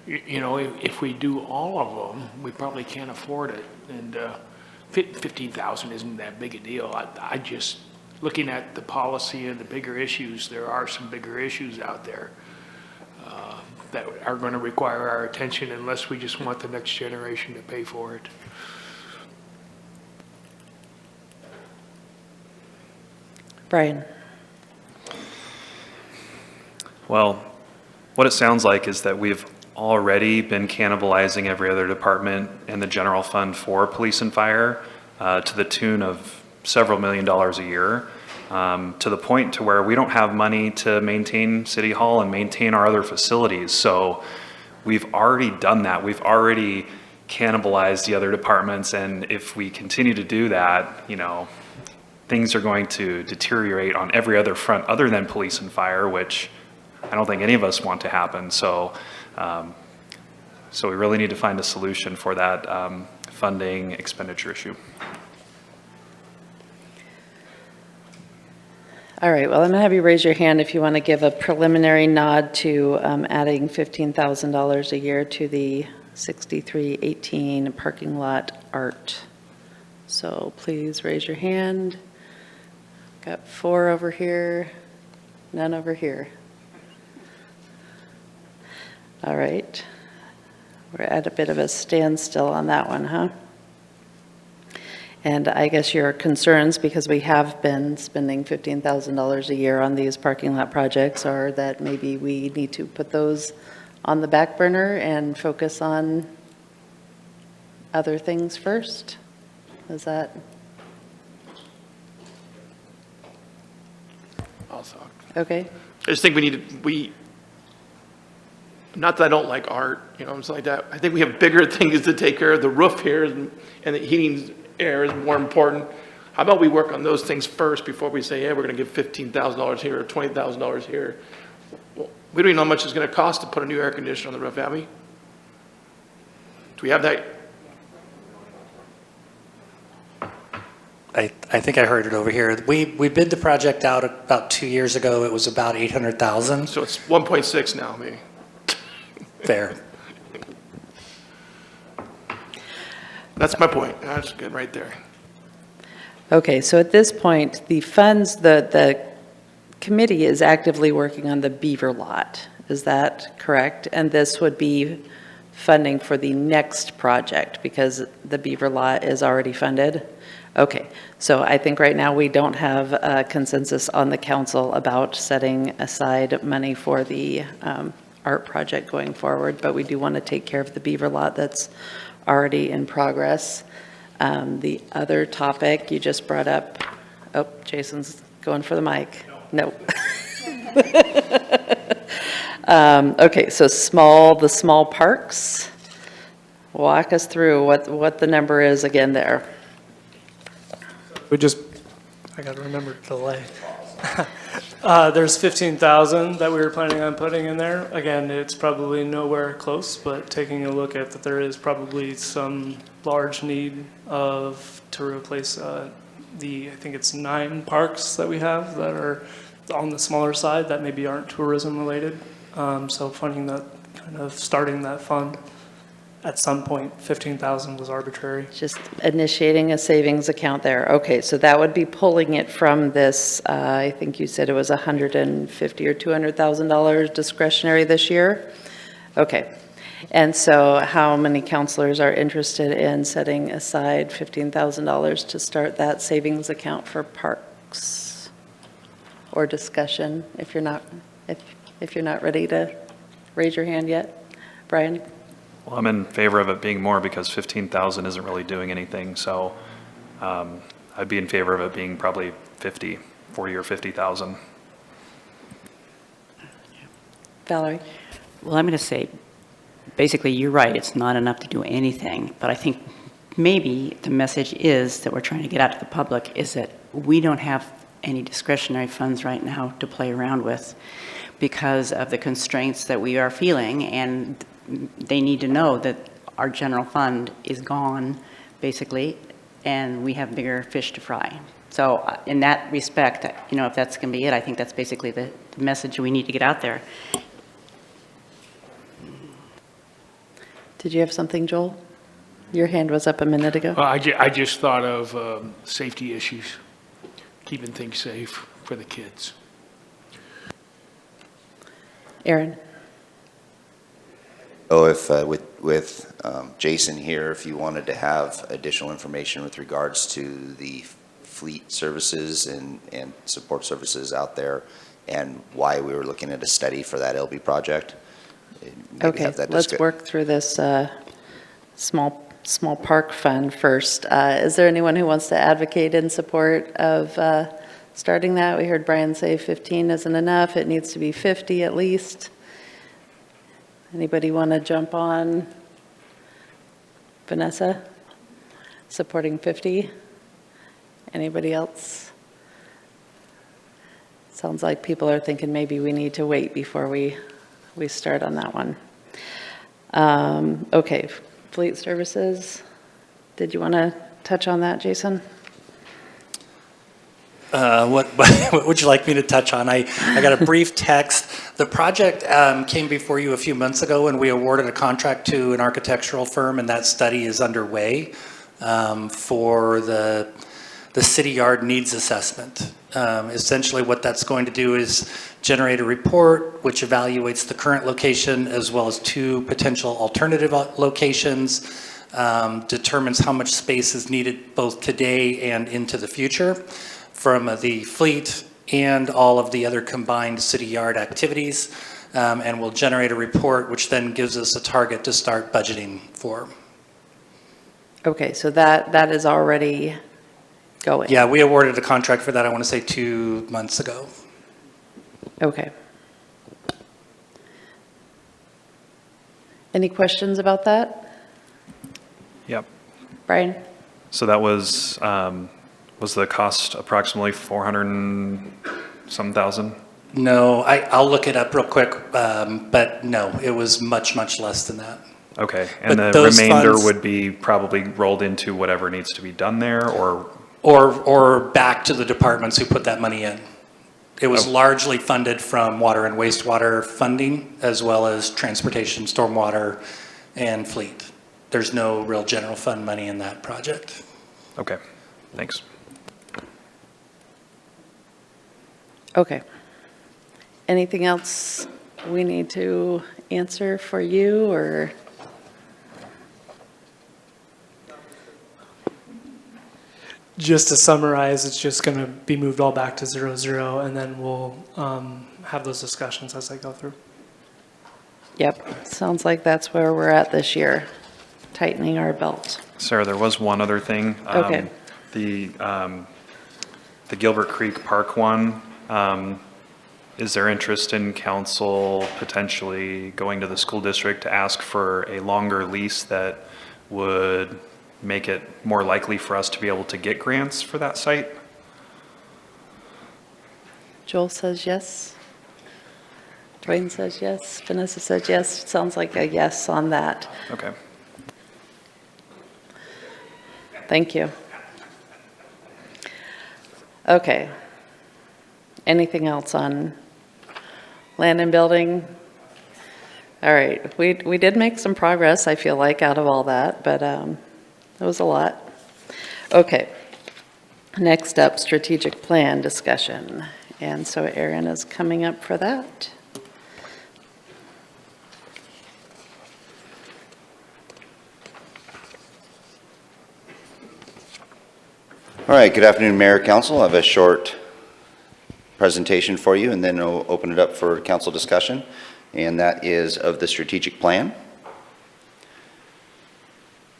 if we do all of them, we probably can't afford it. And 15,000 isn't that big a deal. I just, looking at the policy and the bigger issues, there are some bigger issues out there that are going to require our attention unless we just want the next generation to pay for it. Brian? Well, what it sounds like is that we've already been cannibalizing every other department in the general fund for police and fire to the tune of several $1 million a year, to the point to where we don't have money to maintain City Hall and maintain our other facilities. So we've already done that. We've already cannibalized the other departments, and if we continue to do that, things are going to deteriorate on every other front other than police and fire, which I don't think any of us want to happen. So we really need to find a solution for that funding expenditure issue. All right, well, I'm going to have you raise your hand if you want to give a preliminary nod to adding $15,000 a year to the 6318 parking lot art. So please raise your hand. Got 4 over here, none over here. All right. We're at a bit of a standstill on that one, huh? And I guess your concerns, because we have been spending $15,000 a year on these parking lot projects, are that maybe we need to put those on the back burner and focus on other things first? Is that? I'll talk. Okay. I just think not that I don't like art, it's like that. I think we have bigger things to take care of. The roof here and the heating air is more important. How about we work on those things first before we say, hey, we're going to give $15,000 here or $20,000 here. Well, we don't even know how much it's going to cost to put a new air conditioner on the roof, have we? Do we have that? I think I heard it over here. We bid the project out about 2 years ago. It was about 800,000. So it's 1.6 now, maybe. Fair. That's my point. That's good right there. Okay, so at this point, the funds, the committee is actively working on the Beaver lot. Is that correct? And this would be funding for the next project because the Beaver lot is already funded? Okay, so I think right now we don't have a consensus on the council about setting aside money for the art project going forward, but we do want to take care of the Beaver lot that's already in progress. The other topic you just brought up, oh, Jason's going for the mic. No. Okay, so the small parks. Walk us through what the number is again there. I got to remember to delay. There's 15,000 that we were planning on putting in there. Again, it's probably nowhere close, but taking a look at that, there is probably some large need to replace I think it's 9 parks that we have that are on the smaller side that maybe aren't tourism related. So funding that, kind of starting that fund. At some point, 15,000 was arbitrary. Just initiating a savings account there. Okay, so that would be pulling it from this, I think you said it was $150,000 or $200,000 discretionary this year? Okay. And so how many counselors are interested in setting aside $15,000 to start that savings account for parks? Or discussion, if you're not ready to raise your hand yet? Brian? Well, I'm in favor of it being more because 15,000 isn't really doing anything, so I'd be in favor of it being probably 40 or 50,000. Valerie? Well, I'm going to say, basically, you're right, it's not enough to do anything, but I think maybe the message is that we're trying to get out to the public is that we don't have any discretionary funds right now to play around with because of the constraints that we are feeling, and they need to know that our general fund is gone, basically, and we have bigger fish to fry. So in that respect, if that's going to be it, I think that's basically the message we need to get out there. Did you have something, Joel? Your hand was up a minute ago. I just thought of safety issues, keeping things safe for the kids. Aaron? Oh, if, with Jason here, if you wanted to have additional information with regards to the fleet services and support services out there and why we were looking at a study for that LB project. Maybe Okay, have that let's work through this small park fund first. Is there anyone who wants to advocate in support of starting that? We heard Brian say 15 isn't enough. It needs to be 50 at least. Anybody want to jump on? Vanessa, supporting 50? Anybody else? Sounds like people are thinking maybe we need to wait before we start on that one. Okay, fleet services. Did you want to touch on that, Jason? What would you like me to touch on? I got a brief text. The project came before you a few months ago, and we awarded a contract to an architectural firm, and that study is underway for the city yard needs assessment. Essentially, what that's going to do is generate a report which evaluates the current location as well as 2 potential alternative locations, determines how much space is needed both today and into the future from the fleet and all of the other combined city yard activities, and will generate a report which then gives us a target to start budgeting for. Okay, so that is already going. Yeah, we awarded a contract for that, I want to say 2 months ago. Okay. Any questions about that? Yep. Brian? So that was the cost approximately 400 and some thousand? No, I'll look it up real quick, but no, it was much, much less than that. Okay, and But the those remainder funds- would be probably rolled into whatever needs to be done there, or? Or back to the departments who put that money in. It was Oh. largely funded from water and wastewater funding, as well as transportation, stormwater, and fleet. There's no real general fund money in that project. Okay, thanks. Okay. Anything else we need to answer for you, or? Just to summarize, it's just going to be moved all back to 0, and then we'll have those discussions as they go through. Yep, sounds like that's where we're at this year, tightening our belt. Sarah, there was one other thing. Okay. The Gilbert Creek Park one, is there interest in council potentially going to the school district to ask for a longer lease that would make it more likely for us to be able to get grants for that site? Joel says yes. Dwayne says yes. Vanessa says yes. Sounds like a yes on that. Okay. Thank you. Okay. Anything else on land and building? All right, we did make some progress, I feel like, out of all that, but it was a lot. Okay. Next up, strategic plan discussion. And so Erin is coming up for that. All right, good afternoon, Mayor, Council. I have a short presentation for you, and then I'll open it up for council discussion, and that is of the strategic plan.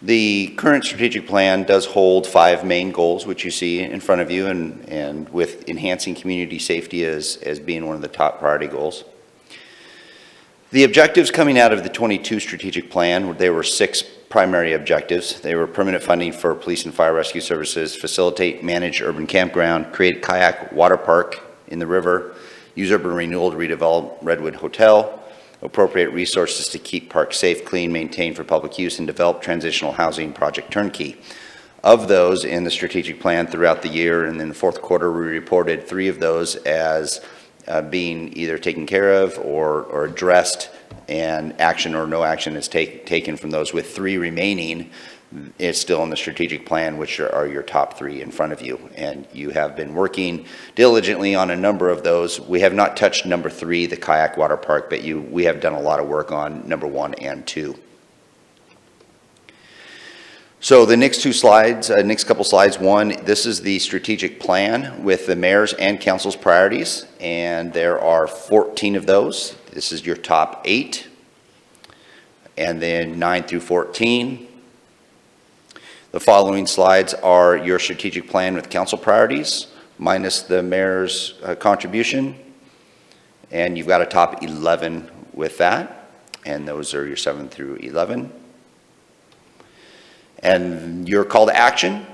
The current strategic plan does hold 5 main goals, which you see in front of you, and with enhancing community safety as being one of the top priority goals. The objectives coming out of the 22 strategic plan, there were 6 primary objectives. They were permanent funding for police and fire rescue services, facilitate managed urban campground, create kayak water park in the river, use urban renewal to redevelop Redwood Hotel, appropriate resources to keep parks safe, clean, maintained for public use, and develop transitional housing project turnkey. Of those in the strategic plan throughout the year, and in the fourth quarter, we reported 3 of those as being either taken care of or addressed, and action or no action is taken from those, with 3 remaining is still in the strategic plan, which are your top 3 in front of you. And you have been working diligently on a number of those. We have not touched number 3, the kayak water park, but we have done a lot of work on number 1 and 2. So the next 2 slides, next couple slides, one, this is the strategic plan with the mayor's and council's priorities, and there are 14 of those. This is your top 8, and then 9 through 14. The following slides are your strategic plan with council priorities, minus the mayor's contribution, and you've got a top 11 with that, and those are your 7 through 11. And your call to action,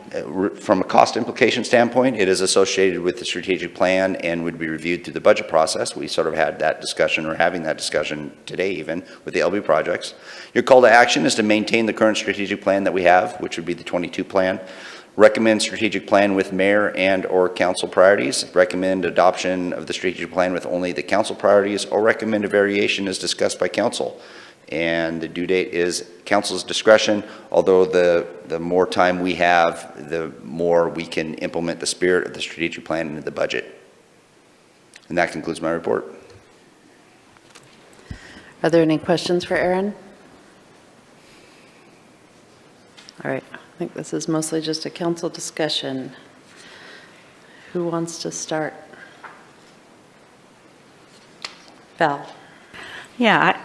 from a cost implication standpoint, it is associated with the strategic plan and would be reviewed through the budget process. We sort of had that discussion, or having that discussion today even, with the LB projects. Your call to action is to maintain the current strategic plan that we have, which would be the 22 plan. Recommend strategic plan with mayor and or council priorities. Recommend adoption of the strategic plan with only the council priorities, or recommend a variation as discussed by council. And the due date is council's discretion, although the more time we have, the more we can implement the spirit of the strategic plan into the budget. And that concludes my report. Are there any questions for Erin? All right, I think this is mostly just a council discussion. Who wants to start? Val. Yeah,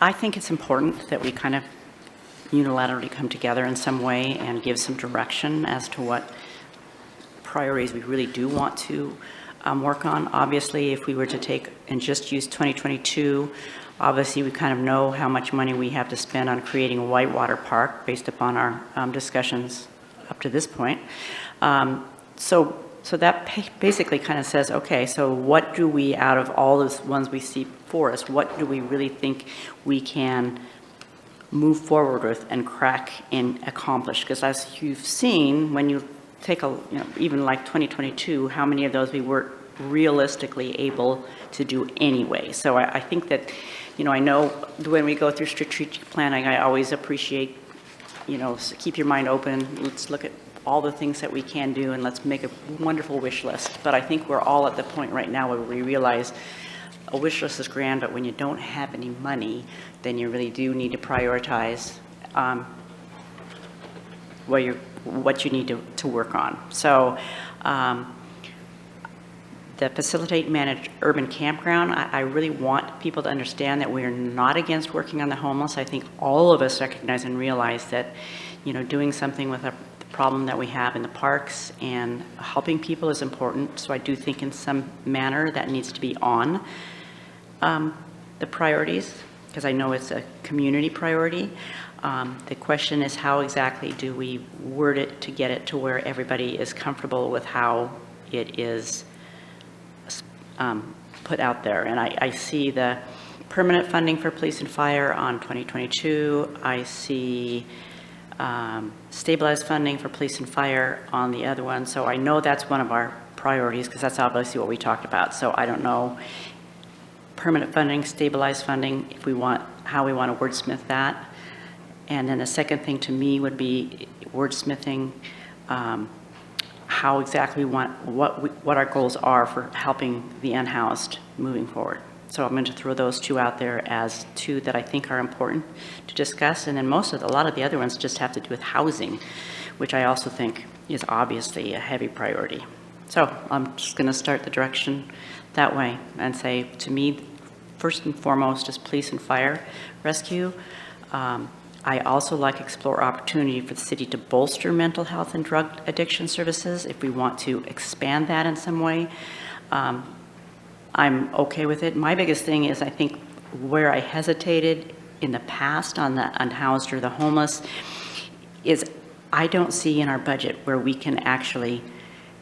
I think it's important that we kind of unilaterally come together in some way and give some direction as to what priorities we really do want to work on. Obviously, if we were to take and just use 2022, obviously we kind of know how much money we have to spend on creating a whitewater park based upon our discussions up to this point. So that basically kind of says, okay, so what do we, out of all those ones we see for us, what do we really think we can move forward with and crack and accomplish? Because as you've seen, when you take even like 2022, how many of those we weren't realistically able to do anyway. So I think that, I know when we go through strategic planning, I always appreciate, keep your mind open. Let's look at all the things that we can do, and let's make a wonderful wish list. But I think we're all at the point right now where we realize a wish list is grand, but when you don't have any money, then you really do need to prioritize what you need to work on. So the facilitate managed urban campground, I really want people to understand that we are not against working on the homeless. I think all of us recognize and realize that, you know, doing something with the problem that we have in the parks and helping people is important. So I do think in some manner that needs to be on the priorities, because I know it's a community priority. The question is, how exactly do we word it to get it to where everybody is comfortable with how it is put out there? And I see the permanent funding for police and fire on 2022. I see stabilized funding for police and fire on the other one. So I know that's one of our priorities, because that's obviously what we talked about. So I don't know, permanent funding, stabilized funding, if we want, how we want to wordsmith that. And then the second thing to me would be wordsmithing how exactly we want, what our goals are for helping the unhoused moving forward. So I'm going to throw those two out there as two that I think are important to discuss. And then a lot of the other ones just have to do with housing, which I also think is obviously a heavy priority. So I'm just going to start the direction that way and say, to me, first and foremost is police and fire rescue. I also like explore opportunity for the city to bolster mental health and drug addiction services if we want to expand that in some way. I'm okay with it. My biggest thing is, I think where I hesitated in the past on the unhoused or the homeless is I don't see in our budget where we can actually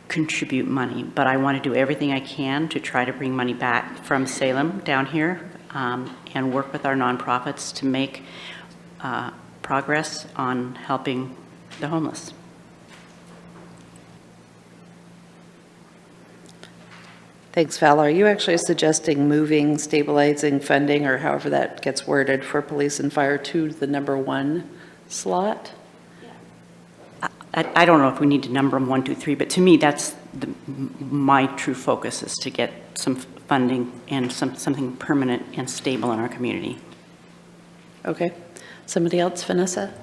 contribute money, but I want to do everything I can to try to bring money back from Salem down here and work with our nonprofits to make progress on helping the homeless. Thanks, Val. Are you actually suggesting moving, stabilizing funding, or however that gets worded, for police and fire to the number 1 slot? I don't know if we need to number them 1, 2, 3, but to me, that's my true focus, is to get some funding and something permanent and stable in our community. Okay. Somebody else, Vanessa?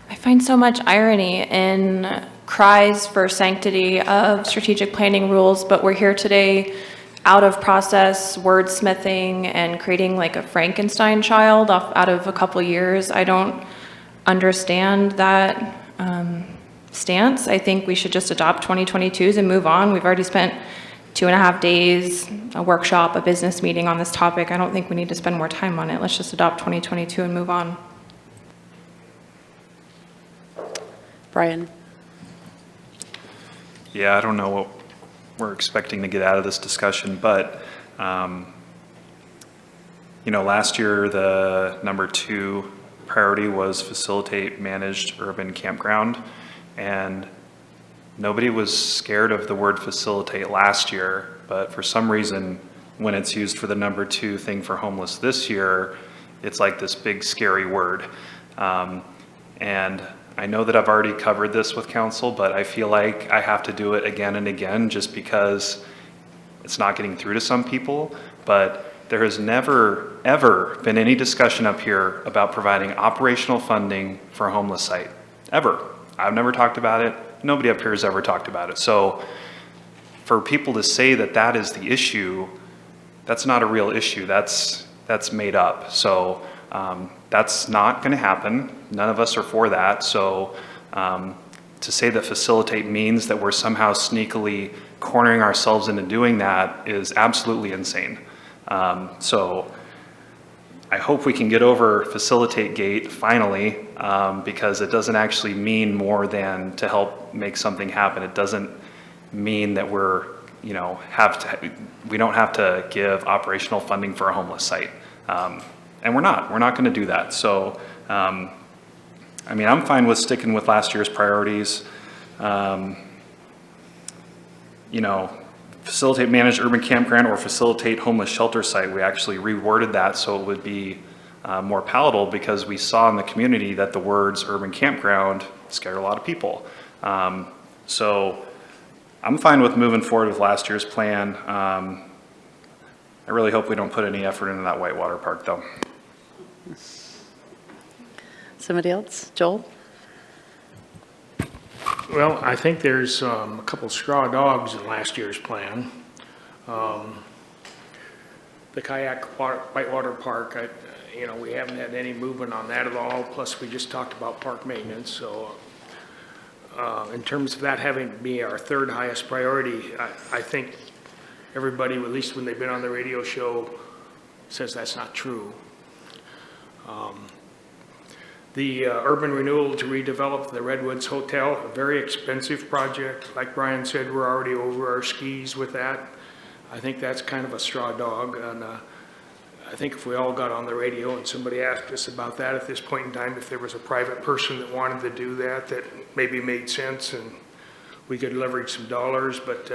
I find so much irony in cries for sanctity of strategic planning rules, but we're here today out of process, wordsmithing, and creating like a Frankenstein child out of a couple years. I don't understand that stance. I think we should just adopt 2022s and move on. We've already spent 2.5 days, a workshop, a business meeting on this topic. I don't think we need to spend more time on it. Let's just adopt 2022 and move on. Brian? Yeah, I don't know what we're expecting to get out of this discussion, but, you know, last year the number 2 priority was facilitate managed urban campground, and nobody was scared of the word facilitate last year, but for some reason, when it's used for the number 2 thing for homeless this year, it's like this big scary word. And I know that I've already covered this with council, but I feel like I have to do it again and again just because it's not getting through to some people. But there has never, ever been any discussion up here about providing operational funding for a homeless site, ever. I've never talked about it. Nobody up here has ever talked about it. So for people to say that that is the issue, that's not a real issue. That's made up. So that's not going to happen. None of us are for that. So to say that facilitate means that we're somehow sneakily cornering ourselves into doing that is absolutely insane. So I hope we can get over facilitate gate finally, because it doesn't actually mean more than to help make something happen. It doesn't mean that we're, you know, we don't have to give operational funding for a homeless site. And we're not going to do that. So, I mean, I'm fine with sticking with last year's priorities. You know, facilitate managed urban campground or facilitate homeless shelter site. We actually reworded that so it would be more palatable, because we saw in the community that the words urban campground scared a lot of people. So I'm fine with moving forward with last year's plan. I really hope we don't put any effort into that whitewater park, though. Somebody else? Joel? Well, I think there's a couple straw dogs in last year's plan. The whitewater park, we haven't had any movement on that at all. Plus, we just talked about park maintenance. So in terms of that having to be our third highest priority, I think everybody, at least when they've been on the radio show, says that's not true. The urban renewal to redevelop the Redwoods Hotel, a very expensive project. Like Brian said, we're already over our skis with that. I think that's kind of a straw dog. And I think if we all got on the radio and somebody asked us about that at this point in time, if there was a private person that wanted to do that, that maybe made sense and we could leverage some dollars, but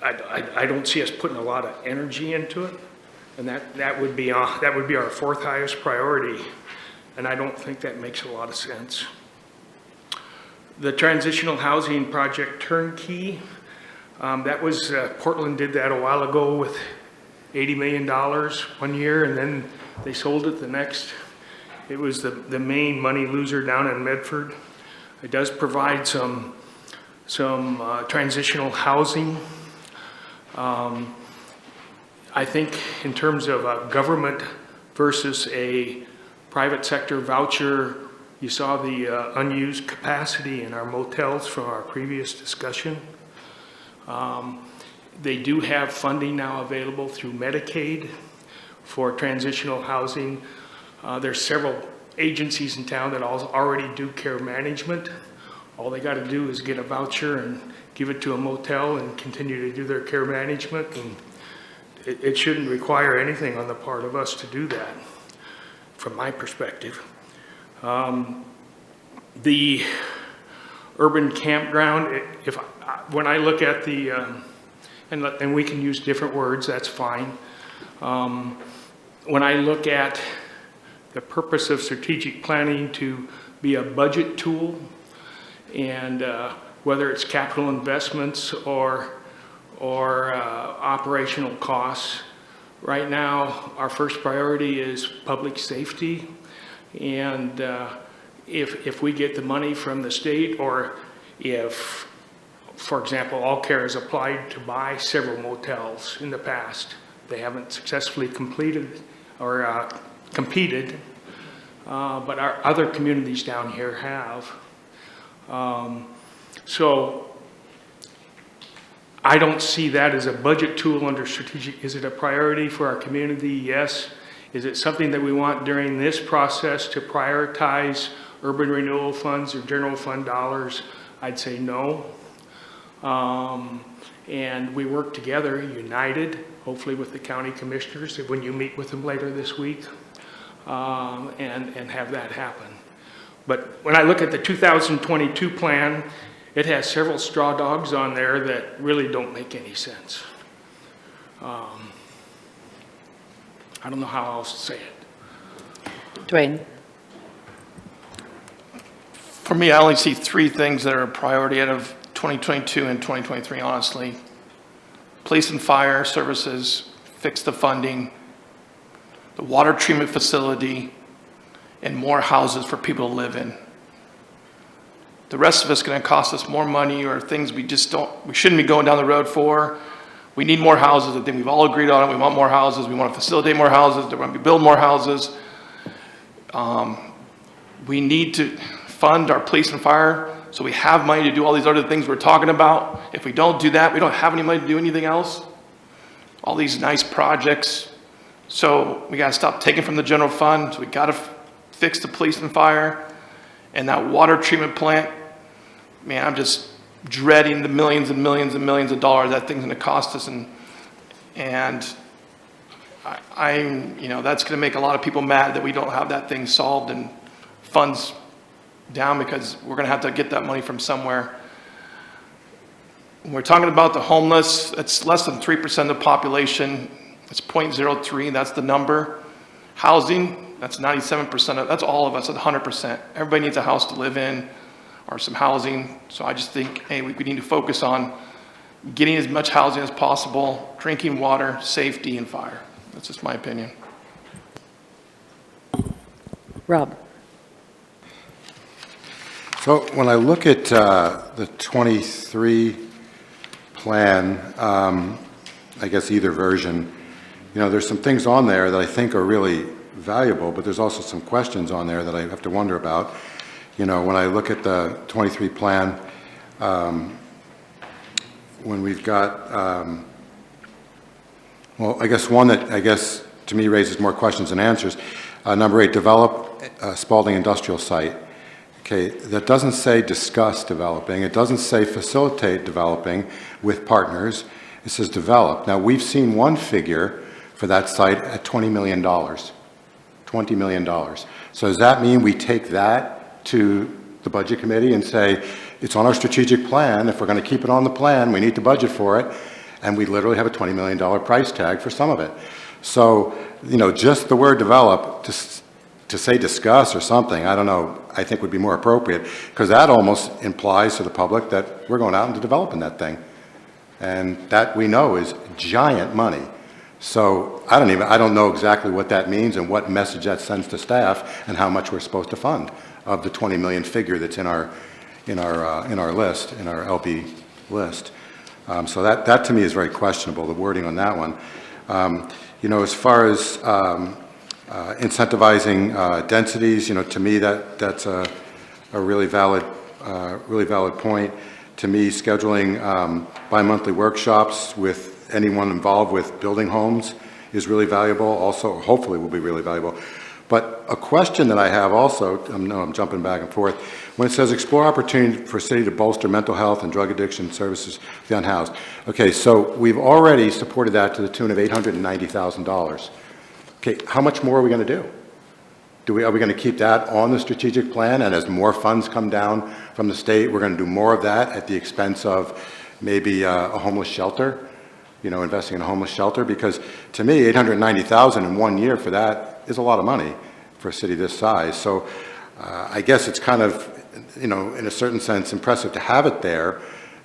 I don't see us putting a lot of energy into it. And that would be our fourth highest priority. And I don't think that makes a lot of sense. The transitional housing project turnkey, that was, Portland did that a while ago with $80 million one year, and then they sold it the next. It was the main money loser down in Medford. It does provide some transitional housing. I think in terms of a government versus a private sector voucher, you saw the unused capacity in our motels from our previous discussion. They do have funding now available through Medicaid for transitional housing. There's several agencies in town that already do care management. All they got to do is get a voucher and give it to a motel and continue to do their care management. And it shouldn't require anything on the part of us to do that, from my perspective. The urban campground, when I look at the, and we can use different words, that's fine. When I look at the purpose of strategic planning to be a budget tool, and whether it's capital investments or operational costs, right now our first priority is public safety. And if we get the money from the state, or if, for example, All Care has applied to buy several motels in the past, they haven't successfully completed or competed, but our other communities down here have. So I don't see that as a budget tool under strategic. Is it a priority for our community? Yes. Is it something that we want during this process to prioritize urban renewal funds or general fund dollars? I'd say no. And we work together, united, hopefully with the county commissioners, when you meet with them later this week, and have that happen. But when I look at the 2022 plan, it has several straw dogs on there that really don't make any sense. I don't know how else to say it. Dwayne? For me, I only see three things that are a priority out of 2022 and 2023, honestly. Police and fire services, fix the funding, the water treatment facility, and more houses for people to live in. The rest of it's going to cost us more money, or things we shouldn't be going down the road for. We need more houses. I think we've all agreed on it. We want more houses. We want to facilitate more houses. We want to build more houses. We need to fund our police and fire so we have money to do all these other things we're talking about. If we don't do that, we don't have any money to do anything else. All these nice projects. So we got to stop taking from the general fund. So we got to fix the police and fire. And that water treatment plant, man, I'm just dreading the millions and millions and millions of dollars that thing's going to cost us. And I'm, that's going to make a lot of people mad that we don't have that thing solved and funds down, because we're going to have to get that money from somewhere. When we're talking about the homeless, it's less than 3% of the population. It's 0.03, that's the number. Housing, that's 97% that's all of us, at 100%. Everybody needs a house to live in. or some housing. So I just think, hey, we need to focus on getting as much housing as possible, drinking water, safety, and fire. That's just my opinion. Rob? So when I look at the 23 plan, I guess either version, you know, there's some things on there that I think are really valuable, but there's also some questions on there that I have to wonder about. You know, when I look at the 23 plan, when we've got, well, I guess one that I guess to me raises more questions than answers. Number 8, develop Spalding industrial site. Okay, that doesn't say discuss developing. It doesn't say facilitate developing with partners. It says develop. Now, we've seen one figure for that site at $20 million. $20 million. So does that mean we take that to the budget committee and say, it's on our strategic plan. If we're going to keep it on the plan, we need to budget for it. And we literally have a $20 million price tag for some of it. So, you know, just the word develop, to say discuss or something, I don't know, I think would be more appropriate, because that almost implies to the public that we're going out into developing that thing. And that we know is giant money. So I don't know exactly what that means and what message that sends to staff and how much we're supposed to fund of the 20 million figure that's in our list, in our LB list. So that to me is very questionable, the wording on that one. You know, as far as incentivizing densities, you know, to me that's a really valid point. To me, scheduling bi-monthly workshops with anyone involved with building homes is really valuable. Also, hopefully, will be really valuable. But a question that I have also, I'm jumping back and forth, when it says explore opportunity for city to bolster mental health and drug addiction services for the unhoused. Okay, so we've already supported that to the tune of $890,000. Okay, how much more are we going to do? Are we going to keep that on the strategic plan, and as more funds come down from the state, we're going to do more of that at the expense of maybe a homeless shelter, you know, investing in a homeless shelter? Because to me, $890,000 in 1 year for that is a lot of money for a city this size. So I guess it's kind of, you know, in a certain sense, impressive to have it there,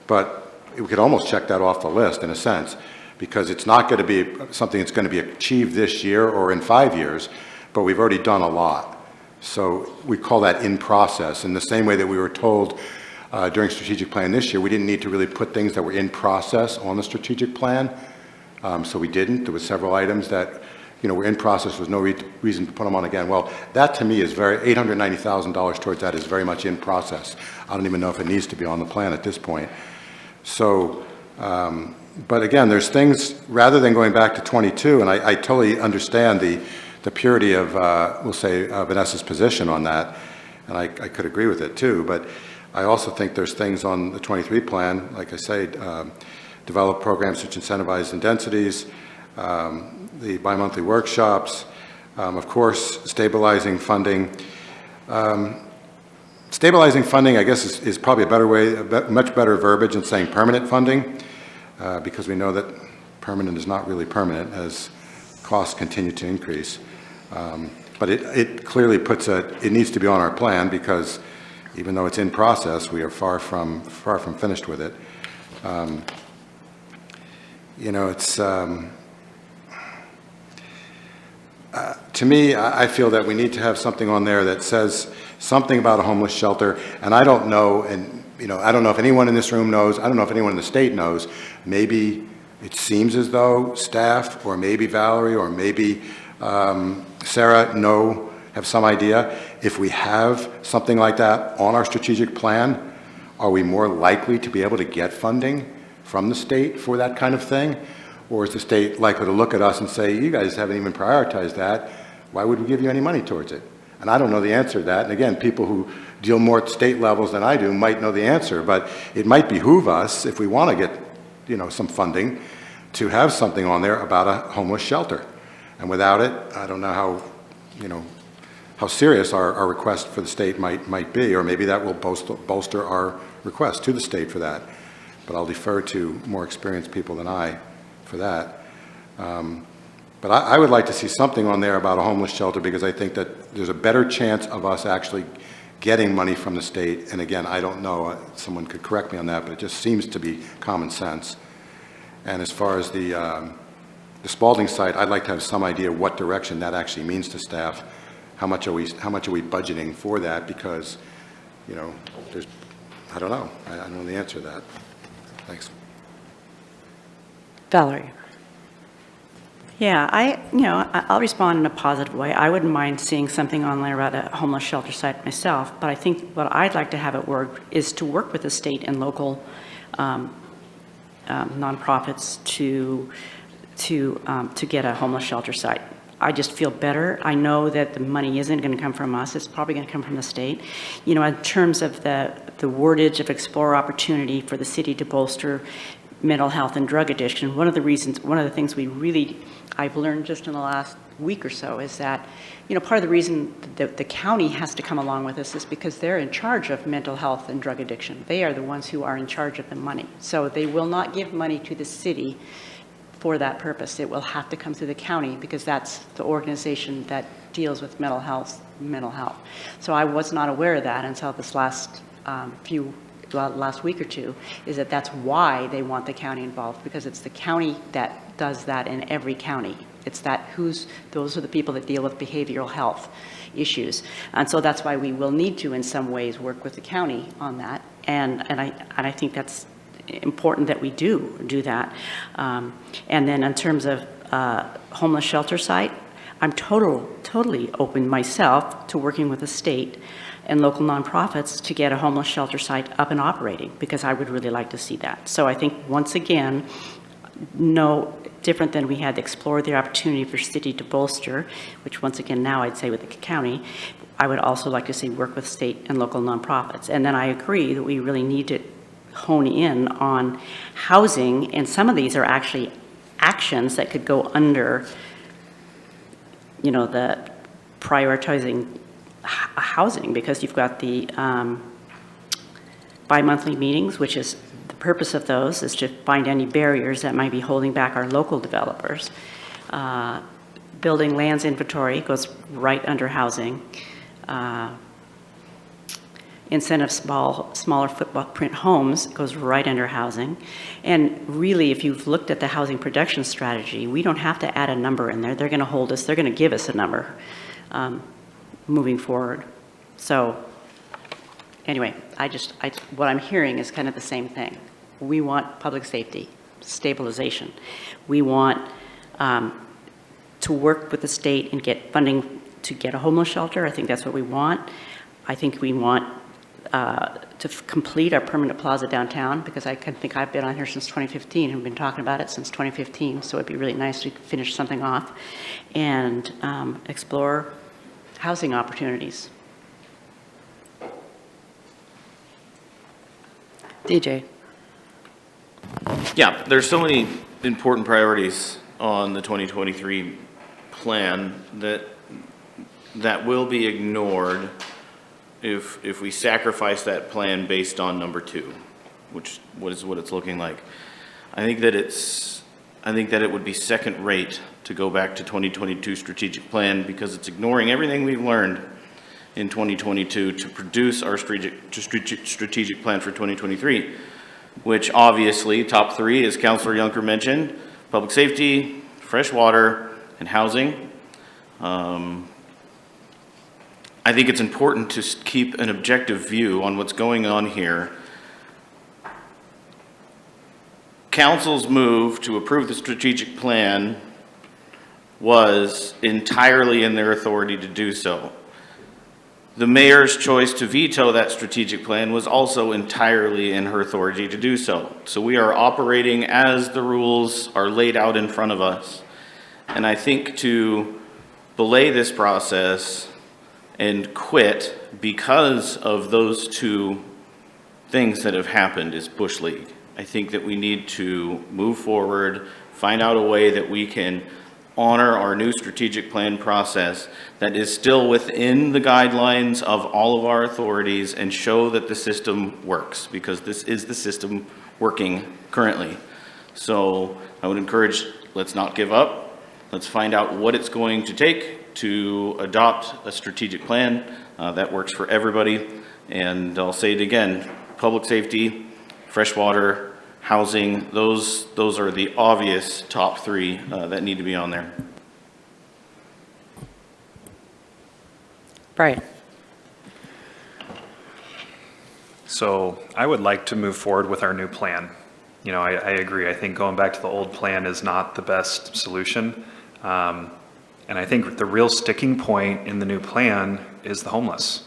but we could almost check that off the list in a sense, because it's not going to be something that's going to be achieved this year or in 5 years, but we've already done a lot. So we call that in process. In the same way that we were told during strategic plan this year, we didn't need to really put things that were in process on the strategic plan. So we didn't. There were several items that, you know, were in process. There was no reason to put them on again. Well, that to me is $890,000 towards that is very much in process. I don't even know if it needs to be on the plan at this point. So, but again, there's things, rather than going back to 22, and I totally understand the purity of, we'll say, Vanessa's position on that, and I could agree with it too, but I also think there's things on the 23 plan, like I say, develop programs which incentivize densities, the bi-monthly workshops, of course, stabilizing funding. Stabilizing funding, I guess, is probably a better way, much better verbiage than saying permanent funding, because we know that permanent is not really permanent as costs continue to increase. But it clearly puts it needs to be on our plan, because even though it's in process, we are far from finished with it. You know, it's, to me, I feel that we need to have something on there that says something about a homeless shelter, and I don't know, and you know, I don't know if anyone in this room knows, I don't know if anyone in the state knows, maybe it seems as though staff, or maybe Valerie, or maybe Sarah have some idea. If we have something like that on our strategic plan, are we more likely to be able to get funding from the state for that kind of thing? Or is the state likely to look at us and say, you guys haven't even prioritized that, why would we give you any money towards it? And I don't know the answer to that. And again, people who deal more at state levels than I do might know the answer, but it might behoove us, if we want to get, you know, some funding, to have something on there about a homeless shelter. And without it, I don't know how, you know, how serious our request for the state might be, or maybe that will bolster our request to the state for that. But I'll defer to more experienced people than I for that. But I would like to see something on there about a homeless shelter, because I think that there's a better chance of us actually getting money from the state, and again, I don't know, someone could correct me on that, but it just seems to be common sense. And as far as the Spalding site, I'd like to have some idea what direction that actually means to staff. How much are we budgeting for that? Because, you know, I don't know. I don't know the answer to that. Thanks. Valerie. Yeah, I'll respond in a positive way. I wouldn't mind seeing something on there about a homeless shelter site myself, but I think what I'd like to have it work is to work with the state and local nonprofits to get a homeless shelter site. I just feel better. I know that the money isn't going to come from us. It's probably going to come from the state. You know, in terms of the wordage of explore opportunity for the city to bolster mental health and drug addiction, one of the things I've learned just in the last week or so is that, you know, part of the reason that the county has to come along with this is because they're in charge of mental health and drug addiction. They are the ones who are in charge of the money. So they will not give money to the city for that purpose. It will have to come through the county because that's the organization that deals with mental health. So I was not aware of that until this last week or two, is that that's why they want the county involved, because it's the county that does that in every county. It's those are the people that deal with behavioral health issues. And so that's why we will need to, in some ways, work with the county on that. And I think that's important that we do that. And then in terms of homeless shelter site, I'm totally open myself to working with the state and local nonprofits to get a homeless shelter site up and operating, because I would really like to see that. So I think, once again, no different than we had explored the opportunity for city to bolster, which once again now I'd say with the county, I would also like to see work with state and local nonprofits. And then I agree that we really need to hone in on housing, and some of these are actually actions that could go under, you know, the prioritizing housing, because you've got the bi-monthly meetings, which is the purpose of those is to find any barriers that might be holding back our local developers. Building lands inventory goes right under housing. Incentive smaller footprint homes goes right under housing. And really, if you've looked at the housing production strategy, we don't have to add a number in there. They're going to hold us, they're going to give us a number moving forward. So anyway, what I'm hearing is kind of the same thing. We want public safety, stabilization. We want to work with the state and get funding to get a homeless shelter. I think that's what we want. I think we want to complete our permanent plaza downtown, because I can think I've been on here since 2015 and been talking about it since 2015. So it'd be really nice to finish something off and explore housing opportunities. DJ. Yeah, there's so many important priorities on the 2023 plan that will be ignored if we sacrifice that plan based on number 2, which is what it's looking like. I think that it would be second rate to go back to 2022 strategic plan, because it's ignoring everything we've learned in 2022 to produce our strategic plan for 2023, which obviously top 3, as Councilor Yunker mentioned, public safety, fresh water, and housing. I think it's important to keep an objective view on what's going on here. Council's move to approve the strategic plan was entirely in their authority to do so. The mayor's choice to veto that strategic plan was also entirely in her authority to do so. So we are operating as the rules are laid out in front of us. And I think to belay this process and quit because of those 2 things that have happened is Bush League. I think that we need to move forward, find out a way that we can honor our new strategic plan process that is still within the guidelines of all of our authorities, and show that the system works, because this is the system working currently. So I would encourage, let's not give up. Let's find out what it's going to take to adopt a strategic plan that works for everybody. And I'll say it again, public safety, freshwater, housing, those are the obvious top three that need to be on there. Brian? So I would like to move forward with our new plan. You know, I agree. I think going back to the old plan is not the best solution. And I think the real sticking point in the new plan is the homeless.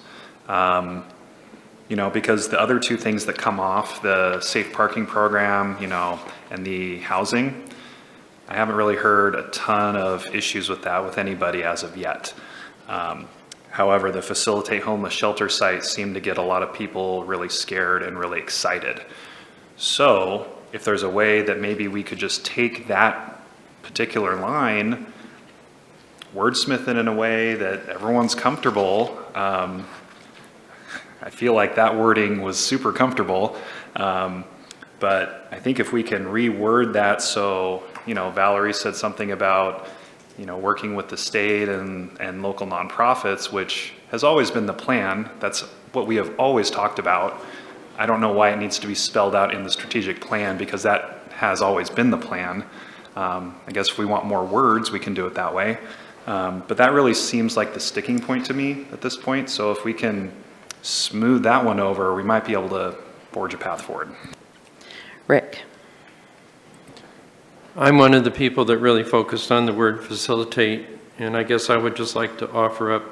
You know, because the other two things that come off, the safe parking program, you know, and the housing, I haven't really heard a ton of issues with that with anybody as of yet. However, the Facilitate Homeless Shelter sites seem to get a lot of people really scared and really excited. So if there's a way that maybe we could just take that particular line, wordsmith it in a way that everyone's comfortable. I feel like that wording was super comfortable. But I think if we can reword that so, you know, Valerie said something about, you know, working with the state and local nonprofits, which has always been the plan. That's what we have always talked about. I don't know why it needs to be spelled out in the strategic plan, because that has always been the plan. I guess if we want more words, we can do it that way. But that really seems like the sticking point to me at this point. So if we can smooth that one over, we might be able to forge a path forward. Rick? I'm one of the people that really focused on the word facilitate, and I guess I would just like to offer up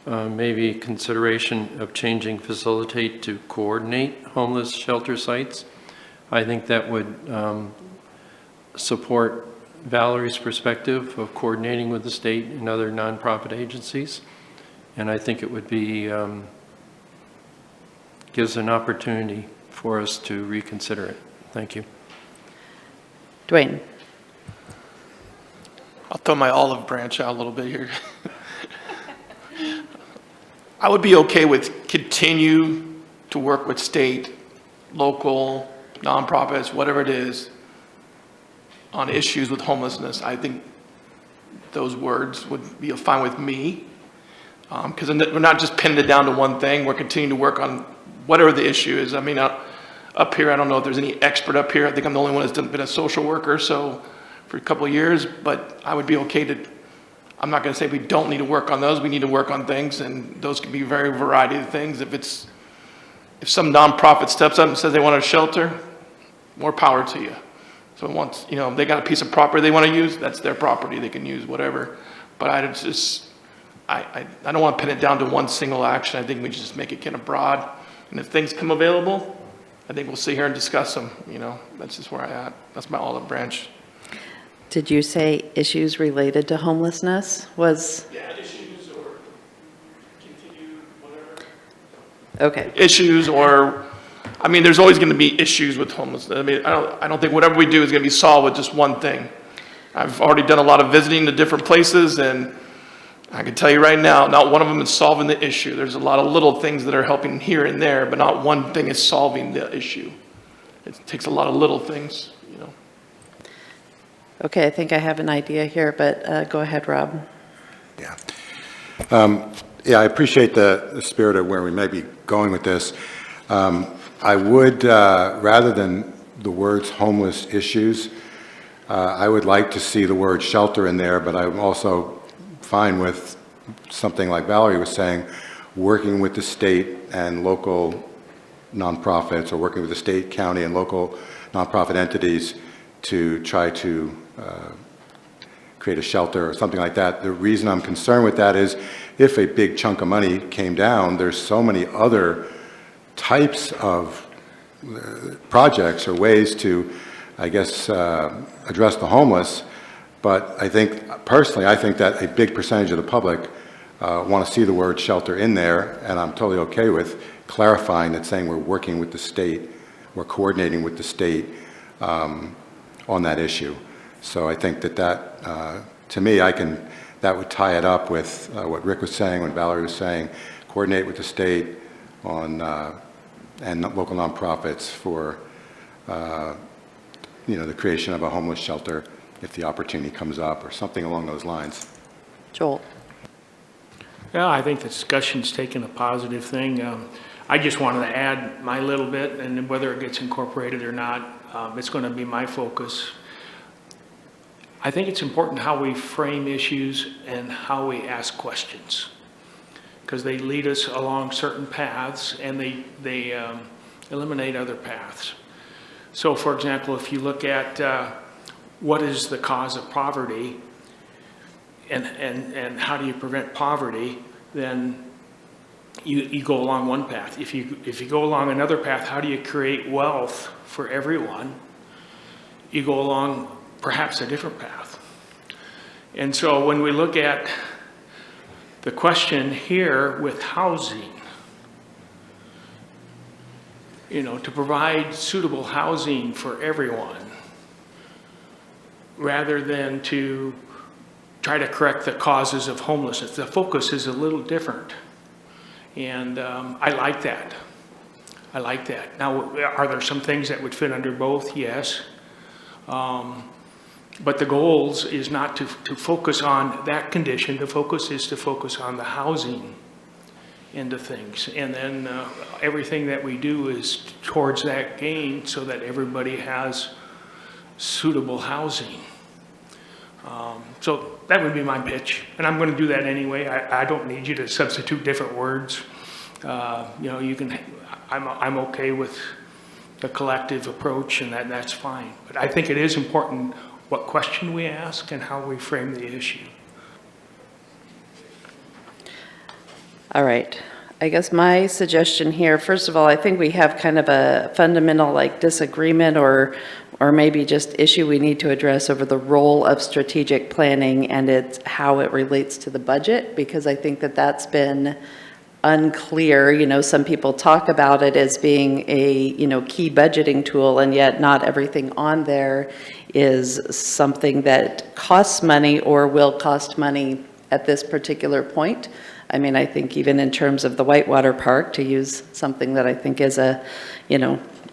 maybe consideration of changing facilitate to coordinate homeless shelter sites. I think that would support Valerie's perspective of coordinating with the state and other nonprofit agencies, and I think it would be gives an opportunity for us to reconsider it. Thank you. Dwayne? I'll throw my olive branch out a little bit here. I would be okay with continue to work with state, local, nonprofits, whatever it is, on issues with homelessness. I think those words would be fine with me. Because we're not just pinned it down to one thing. We're continuing to work on whatever the issue is. I mean, up here, I don't know if there's any expert up here. I think I'm the only one that's been a social worker so for a couple of years, but I would be okay to, I'm not going to say we don't need to work on those. We need to work on things, and those can be a very variety of things. If some nonprofit steps up and says they want a shelter, more power to you. So once, you know, they got a piece of property they want to use, that's their property. They can use whatever. But I don't want to pin it down to one single action. I think we just make it kind of broad. And if things come available, I think we'll sit here and discuss them. You know, that's just where I'm at. That's my olive branch. Did you say issues related to homelessness was? Yeah, issues or continue, whatever. Okay. Issues or, I mean, there's always going to be issues with homelessness. I mean, I don't think whatever we do is going to be solved with just one thing. I've already done a lot of visiting to different places, and I can tell you right now, not one of them is solving the issue. There's a lot of little things that are helping here and there, but not one thing is solving the issue. It takes a lot of little things, you know. Okay, I think I have an idea here, but go ahead, Rob. Yeah, I appreciate the spirit of where we may be going with this. I would, rather than the words homeless issues, I would like to see the word shelter in there, but I'm also fine with something like Valerie was saying, working with the state and local nonprofits, or working with the state, county, and local nonprofit entities to try to create a shelter or something like that. The reason I'm concerned with that is if a big chunk of money came down, there's so many other types of projects or ways to, I guess, address the homeless. But I think, personally, I think that a big percentage of the public want to see the word shelter in there, and I'm totally okay with clarifying that, saying we're working with the state, we're coordinating with the state on that issue. So I think that to me, that would tie it up with what Rick was saying, what Valerie was saying, coordinate with the state on, and local nonprofits for, the creation of a homeless shelter if the opportunity comes up, or something along those lines. Joel? Yeah, I think the discussion's taken a positive thing. I just wanted to add my little bit, and then whether it gets incorporated or not, it's going to be my focus. I think it's important how we frame issues and how we ask questions, because they lead us along certain paths and they eliminate other paths. So, for example, if you look at what is the cause of poverty, and how do you prevent poverty, then you go along one path. If you go along another path, how do you create wealth for everyone? You go along perhaps a different path. And so when we look at the question here with housing, to provide suitable housing for everyone, rather than to try to correct the causes of homelessness. The focus is a little different. And I like that. I like that. Now, are there some things that would fit under both? Yes. But the goals is not to focus on that condition. The focus is to focus on the housing end of things. And then everything that we do is towards that gain so that everybody has suitable housing. So that would be my pitch, and I'm going to do that anyway. I don't need you to substitute different words. You can. I'm okay with the collective approach, and that's fine. But I think it is important what question we ask and how we frame the issue. All right. I guess my suggestion here, first of all, I think we have kind of a fundamental disagreement or maybe just issue we need to address over the role of strategic planning and how it relates to the budget, because I think that's been unclear. Some people talk about it as being a, key budgeting tool, and yet not everything on there is something that costs money or will cost money at this particular point. I mean, I think even in terms of the Whitewater Park, to use something that I think is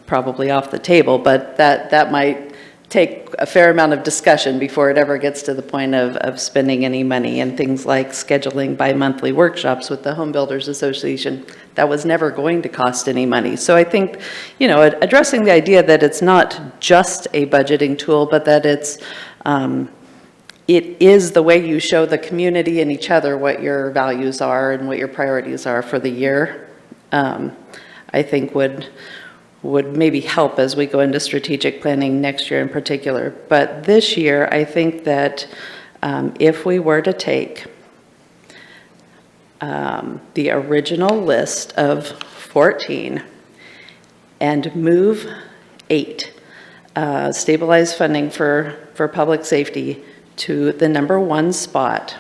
probably off the table, but that might take a fair amount of discussion before it ever gets to the point of spending any money, and things like scheduling bi-monthly workshops with the Home Builders Association. That was never going to cost any money. So I think, addressing the idea that it's not just a budgeting tool, but that it is the way you show the community and each other what your values are and what your priorities are for the year, I think would maybe help as we go into strategic planning next year in particular. But this year, I think that if we were to take the original list of 14 and move 8, stabilize funding for public safety to the number 1 spot,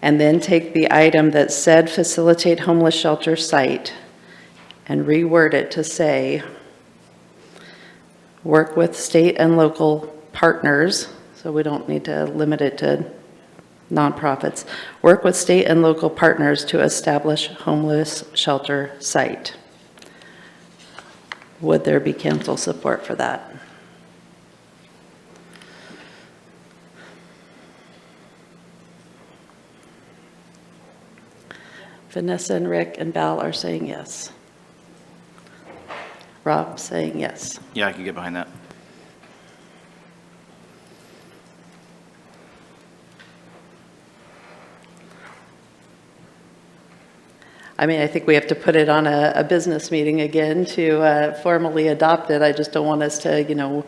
and then take the item that said facilitate homeless shelter site and reword it to say work with state and local partners, so we don't need to limit it to nonprofits, work with state and local partners to establish homeless shelter site. Would there be council support for that? Vanessa and Rick and Val are saying yes. Rob saying yes. Yeah, I can get behind that. I mean, I think we have to put it on a business meeting again to formally adopt it. I just don't want us to,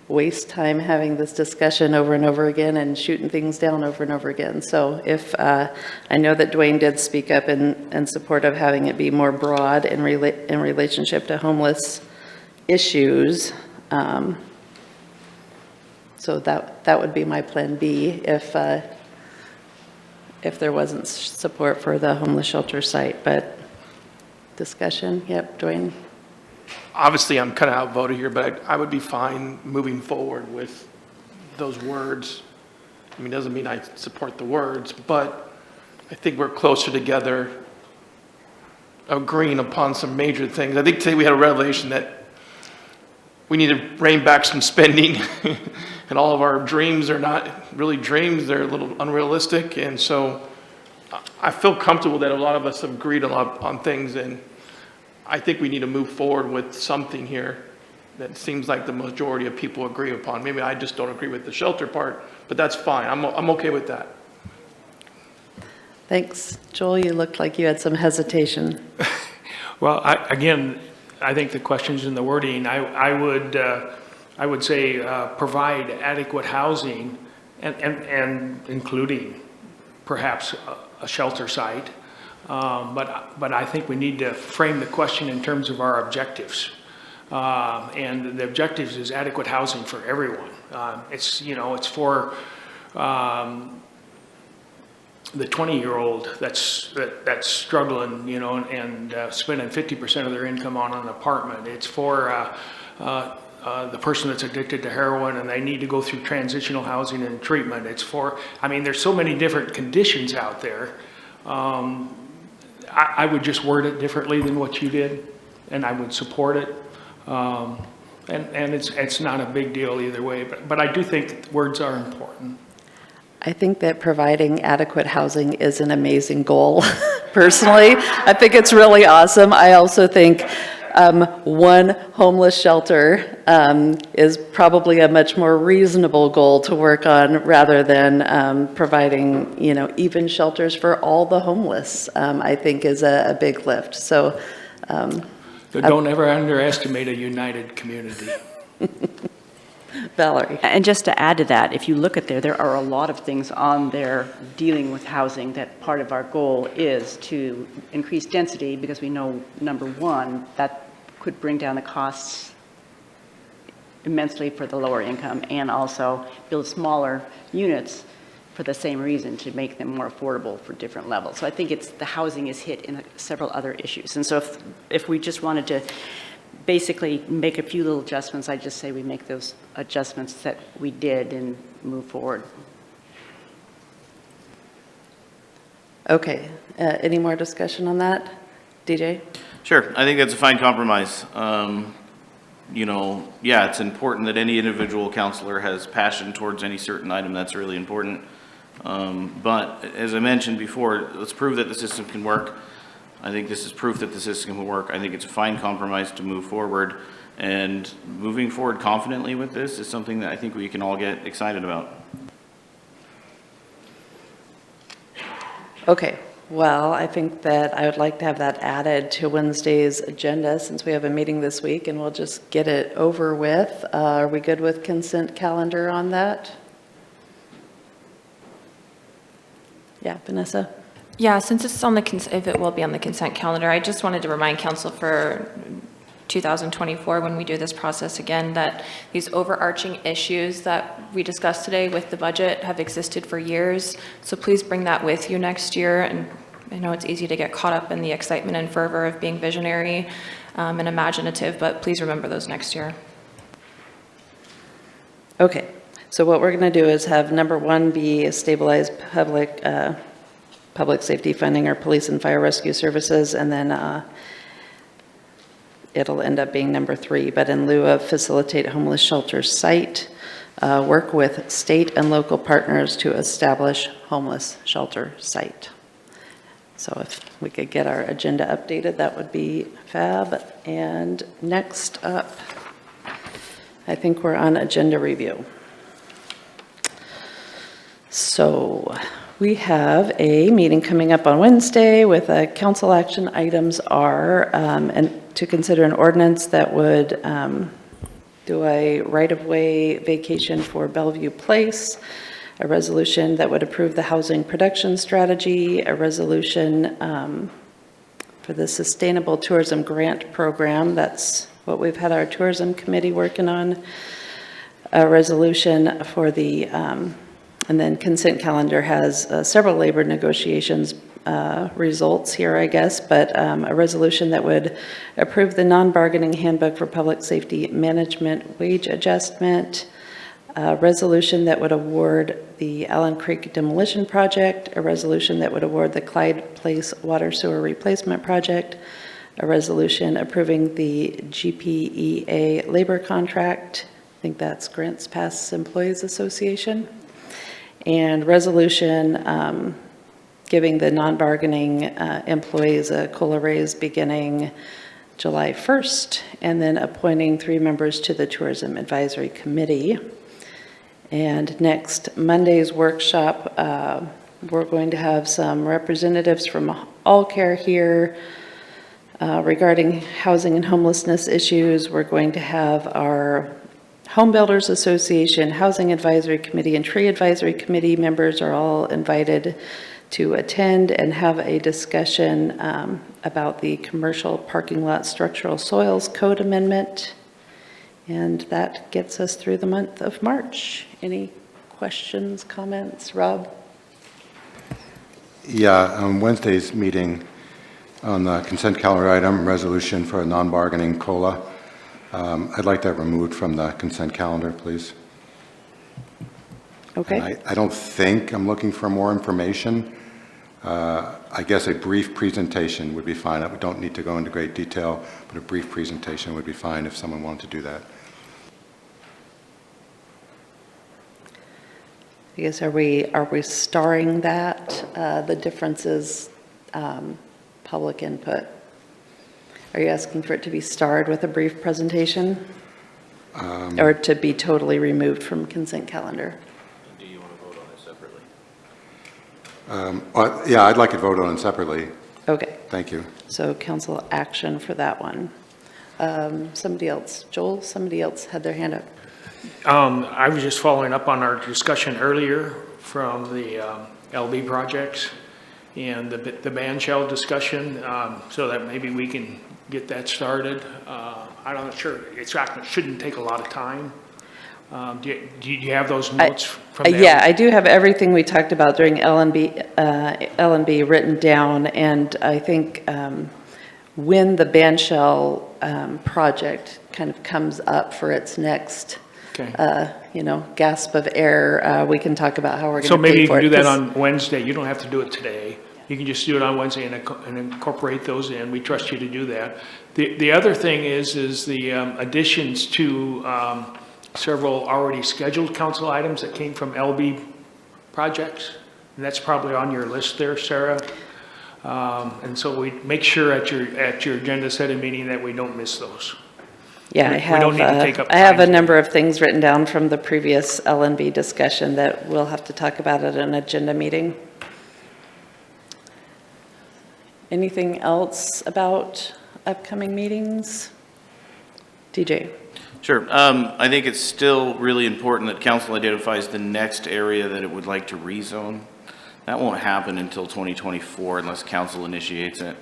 waste time having this discussion over and over again and shooting things down over and over again. So if, I know that Dwayne did speak up in support of having it be more broad in relationship to homeless issues. So that would be my plan B if there wasn't support for the homeless shelter site. But discussion, yep, Dwayne. Obviously, I'm kind of outvoted here, but I would be fine moving forward with those words. I mean, doesn't mean I support the words, but I think we're closer together, agreeing upon some major things. I think today we had a revelation that we need to rein back some spending, and all of our dreams are not really dreams, they're a little unrealistic, and so I feel comfortable that a lot of us have agreed a lot on things, and I think we need to move forward with something here that seems like the majority of people agree upon. Maybe I just don't agree with the shelter part, but that's fine. I'm okay with that. Thanks. Joel, you looked like you had some hesitation. Well, again, I think the question's in the wording. I would say provide adequate housing and including perhaps a shelter site. But I think we need to frame the question in terms of our objectives. And the objectives is adequate housing for everyone. It's for the 20-year-old that's struggling, and spending 50% of their income on an apartment. It's for the person that's addicted to heroin and they need to go through transitional housing and treatment. It's for, there's so many different conditions out there. I would just word it differently than what you did, and I would support it. And it's not a big deal either way, but I do think words are important. I think that providing adequate housing is an amazing goal, personally. I think it's really awesome. I also think one homeless shelter is probably a much more reasonable goal to work on rather than providing, even shelters for all the homeless, I think is a big lift. So don't ever underestimate a united community. Valerie. And just to add to that, if you look at there are a lot of things on there dealing with housing that part of our goal is to increase density, because we know, number one, that could bring down the costs immensely for the lower income, and also build smaller units for the same reason, to make them more affordable for different levels. So I think the housing is hit in several other issues. And so if we just wanted to basically make a few little adjustments, I just say we make those adjustments that we did and move forward. Okay, any more discussion on that? DJ? Sure, I think that's a fine compromise. It's important that any individual counselor has passion towards any certain item. That's really important. But as I mentioned before, let's prove that the system can work. I think this is proof that the system can work. I think it's a fine compromise to move forward. And moving forward confidently with this is something that I think we can all get excited about. Okay, well, I think that I would like to have that added to Wednesday's agenda, since we have a meeting this week, and we'll just get it over with. Are we good with consent calendar on that? Yeah, Vanessa? Yeah, since it's on if it will be on the consent calendar, I just wanted to remind council for 2024, when we do this process again, that these overarching issues that we discussed today with the budget have existed for years. So please bring that with you next year. And I know it's easy to get caught up in the excitement and fervor of being visionary and imaginative, but please remember those next year. Okay, so what we're going to do is have number one be a stabilized public safety funding, or police and fire rescue services, and then it'll end up being number three, but in lieu of facilitate homeless shelter site, work with state and local partners to establish homeless shelter site. So if we could get our agenda updated, that would be fab. And next up, I think we're on agenda review. So we have a meeting coming up on Wednesday with council action items are and to consider an ordinance that would do a right-of-way vacation for Bellevue Place, a resolution that would approve the housing production strategy, a resolution for the Sustainable Tourism Grant Program. That's what we've had our tourism committee working on. A resolution for the and then consent calendar has several labor negotiations results here, I guess, but a resolution that would approve the non-bargaining handbook for public safety management wage adjustment, a resolution that would award the Allen Creek demolition project, a resolution that would award the Clyde Place water sewer replacement project, a resolution approving the GPEA labor contract. I think that's Grants Pass Employees Association. And resolution giving the non-bargaining employees a COLA raise beginning July 1st, and then appointing 3 members to the Tourism Advisory Committee. And next Monday's workshop, we're going to have some representatives from All Care here regarding housing and homelessness issues. We're going to have our Home Builders Association, Housing Advisory Committee, and Tree Advisory Committee members are all invited to attend and have a discussion about the Commercial Parking Lot Structural Soils Code Amendment. And that gets us through the month of March. Any questions, comments? Rob? Yeah, Wednesday's meeting on the consent calendar item, resolution for a non-bargaining COLA. I'd like that removed from the consent calendar, please. Okay. And I don't think I'm looking for more information. I guess a brief presentation would be fine. We don't need to go into great detail, but a brief presentation would be fine if someone wanted to do that. I guess, are we starring that? The difference is public input. Are you asking for it to be starred with a brief presentation? Or to be totally removed from consent calendar? Do you want to vote on it separately? Yeah, I'd like it voted on separately. Okay. Thank you. So council action for that one. Somebody else, Joel, somebody else had their hand up. I was just following up on our discussion earlier from the LB projects and the band shell discussion, so that maybe we can get that started. I'm not sure, it shouldn't take a lot of time. Do you have those notes from there? Yeah, I do have everything we talked about during L&B written down, and I think when the band shell project kind of comes up for its next gasp of air, we can talk about how we're going to pay for it. So maybe you can do that on Wednesday. You don't have to do it today. You can just do it on Wednesday and incorporate those in. We trust you to do that. The other thing is the additions to several already scheduled council items that came from LB projects. And that's probably on your list there, Sarah. And so we make sure at your agenda setting meeting that we don't miss those. Yeah, we don't need to take up I have a time. number of things written down from the previous L&B discussion that we'll have to talk about at an agenda meeting. Anything else about upcoming meetings? DJ? Sure. I think it's still really important that council identifies the next area that it would like to rezone. That won't happen until 2024 unless council initiates it.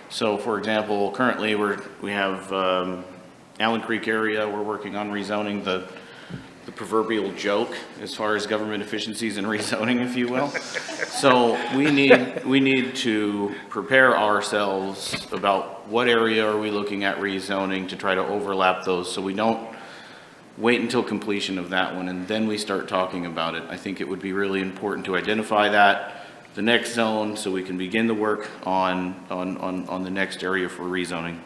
So for example, currently we have Allen Creek area, we're working on rezoning the proverbial joke as far as government efficiencies and rezoning, if you will. So we need to prepare ourselves about what area are we looking at rezoning to try to overlap those so we don't wait until completion of that one and then we start talking about it. I think it would be really important to identify that, the next zone, so we can begin the work on the next area for rezoning.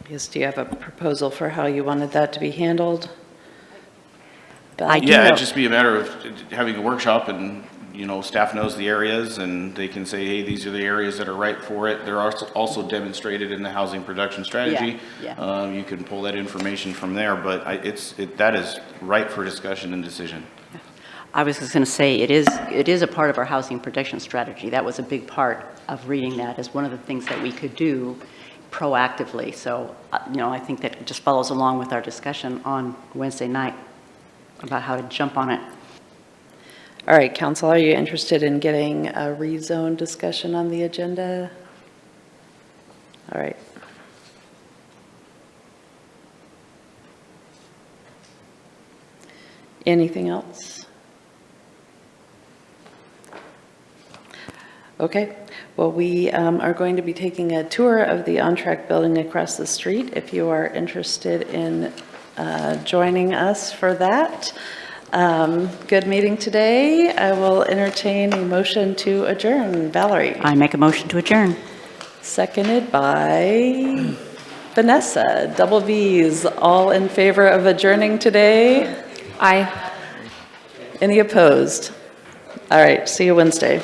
Yes, do you have a proposal for how you wanted that to be handled? Yeah, it'd just be a matter of having a workshop and, staff knows the areas and they can say, hey, these are the areas that are right for it. They're also demonstrated in the housing production strategy. Yeah. You can pull that information from there, but that is right for discussion and decision. I was just going to say, it is a part of our housing protection strategy. That was a big part of reading that as one of the things that we could do proactively. So, I think that it just follows along with our discussion on Wednesday night about how to jump on it. All right, council, are you interested in getting a rezone discussion on the agenda? All right. Anything else? Okay, well, we are going to be taking a tour of the on-track building across the street. If you are interested in joining us for that. Good meeting today. I will entertain a motion to adjourn. Valerie? I make a motion to adjourn. Seconded by Vanessa. Double V's. All in favor of adjourning today? Aye. Any opposed? All right, see you Wednesday.